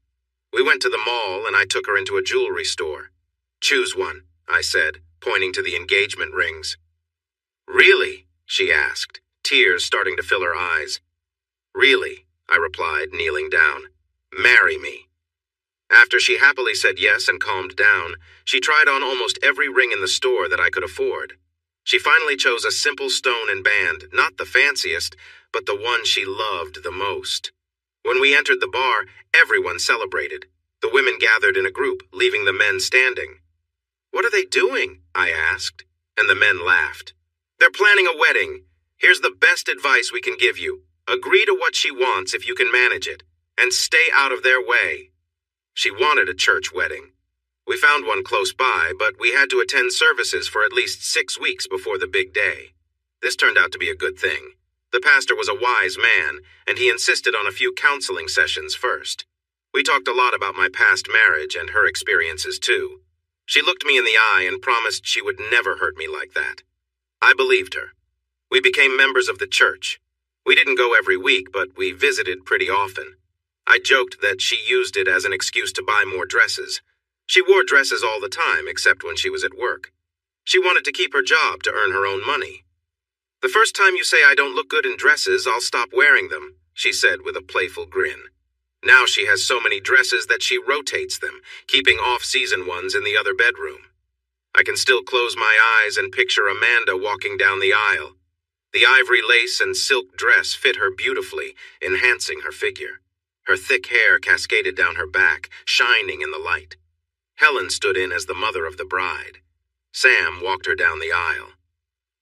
We went to the mall and I took her into a jewelry store. "Choose one," I said, pointing to the engagement rings. "Really?" she asked, tears starting to fill her eyes. "Really," I replied, kneeling down. "Marry me." After she happily said yes and calmed down, she tried on almost every ring in the store that I could afford. She finally chose a simple stone and band, not the fanciest, but the one she loved the most. When we entered the bar, everyone celebrated. The women gathered in a group, leaving the men standing. "What are they doing?" I asked, and the men laughed. "They're planning a wedding. Here's the best advice we can give you. Agree to what she wants if you can manage it, and stay out of their way." She wanted a church wedding. We found one close by, but we had to attend services for at least 6 weeks before the big day. This turned out to be a good thing. The pastor was a wise man, and he insisted on a few counseling sessions first. We talked a lot about my past marriage and her experiences too. She looked me in the eye and promised she would never hurt me like that. I believed her. We became members of the church. We didn't go every week, but we visited pretty often. I joked that she used it as an excuse to buy more dresses. She wore dresses all the time, except when she was at work. She wanted to keep her job to earn her own money. "The first time you say I don't look good in dresses, I'll stop wearing them," she said with a playful grin. Now she has so many dresses that she rotates them, keeping off-season ones in the other bedroom. I can still close my eyes and picture Amanda walking down the aisle. The ivory lace and silk dress fit her beautifully, enhancing her figure. Her thick hair cascaded down her back, shining in the light. Helen stood in as the mother of the bride. Sam walked her down the aisle.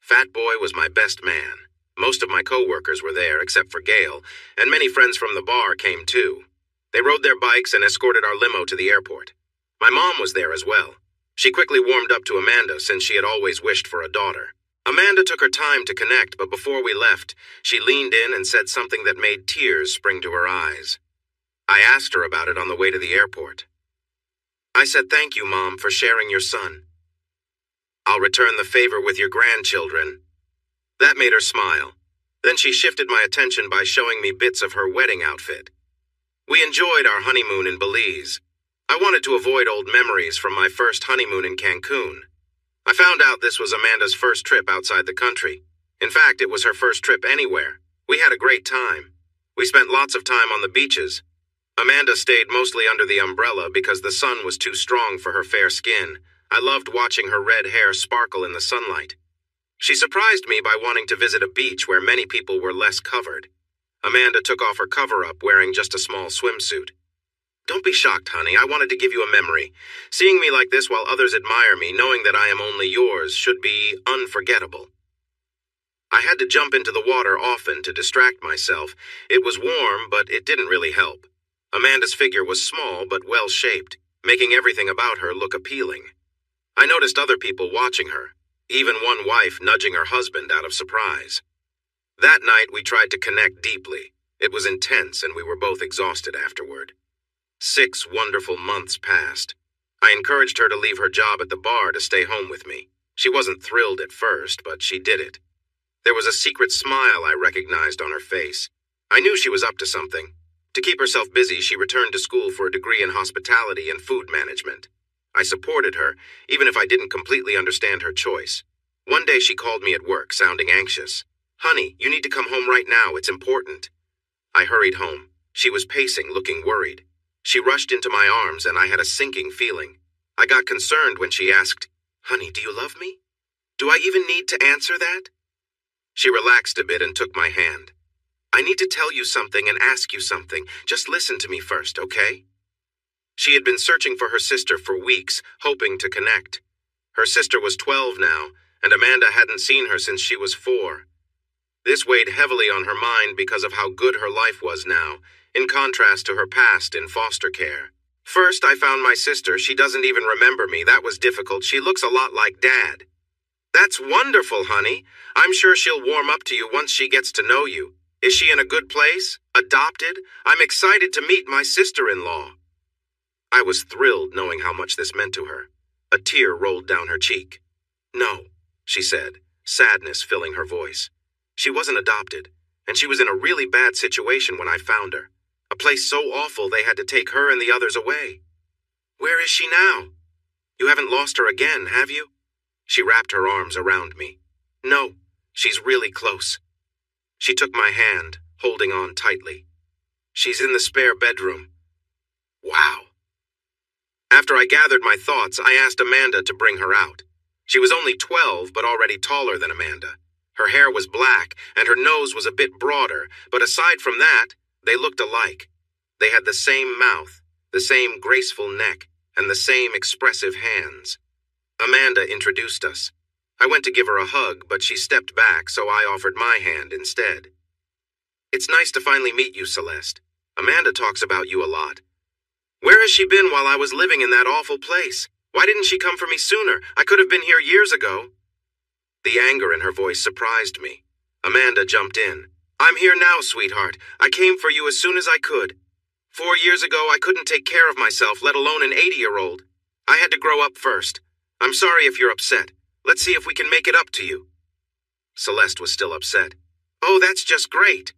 Fat Boy was my best man. Most of my co-workers were there, except for Gail, and many friends from the bar came too. They rode their bikes and escorted our limo to the airport. My mom was there as well. She quickly warmed up to Amanda since she had always wished for a daughter. Amanda took her time to connect, but before we left, she leaned in and said something that made tears spring to her eyes. I asked her about it on the way to the airport. I said, "Thank you, Mom, for sharing your son. I'll return the favor with your grandchildren." That made her smile. Then she shifted my attention by showing me bits of her wedding outfit. We enjoyed our honeymoon in Belize. I wanted to avoid old memories from my first honeymoon in Cancun. I found out this was Amanda's first trip outside the country. In fact, it was her first trip anywhere. We had a great time. We spent lots of time on the beaches. Amanda stayed mostly under the umbrella because the sun was too strong for her fair skin. I loved watching her red hair sparkle in the sunlight. She surprised me by wanting to visit a beach where many people were less covered. Amanda took off her cover-up wearing just a small swimsuit. "Don't be shocked, honey. I wanted to give you a memory. Seeing me like this while others admire me, knowing that I am only yours, should be unforgettable." I had to jump into the water often to distract myself. It was warm, but it didn't really help. Amanda's figure was small but well-shaped, making everything about her look appealing. I noticed other people watching her, even one wife nudging her husband out of surprise. That night, we tried to connect deeply. It was intense, and we were both exhausted afterward. 6 wonderful months passed. I encouraged her to leave her job at the bar to stay home with me. She wasn't thrilled at first, but she did it. There was a secret smile I recognized on her face. I knew she was up to something. To keep herself busy, she returned to school for a degree in hospitality and food management. I supported her, even if I didn't completely understand her choice. One day she called me at work, sounding anxious. "Honey, you need to come home right now. It's important." I hurried home. She was pacing, looking worried. She rushed into my arms, and I had a sinking feeling. I got concerned when she asked, "Honey, do you love me? Do I even need to answer that?" She relaxed a bit and took my hand. "I need to tell you something and ask you something. Just listen to me first, okay?" She had been searching for her sister for weeks, hoping to connect. Her sister was 12 now, and Amanda hadn't seen her since she was 4. This weighed heavily on her mind because of how good her life was now, in contrast to her past in foster care. First, I found my sister. She doesn't even remember me. That was difficult. She looks a lot like Dad. "That's wonderful, honey. I'm sure she'll warm up to you once she gets to know you. Is she in a good place? Adopted? I'm excited to meet my sister-in-law." I was thrilled knowing how much this meant to her. A tear rolled down her cheek. "No," she said, sadness filling her voice. She wasn't adopted, and she was in a really bad situation when I found her. A place so awful they had to take her and the others away. "Where is she now? You haven't lost her again, have you?" She wrapped her arms around me. "No, she's really close." She took my hand, holding on tightly. "She's in the spare bedroom." Wow. After I gathered my thoughts, I asked Amanda to bring her out. She was only 12, but already taller than Amanda. Her hair was black, and her nose was a bit broader, but aside from that, they looked alike. They had the same mouth, the same graceful neck, and the same expressive hands. Amanda introduced us. I went to give her a hug, but she stepped back, so I offered my hand instead. "It's nice to finally meet you, Celeste. Amanda talks about you a lot. Where has she been while I was living in that awful place? Why didn't she come for me sooner? I could have been here years ago." The anger in her voice surprised me. Amanda jumped in. "I'm here now, sweetheart. I came for you as soon as I could. 4 years ago, I couldn't take care of myself, let alone an 80-year-old. I had to grow up first. I'm sorry if you're upset. Let's see if we can make it up to you." Celeste was still upset. "Oh, that's just great.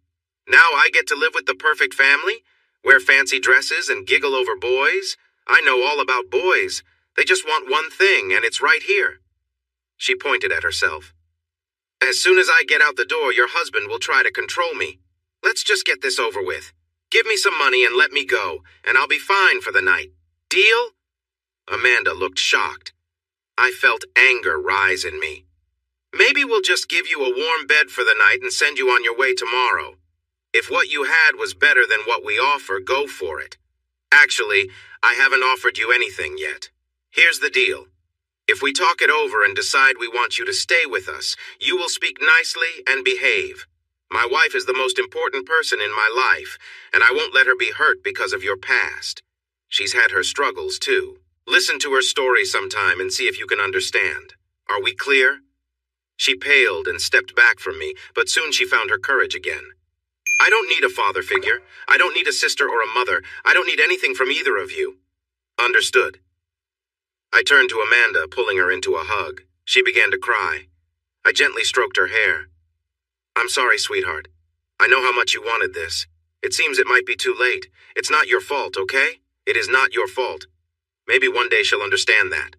Now I get to live with the perfect family? Wear fancy dresses and giggle over boys? I know all about boys. They just want one thing, and it's right here." She pointed at herself. "As soon as I get out the door, your husband will try to control me. Let's just get this over with. Give me some money and let me go, and I'll be fine for the night. Deal?" Amanda looked shocked. I felt anger rise in me. "Maybe we'll just give you a warm bed for the night and send you on your way tomorrow. If what you had was better than what we offer, go for it. Actually, I haven't offered you anything yet. Here's the deal. If we talk it over and decide we want you to stay with us, you will speak nicely and behave. My wife is the most important person in my life, and I won't let her be hurt because of your past. She's had her struggles, too. Listen to her story sometime and see if you can understand. Are we clear?" She paled and stepped back from me, but soon she found her courage again. I don't need a father figure. I don't need a sister or a mother. I don't need anything from either of you. Understood. I turned to Amanda, pulling her into a hug. She began to cry. I gently stroked her hair. I'm sorry, sweetheart. I know how much you wanted this. It seems it might be too late. It's not your fault, okay? It is not your fault. Maybe one day she'll understand that.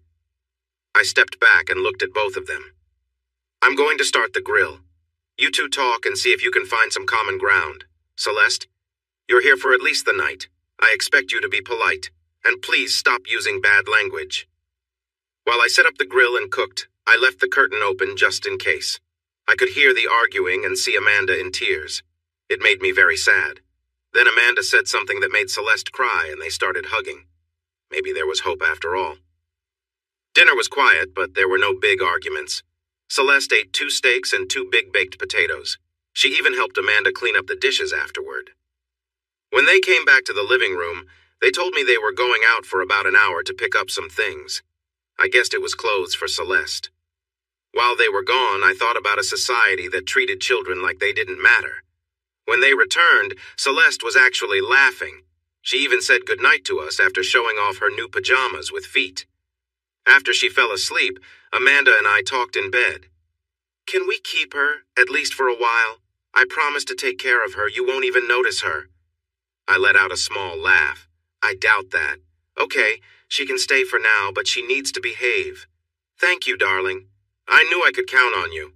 I stepped back and looked at both of them. I'm going to start the grill. You two talk and see if you can find some common ground. Celeste, you're here for at least the night. I expect you to be polite. And please stop using bad language. While I set up the grill and cooked, I left the curtain open just in case. I could hear the arguing and see Amanda in tears. It made me very sad. Then Amanda said something that made Celeste cry and they started hugging. Maybe there was hope after all. Dinner was quiet, but there were no big arguments. Celeste ate 2 steaks and 2 big baked potatoes. She even helped Amanda clean up the dishes afterward. When they came back to the living room, they told me they were going out for about an hour to pick up some things. I guessed it was clothes for Celeste. While they were gone, I thought about a society that treated children like they didn't matter. When they returned, Celeste was actually laughing. She even said goodnight to us after showing off her new pajamas with feet. After she fell asleep, Amanda and I talked in bed. Can we keep her, at least for a while? I promise to take care of her. You won't even notice her. I let out a small laugh. I doubt that. Okay, she can stay for now, but she needs to behave. Thank you, darling. I knew I could count on you.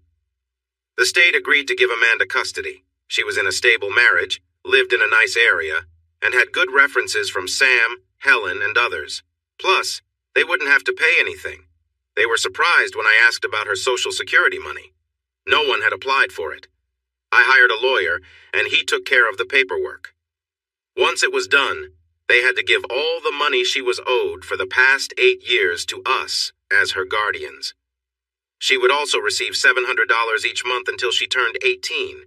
The state agreed to give Amanda custody. She was in a stable marriage, lived in a nice area, and had good references from Sam, Helen, and others. Plus, they wouldn't have to pay anything. They were surprised when I asked about her Social Security money. No one had applied for it. I hired a lawyer, and he took care of the paperwork. Once it was done, they had to give all the money she was owed for the past 8 years to us as her guardians. She would also receive $700 each month until she turned 18.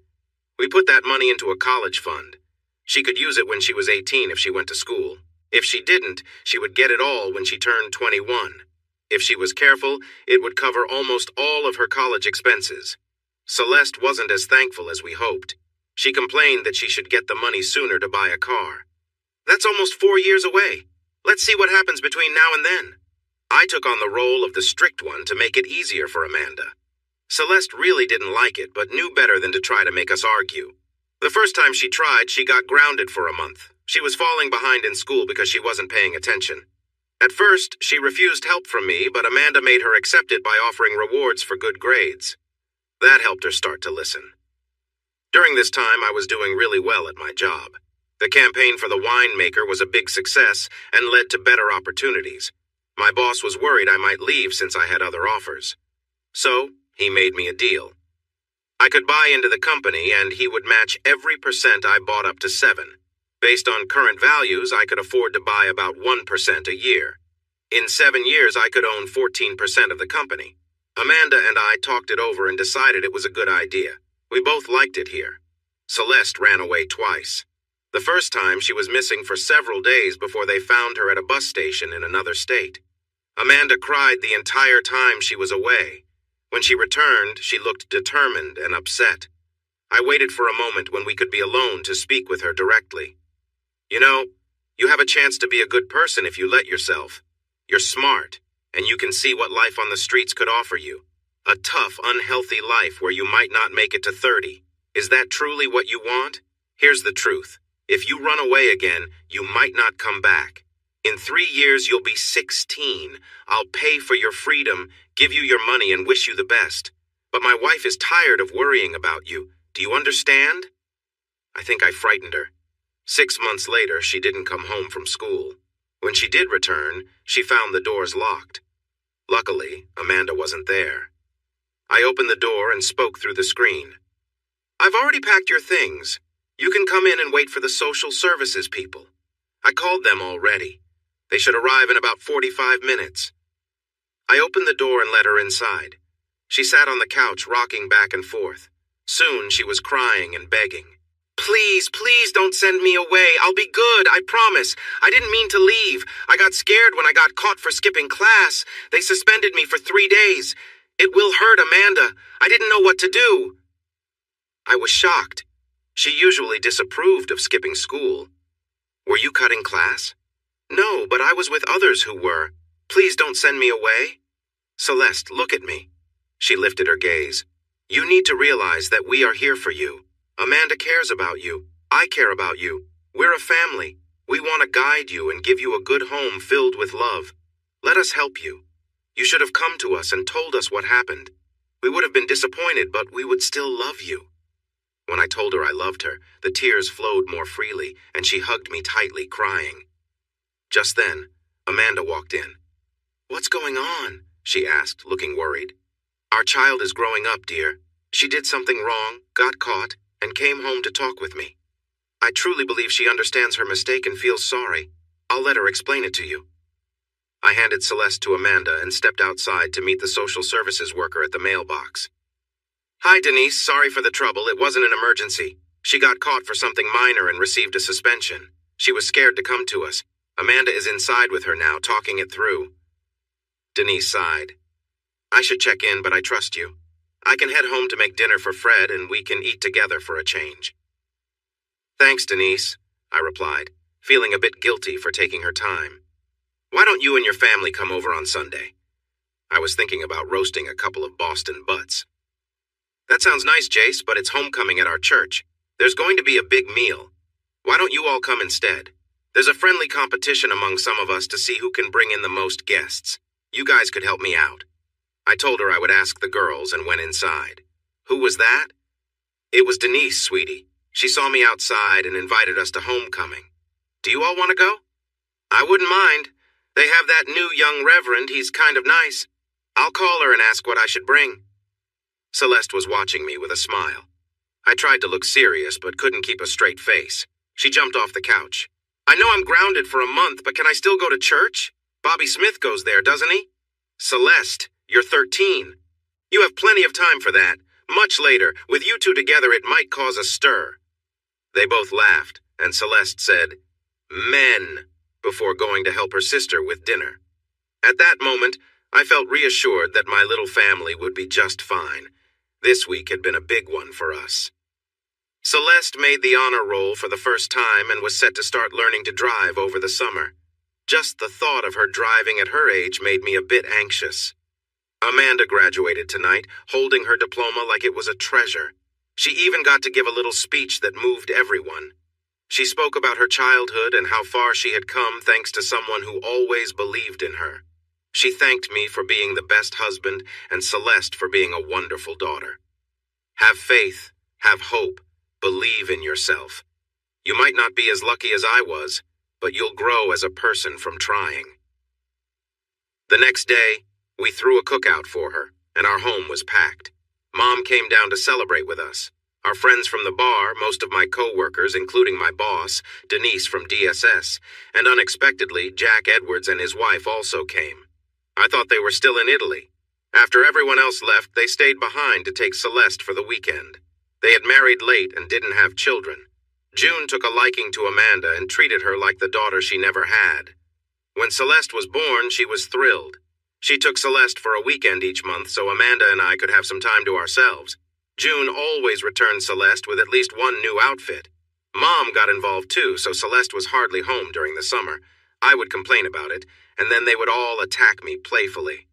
We put that money into a college fund. She could use it when she was 18 if she went to school. If she didn't, she would get it all when she turned 21. If she was careful, it would cover almost all of her college expenses. Celeste wasn't as thankful as we hoped. She complained that she should get the money sooner to buy a car. That's almost 4 years away. Let's see what happens between now and then. I took on the role of the strict one to make it easier for Amanda. Celeste really didn't like it, but knew better than to try to make us argue. The first time she tried, she got grounded for a month. She was falling behind in school because she wasn't paying attention. At first, she refused help from me, but Amanda made her accept it by offering rewards for good grades. That helped her start to listen. During this time, I was doing really well at my job. The campaign for the winemaker was a big success and led to better opportunities. My boss was worried I might leave since I had other offers. So, he made me a deal. I could buy into the company and he would match every percent I bought up to 7. Based on current values, I could afford to buy about 1% a year. In 7 years, I could own 14% of the company. Amanda and I talked it over and decided it was a good idea. We both liked it here. Celeste ran away twice. The first time, she was missing for several days before they found her at a bus station in another state. Amanda cried the entire time she was away. When she returned, she looked determined and upset. I waited for a moment when we could be alone to speak with her directly. You know, you have a chance to be a good person if you let yourself. You're smart, and you can see what life on the streets could offer you. A tough, unhealthy life where you might not make it to 30. Is that truly what you want? Here's the truth. If you run away again, you might not come back. In 3 years, you'll be 16. I'll pay for your freedom, give you your money, and wish you the best. But my wife is tired of worrying about you. Do you understand? I think I frightened her. 6 months later, she didn't come home from school. When she did return, she found the doors locked. Luckily, Amanda wasn't there. I opened the door and spoke through the screen. I've already packed your things. You can come in and wait for the social services people. I called them already. They should arrive in about 45 minutes. I opened the door and let her inside. She sat on the couch, rocking back and forth. Soon she was crying and begging. Please, please don't send me away. I'll be good, I promise. I didn't mean to leave. I got scared when I got caught for skipping class. They suspended me for 3 days. It will hurt, Amanda. I didn't know what to do. I was shocked. She usually disapproved of skipping school. Were you cutting class? No, but I was with others who were. Please don't send me away. Celeste, look at me. She lifted her gaze. You need to realize that we are here for you. Amanda cares about you. I care about you. We're a family. We want to guide you and give you a good home filled with love. Let us help you. You should have come to us and told us what happened. We would have been disappointed, but we would still love you. When I told her I loved her, the tears flowed more freely, and she hugged me tightly, crying. Just then, Amanda walked in. What's going on? She asked, looking worried. Our child is growing up, dear. She did something wrong, got caught, and came home to talk with me. I truly believe she understands her mistake and feels sorry. I'll let her explain it to you. I handed Celeste to Amanda and stepped outside to meet the social services worker at the mailbox. Hi, Denise. Sorry for the trouble. It wasn't an emergency. She got caught for something minor and received a suspension. She was scared to come to us. Amanda is inside with her now, talking it through. Denise sighed. I should check in, but I trust you. I can head home to make dinner for Fred, and we can eat together for a change. Thanks, Denise, I replied, feeling a bit guilty for taking her time. Why don't you and your family come over on Sunday? I was thinking about roasting a couple of Boston butts. That sounds nice, Jace, but it's homecoming at our church. There's going to be a big meal. Why don't you all come instead? There's a friendly competition among some of us to see who can bring in the most guests. You guys could help me out. I told her I would ask the girls and went inside. Who was that? It was Denise, sweetie. She saw me outside and invited us to homecoming. Do you all want to go? I wouldn't mind. They have that new young reverend. He's kind of nice. I'll call her and ask what I should bring. Celeste was watching me with a smile. I tried to look serious, but couldn't keep a straight face. She jumped off the couch. I know I'm grounded for a month, but can I still go to church? Bobby Smith goes there, doesn't he? Celeste, you're 13. You have plenty of time for that. Much later, with you two together, it might cause a stir. They both laughed, and Celeste said, Men, before going to help her sister with dinner. At that moment, I felt reassured that my little family would be just fine. This week had been a big one for us. Celeste made the honor roll for the first time and was set to start learning to drive over the summer. Just the thought of her driving at her age made me a bit anxious. Amanda graduated tonight, holding her diploma like it was a treasure. She even got to give a little speech that moved everyone. She spoke about her childhood and how far she had come thanks to someone who always believed in her. She thanked me for being the best husband and Celeste for being a wonderful daughter. Have faith, have hope, believe in yourself. You might not be as lucky as I was, but you'll grow as a person from trying. The next day, we threw a cookout for her, and our home was packed. Mom came down to celebrate with us. Our friends from the bar, most of my co-workers, including my boss, Denise from DSS, and unexpectedly, Jack Edwards and his wife also came. I thought they were still in Italy. After everyone else left, they stayed behind to take Celeste for the weekend. They had married late and didn't have children. June took a liking to Amanda and treated her like the daughter she never had. When Celeste was born, she was thrilled. She took Celeste for a weekend each month so Amanda and I could have some time to ourselves. June always returned Celeste with at least one new outfit. Mom got involved too, so Celeste was hardly home during the summer. I would complain about it, and then they would all attack me playfully.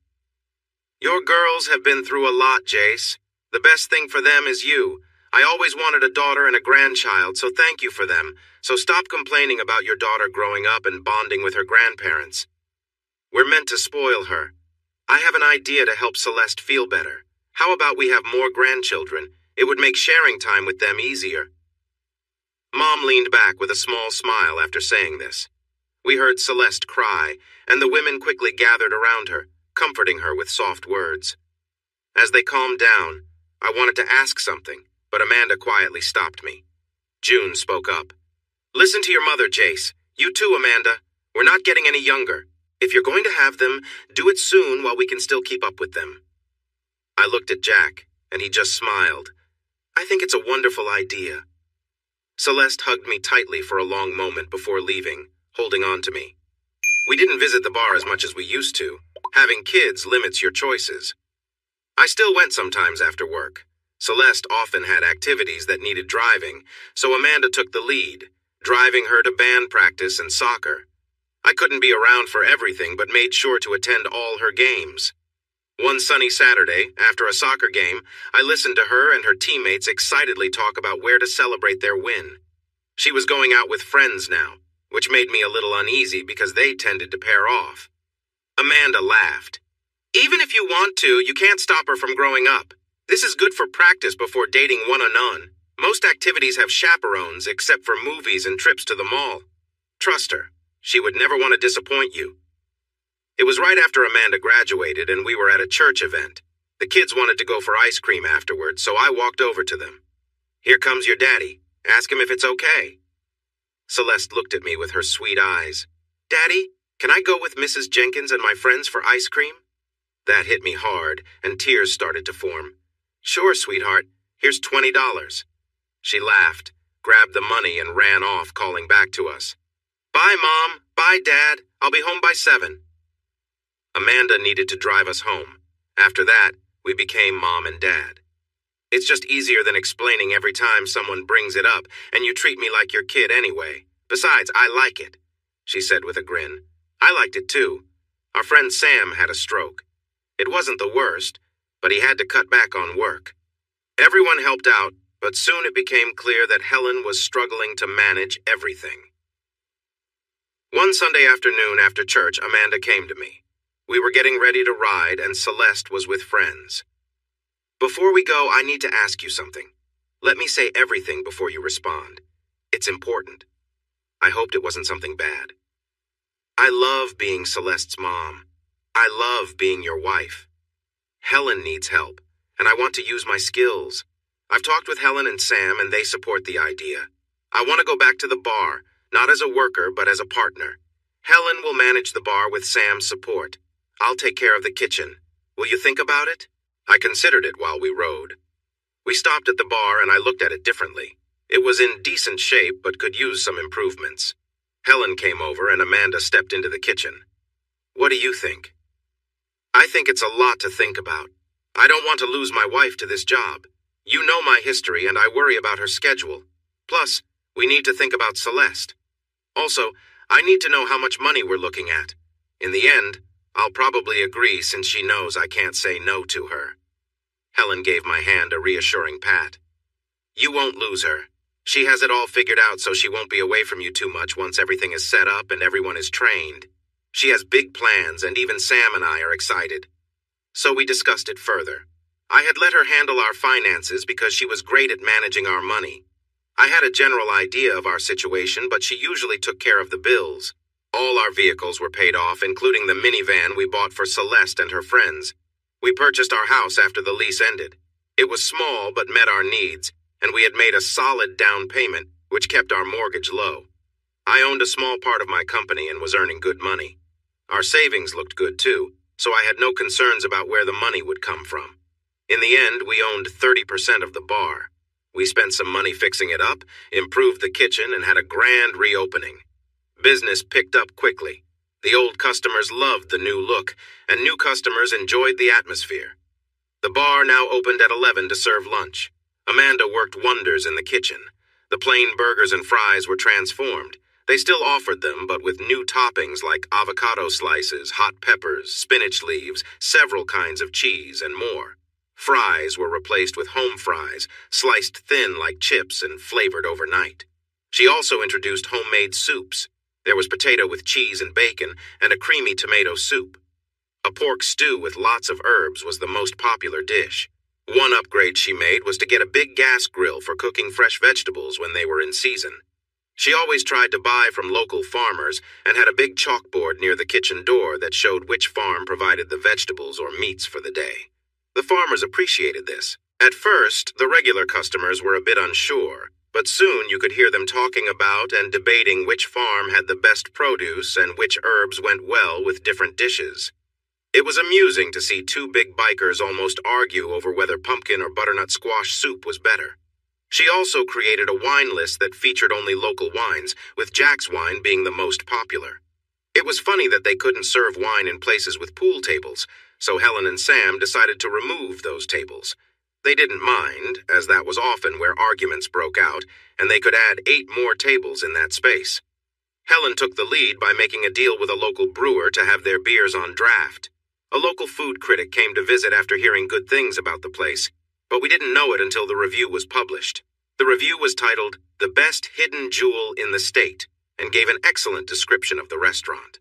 Your girls have been through a lot, Jace. The best thing for them is you. I always wanted a daughter and a grandchild, so thank you for them. So stop complaining about your daughter growing up and bonding with her grandparents. We're meant to spoil her. I have an idea to help Celeste feel better. How about we have more grandchildren? It would make sharing time with them easier. Mom leaned back with a small smile after saying this. We heard Celeste cry, and the women quickly gathered around her, comforting her with soft words. As they calmed down, I wanted to ask something, but Amanda quietly stopped me. June spoke up. Listen to your mother, Jace. You too, Amanda. We're not getting any younger. If you're going to have them, do it soon while we can still keep up with them. I looked at Jack, and he just smiled. I think it's a wonderful idea. Celeste hugged me tightly for a long moment before leaving, holding on to me. We didn't visit the bar as much as we used to. Having kids limits your choices. I still went sometimes after work. Celeste often had activities that needed driving, so Amanda took the lead, driving her to band practice and soccer. I couldn't be around for everything, but made sure to attend all her games. One sunny Saturday, after a soccer game, I listened to her and her teammates excitedly talk about where to celebrate their win. She was going out with friends now, which made me a little uneasy because they tended to pair off. Amanda laughed. Even if you want to, you can't stop her from growing up. This is good for practice before dating one on none. Most activities have chaperones except for movies and trips to the mall. Trust her. She would never want to disappoint you. It was right after Amanda graduated and we were at a church event. The kids wanted to go for ice cream afterwards, so I walked over to them. Here comes your daddy. Ask him if it's okay. Celeste looked at me with her sweet eyes. Daddy, can I go with Mrs. Jenkins and my friends for ice cream? That hit me hard, and tears started to form. Sure, sweetheart. Here's $20. She laughed, grabbed the money, and ran off, calling back to us. Bye, Mom. Bye, Dad. I'll be home by 7. Amanda needed to drive us home. After that, we became Mom and Dad. It's just easier than explaining every time someone brings it up, and you treat me like your kid anyway. Besides, I like it, she said with a grin. I liked it too. Our friend Sam had a stroke. It wasn't the worst, but he had to cut back on work. Everyone helped out, but soon it became clear that Helen was struggling to manage everything. One Sunday afternoon after church, Amanda came to me. We were getting ready to ride, and Celeste was with friends. Before we go, I need to ask you something. Let me say everything before you respond. It's important. I hoped it wasn't something bad. I love being Celeste's mom. I love being your wife. Helen needs help, and I want to use my skills. I've talked with Helen and Sam, and they support the idea. I want to go back to the bar, not as a worker, but as a partner. Helen will manage the bar with Sam's support. I'll take care of the kitchen. Will you think about it? I considered it while we rode. We stopped at the bar, and I looked at it differently. It was in decent shape, but could use some improvements. Helen came over, and Amanda stepped into the kitchen. What do you think? I think it's a lot to think about. I don't want to lose my wife to this job. You know my history, and I worry about her schedule. Plus, we need to think about Celeste. Also, I need to know how much money we're looking at. In the end, I'll probably agree since she knows I can't say no to her. Helen gave my hand a reassuring pat. You won't lose her. She has it all figured out, so she won't be away from you too much once everything is set up and everyone is trained. She has big plans, and even Sam and I are excited. So we discussed it further. I had let her handle our finances because she was great at managing our money. I had a general idea of our situation, but she usually took care of the bills. All our vehicles were paid off, including the minivan we bought for Celeste and her friends. We purchased our house after the lease ended. It was small but met our needs, and we had made a solid down payment, which kept our mortgage low. I owned a small part of my company and was earning good money. Our savings looked good too, so I had no concerns about where the money would come from. In the end, we owned 30% of the bar. We spent some money fixing it up, improved the kitchen, and had a grand reopening. Business picked up quickly. The old customers loved the new look, and new customers enjoyed the atmosphere. The bar now opened at 11 to serve lunch. Amanda worked wonders in the kitchen. The plain burgers and fries were transformed. They still offered them, but with new toppings like avocado slices, hot peppers, spinach leaves, several kinds of cheese, and more. Fries were replaced with home fries, sliced thin like chips and flavored overnight. She also introduced homemade soups. There was potato with cheese and bacon, and a creamy tomato soup. A pork stew with lots of herbs was the most popular dish. One upgrade she made was to get a big gas grill for cooking fresh vegetables when they were in season. She always tried to buy from local farmers and had a big chalkboard near the kitchen door that showed which farm provided the vegetables or meats for the day. The farmers appreciated this. At first, the regular customers were a bit unsure, but soon you could hear them talking about and debating which farm had the best produce and which herbs went well with different dishes. It was amusing to see two big bikers almost argue over whether pumpkin or butternut squash soup was better. She also created a wine list that featured only local wines, with Jack's wine being the most popular. It was funny that they couldn't serve wine in places with pool tables, so Helen and Sam decided to remove those tables. They didn't mind, as that was often where arguments broke out, and they could add 8 more tables in that space. Helen took the lead by making a deal with a local brewer to have their beers on draft. A local food critic came to visit after hearing good things about the place, but we didn't know it until the review was published. The review was titled, "The Best Hidden Jewel in the State," and gave an excellent description of the restaurant.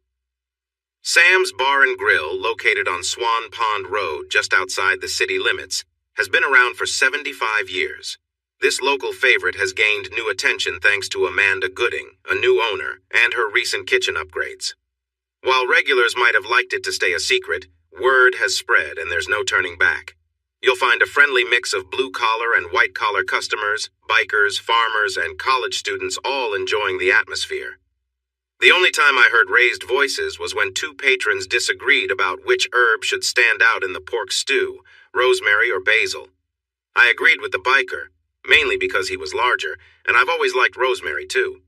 Sam's Bar and Grill, located on Swan Pond Road just outside the city limits, has been around for 75 years. This local favorite has gained new attention thanks to Amanda Gooding, a new owner, and her recent kitchen upgrades. While regulars might have liked it to stay a secret, word has spread and there's no turning back. You'll find a friendly mix of blue-collar and white-collar customers, bikers, farmers, and college students all enjoying the atmosphere. The only time I heard raised voices was when 2 patrons disagreed about which herb should stand out in the pork stew, rosemary or basil. I agreed with the biker, mainly because he was larger, and I've always liked rosemary too.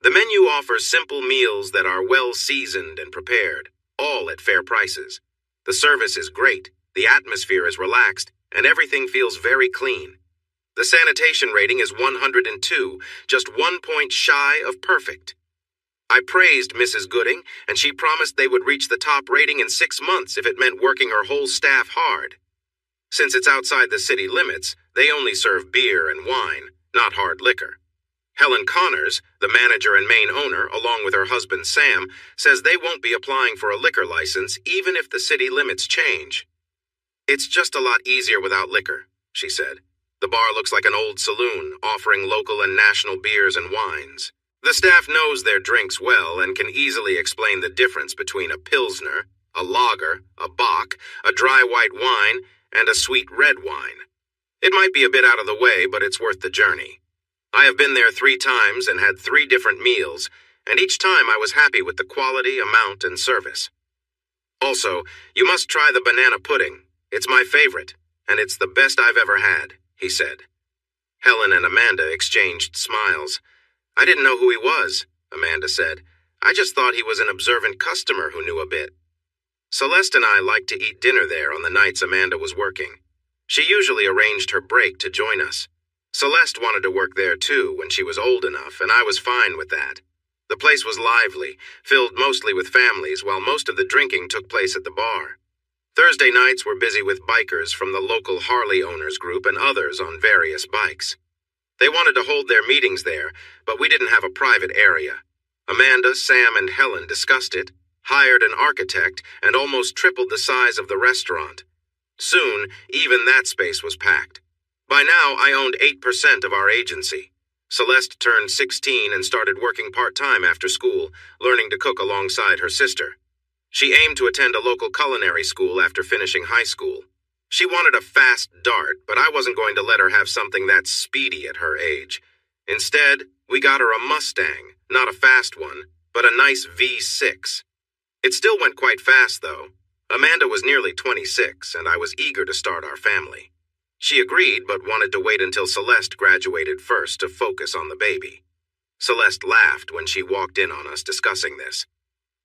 The menu offers simple meals that are well seasoned and prepared, all at fair prices. The service is great, the atmosphere is relaxed, and everything feels very clean. The sanitation rating is 102, just 1 point shy of perfect. I praised Mrs. Gooding, and she promised they would reach the top rating in 6 months if it meant working her whole staff hard. Since it's outside the city limits, they only serve beer and wine, not hard liquor. Helen Connors, the manager and main owner, along with her husband Sam, says they won't be applying for a liquor license even if the city limits change. "It's just a lot easier without liquor," she said. "The bar looks like an old saloon, offering local and national beers and wines. The staff knows their drinks well and can easily explain the difference between a Pilsner, a lager, a Bock, a dry white wine, and a sweet red wine. It might be a bit out of the way, but it's worth the journey. I have been there 3 times and had 3 different meals, and each time I was happy with the quality, amount, and service. Also, you must try the banana pudding. It's my favorite, and it's the best I've ever had," he said. Helen and Amanda exchanged smiles. "I didn't know who he was," Amanda said. "I just thought he was an observant customer who knew a bit." Celeste and I liked to eat dinner there on the nights Amanda was working. She usually arranged her break to join us. Celeste wanted to work there too when she was old enough, and I was fine with that. The place was lively, filled mostly with families, while most of the drinking took place at the bar. Thursday nights were busy with bikers from the local Harley owners group and others on various bikes. They wanted to hold their meetings there, but we didn't have a private area. Amanda, Sam, and Helen discussed it, hired an architect, and almost tripled the size of the restaurant. Soon, even that space was packed. By now, I owned 8% of our agency. Celeste turned 16 and started working part-time after school, learning to cook alongside her sister. She aimed to attend a local culinary school after finishing high school. She wanted a fast dart, but I wasn't going to let her have something that speedy at her age. Instead, we got her a Mustang, not a fast one, but a nice V6. It still went quite fast, though. Amanda was nearly 26, and I was eager to start our family. She agreed, but wanted to wait until Celeste graduated first to focus on the baby. Celeste laughed when she walked in on us discussing this.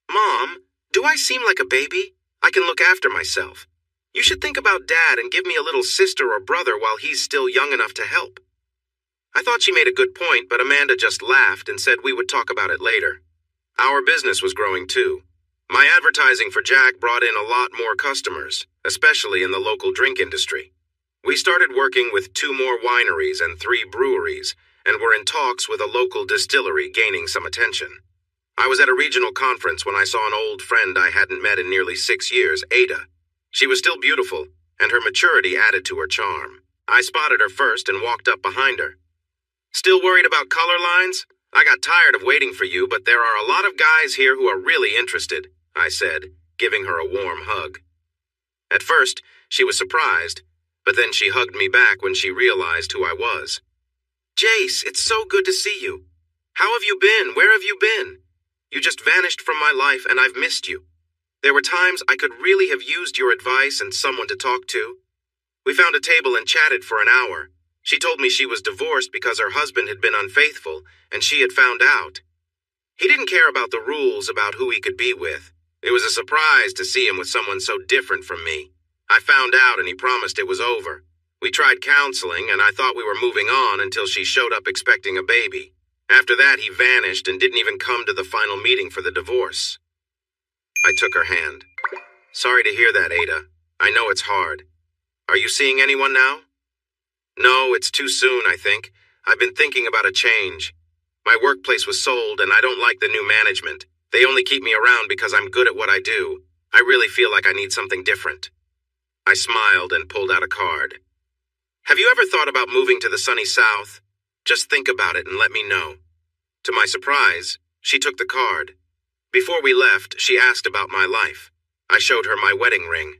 "Mom, do I seem like a baby? I can look after myself. You should think about Dad and give me a little sister or brother while he's still young enough to help." I thought she made a good point, but Amanda just laughed and said we would talk about it later. Our business was growing too. My advertising for Jack brought in a lot more customers, especially in the local drink industry. We started working with 2 more wineries and 3 breweries, and were in talks with a local distillery gaining some attention. I was at a regional conference when I saw an old friend I hadn't met in nearly 6 years, Ada. She was still beautiful, and her maturity added to her charm. I spotted her first and walked up behind her. "Still worried about color lines? I got tired of waiting for you, but there are a lot of guys here who are really interested," I said, giving her a warm hug. At first, she was surprised, but then she hugged me back when she realized who I was. "Jace, it's so good to see you. How have you been? Where have you been? You just vanished from my life, and I've missed you. There were times I could really have used your advice and someone to talk to." We found a table and chatted for an hour. She told me she was divorced because her husband had been unfaithful, and she had found out. He didn't care about the rules about who he could be with. It was a surprise to see him with someone so different from me. I found out and he promised it was over. We tried counseling and I thought we were moving on until she showed up expecting a baby. After that, he vanished and didn't even come to the final meeting for the divorce. I took her hand. Sorry to hear that, Ada. I know it's hard. Are you seeing anyone now? No, it's too soon, I think. I've been thinking about a change. My workplace was sold and I don't like the new management. They only keep me around because I'm good at what I do. I really feel like I need something different. I smiled and pulled out a card. Have you ever thought about moving to the sunny south? Just think about it and let me know. To my surprise, she took the card. Before we left, she asked about my life. I showed her my wedding ring.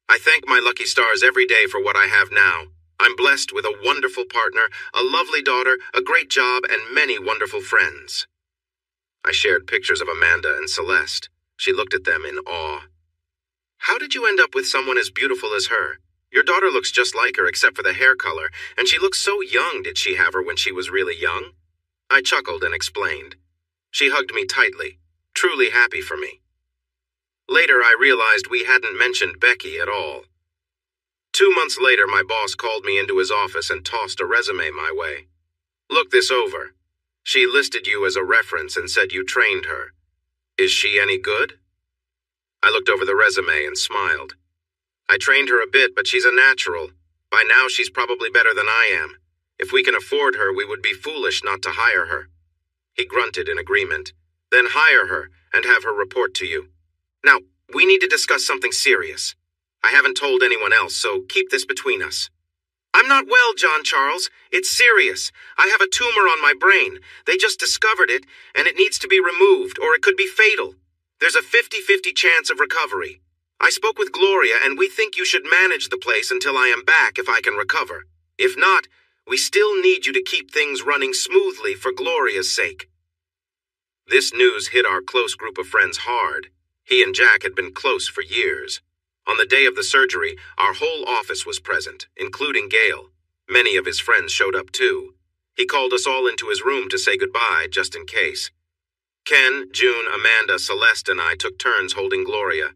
I thank my lucky stars every day for what I have now. I'm blessed with a wonderful partner, a lovely daughter, a great job, and many wonderful friends. I shared pictures of Amanda and Celeste. She looked at them in awe. How did you end up with someone as beautiful as her? Your daughter looks just like her except for the hair color, and she looks so young. Did she have her when she was really young? I chuckled and explained. She hugged me tightly, truly happy for me. Later, I realized we hadn't mentioned Becky at all. 2 months later, my boss called me into his office and tossed a resume my way. Look this over. She listed you as a reference and said you trained her. Is she any good? I looked over the resume and smiled. I trained her a bit, but she's a natural. By now, she's probably better than I am. If we can afford her, we would be foolish not to hire her. He grunted in agreement. Then hire her and have her report to you. Now, we need to discuss something serious. I haven't told anyone else, so keep this between us. I'm not well, John Charles. It's serious. I have a tumor on my brain. They just discovered it, and it needs to be removed, or it could be fatal. There's a 50-50 chance of recovery. I spoke with Gloria, and we think you should manage the place until I am back if I can recover. If not, we still need you to keep things running smoothly for Gloria's sake. This news hit our close group of friends hard. He and Jack had been close for years. On the day of the surgery, our whole office was present, including Gail. Many of his friends showed up too. He called us all into his room to say goodbye, just in case. Ken, June, Amanda, Celeste, and I took turns holding Gloria.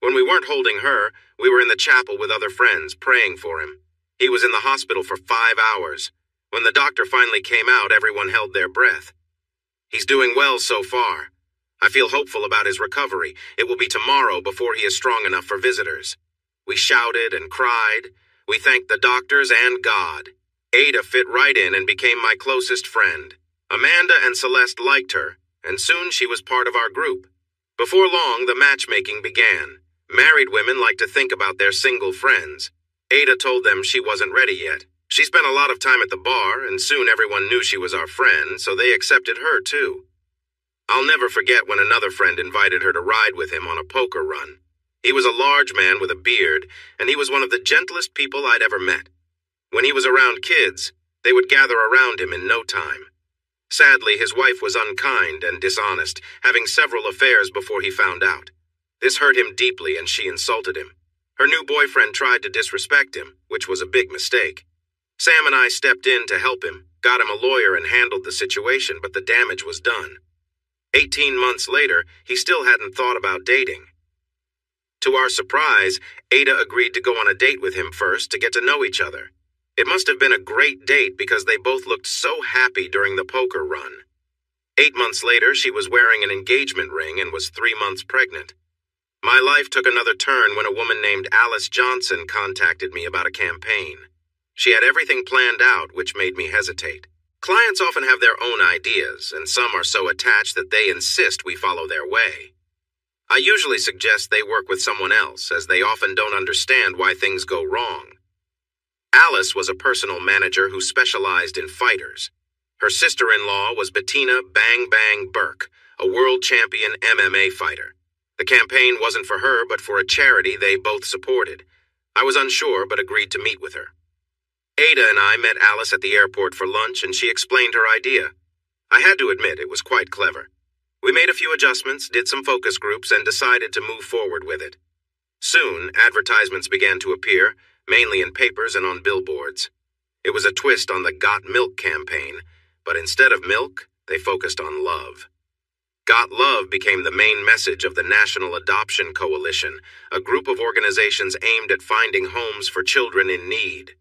When we weren't holding her, we were in the chapel with other friends, praying for him. He was in the hospital for 5 hours. When the doctor finally came out, everyone held their breath. He's doing well so far. I feel hopeful about his recovery. It will be tomorrow before he is strong enough for visitors. We shouted and cried. We thanked the doctors and God. Ada fit right in and became my closest friend. Amanda and Celeste liked her, and soon she was part of our group. Before long, the matchmaking began. Married women like to think about their single friends. Ada told them she wasn't ready yet. She spent a lot of time at the bar, and soon everyone knew she was our friend, so they accepted her too. I'll never forget when another friend invited her to ride with him on a poker run. He was a large man with a beard, and he was one of the gentlest people I'd ever met. When he was around kids, they would gather around him in no time. Sadly, his wife was unkind and dishonest, having several affairs before he found out. This hurt him deeply, and she insulted him. Her new boyfriend tried to disrespect him, which was a big mistake. Sam and I stepped in to help him, got him a lawyer, and handled the situation, but the damage was done. 18 months later, he still hadn't thought about dating. To our surprise, Ada agreed to go on a date with him first to get to know each other. It must have been a great date because they both looked so happy during the poker run. 8 months later, she was wearing an engagement ring and was 3 months pregnant. My life took another turn when a woman named Alice Johnson contacted me about a campaign. She had everything planned out, which made me hesitate. Clients often have their own ideas, and some are so attached that they insist we follow their way. I usually suggest they work with someone else, as they often don't understand why things go wrong. Alice was a personal manager who specialized in fighters. Her sister-in-law was Bettina Bang Bang Burke, a world champion MMA fighter. The campaign wasn't for her, but for a charity they both supported. I was unsure, but agreed to meet with her. Ada and I met Alice at the airport for lunch, and she explained her idea. I had to admit it was quite clever. We made a few adjustments, did some focus groups, and decided to move forward with it. Soon, advertisements began to appear, mainly in papers and on billboards. It was a twist on the Got Milk campaign, but instead of milk, they focused on love. Got Love became the main message of the National Adoption Coalition, a group of organizations aimed at finding homes for children in need.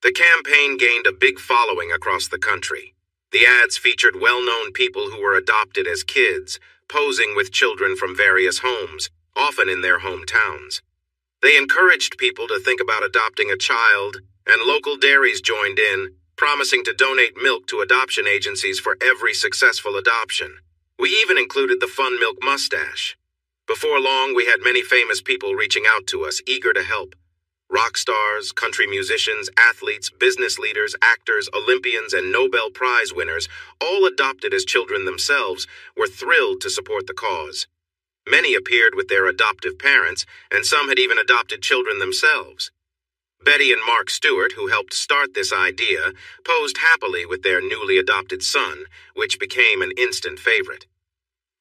The campaign gained a big following across the country. The ads featured well-known people who were adopted as kids, posing with children from various homes, often in their hometowns. They encouraged people to think about adopting a child, and local dairies joined in, promising to donate milk to adoption agencies for every successful adoption. We even included the Fun Milk Mustache. Before long, we had many famous people reaching out to us, eager to help. Rock stars, country musicians, athletes, business leaders, actors, Olympians, and Nobel Prize winners, all adopted as children themselves, were thrilled to support the cause. Many appeared with their adoptive parents, and some had even adopted children themselves. Betty and Mark Stewart, who helped start this idea, posed happily with their newly adopted son, which became an instant favorite.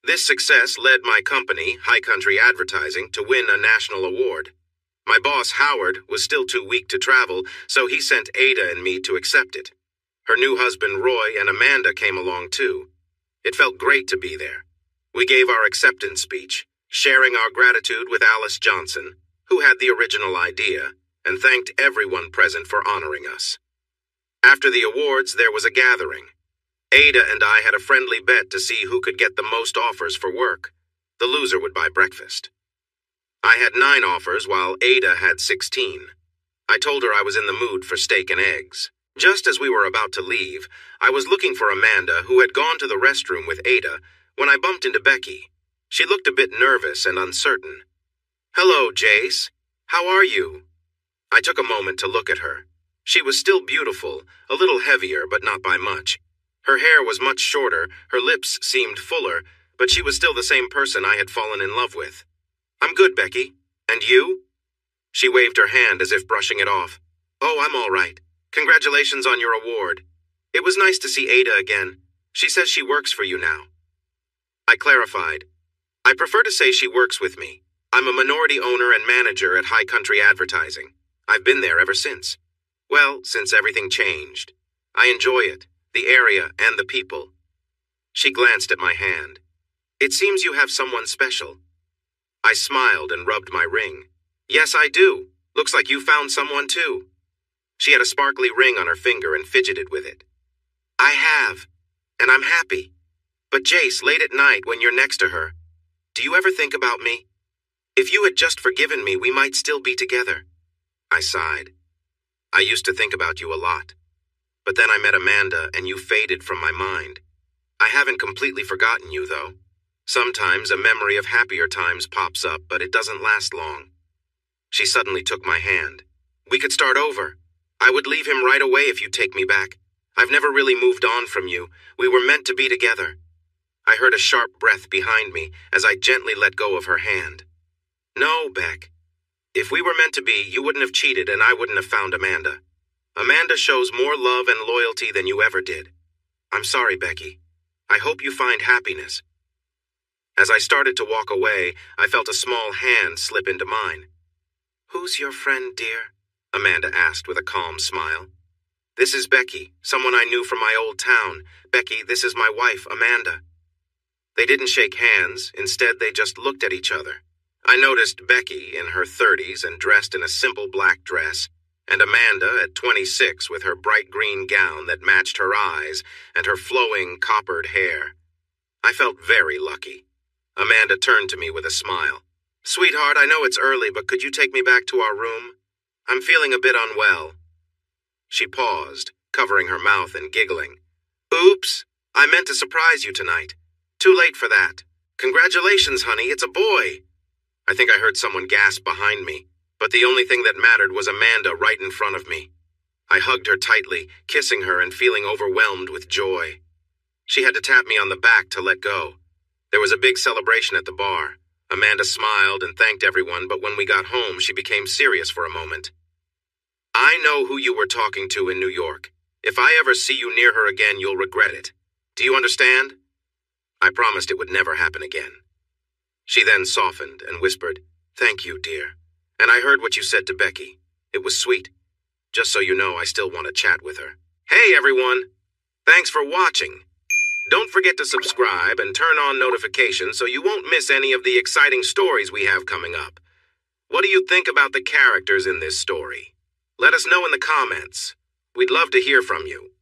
This success led my company, High Country Advertising, to win a national award. My boss, Howard, was still too weak to travel, so he sent Ada and me to accept it. Her new husband, Roy, and Amanda came along too. It felt great to be there. We gave our acceptance speech, sharing our gratitude with Alice Johnson, who had the original idea, and thanked everyone present for honoring us. After the awards, there was a gathering. Ada and I had a friendly bet to see who could get the most offers for work. The loser would buy breakfast. I had 9 offers, while Ada had 16. I told her I was in the mood for steak and eggs. Just as we were about to leave, I was looking for Amanda, who had gone to the restroom with Ada, when I bumped into Becky. She looked a bit nervous and uncertain. "Hello, Jace. How are you?" I took a moment to look at her. She was still beautiful, a little heavier, but not by much. Her hair was much shorter, her lips seemed fuller, but she was still the same person I had fallen in love with. "I'm good, Becky. And you?" She waved her hand as if brushing it off. "Oh, I'm all right. Congratulations on your award. It was nice to see Ada again. She says she works for you now." I clarified. "I prefer to say she works with me. I'm a minority owner and manager at High Country Advertising. I've been there ever since. Well, since everything changed. I enjoy it, the area, and the people." She glanced at my hand. "It seems you have someone special." I smiled and rubbed my ring. "Yes, I do. Looks like you found someone too." She had a sparkly ring on her finger and fidgeted with it. "I have, and I'm happy. But Jace, late at night when you're next to her, do you ever think about me? If you had just forgiven me, we might still be together." I sighed. "I used to think about you a lot. But then I met Amanda and you faded from my mind. I haven't completely forgotten you, though. Sometimes a memory of happier times pops up, but it doesn't last long." She suddenly took my hand. "We could start over. I would leave him right away if you'd take me back. I've never really moved on from you. We were meant to be together." I heard a sharp breath behind me as I gently let go of her hand. "No, Beck. If we were meant to be, you wouldn't have cheated and I wouldn't have found Amanda. Amanda shows more love and loyalty than you ever did. I'm sorry, Becky. I hope you find happiness." As I started to walk away, I felt a small hand slip into mine. "Who's your friend, dear?" Amanda asked with a calm smile. "This is Becky, someone I knew from my old town. Becky, this is my wife, Amanda." They didn't shake hands. Instead, they just looked at each other. I noticed Becky in her 30s and dressed in a simple black dress, and Amanda at 26 with her bright green gown that matched her eyes and her flowing coppered hair. I felt very lucky. Amanda turned to me with a smile. "Sweetheart, I know it's early, but could you take me back to our room? I'm feeling a bit unwell." She paused, covering her mouth and giggling. "Oops, I meant to surprise you tonight. Too late for that. Congratulations, honey, it's a boy." I think I heard someone gasp behind me, but the only thing that mattered was Amanda right in front of me. I hugged her tightly, kissing her and feeling overwhelmed with joy. She had to tap me on the back to let go. There was a big celebration at the bar. Amanda smiled and thanked everyone, but when we got home, she became serious for a moment. "I know who you were talking to in New York. If I ever see you near her again, you'll regret it. Do you understand?" I promised it would never happen again. She then softened and whispered, "Thank you, dear. And I heard what you said to Becky. It was sweet. Just so you know, I still want to chat with her." Hey, everyone. Thanks for watching. Don't forget to subscribe and turn on notifications so you won't miss any of the exciting stories we have coming up. What do you think about the characters in this story? Let us know in the comments. We'd love to hear from you.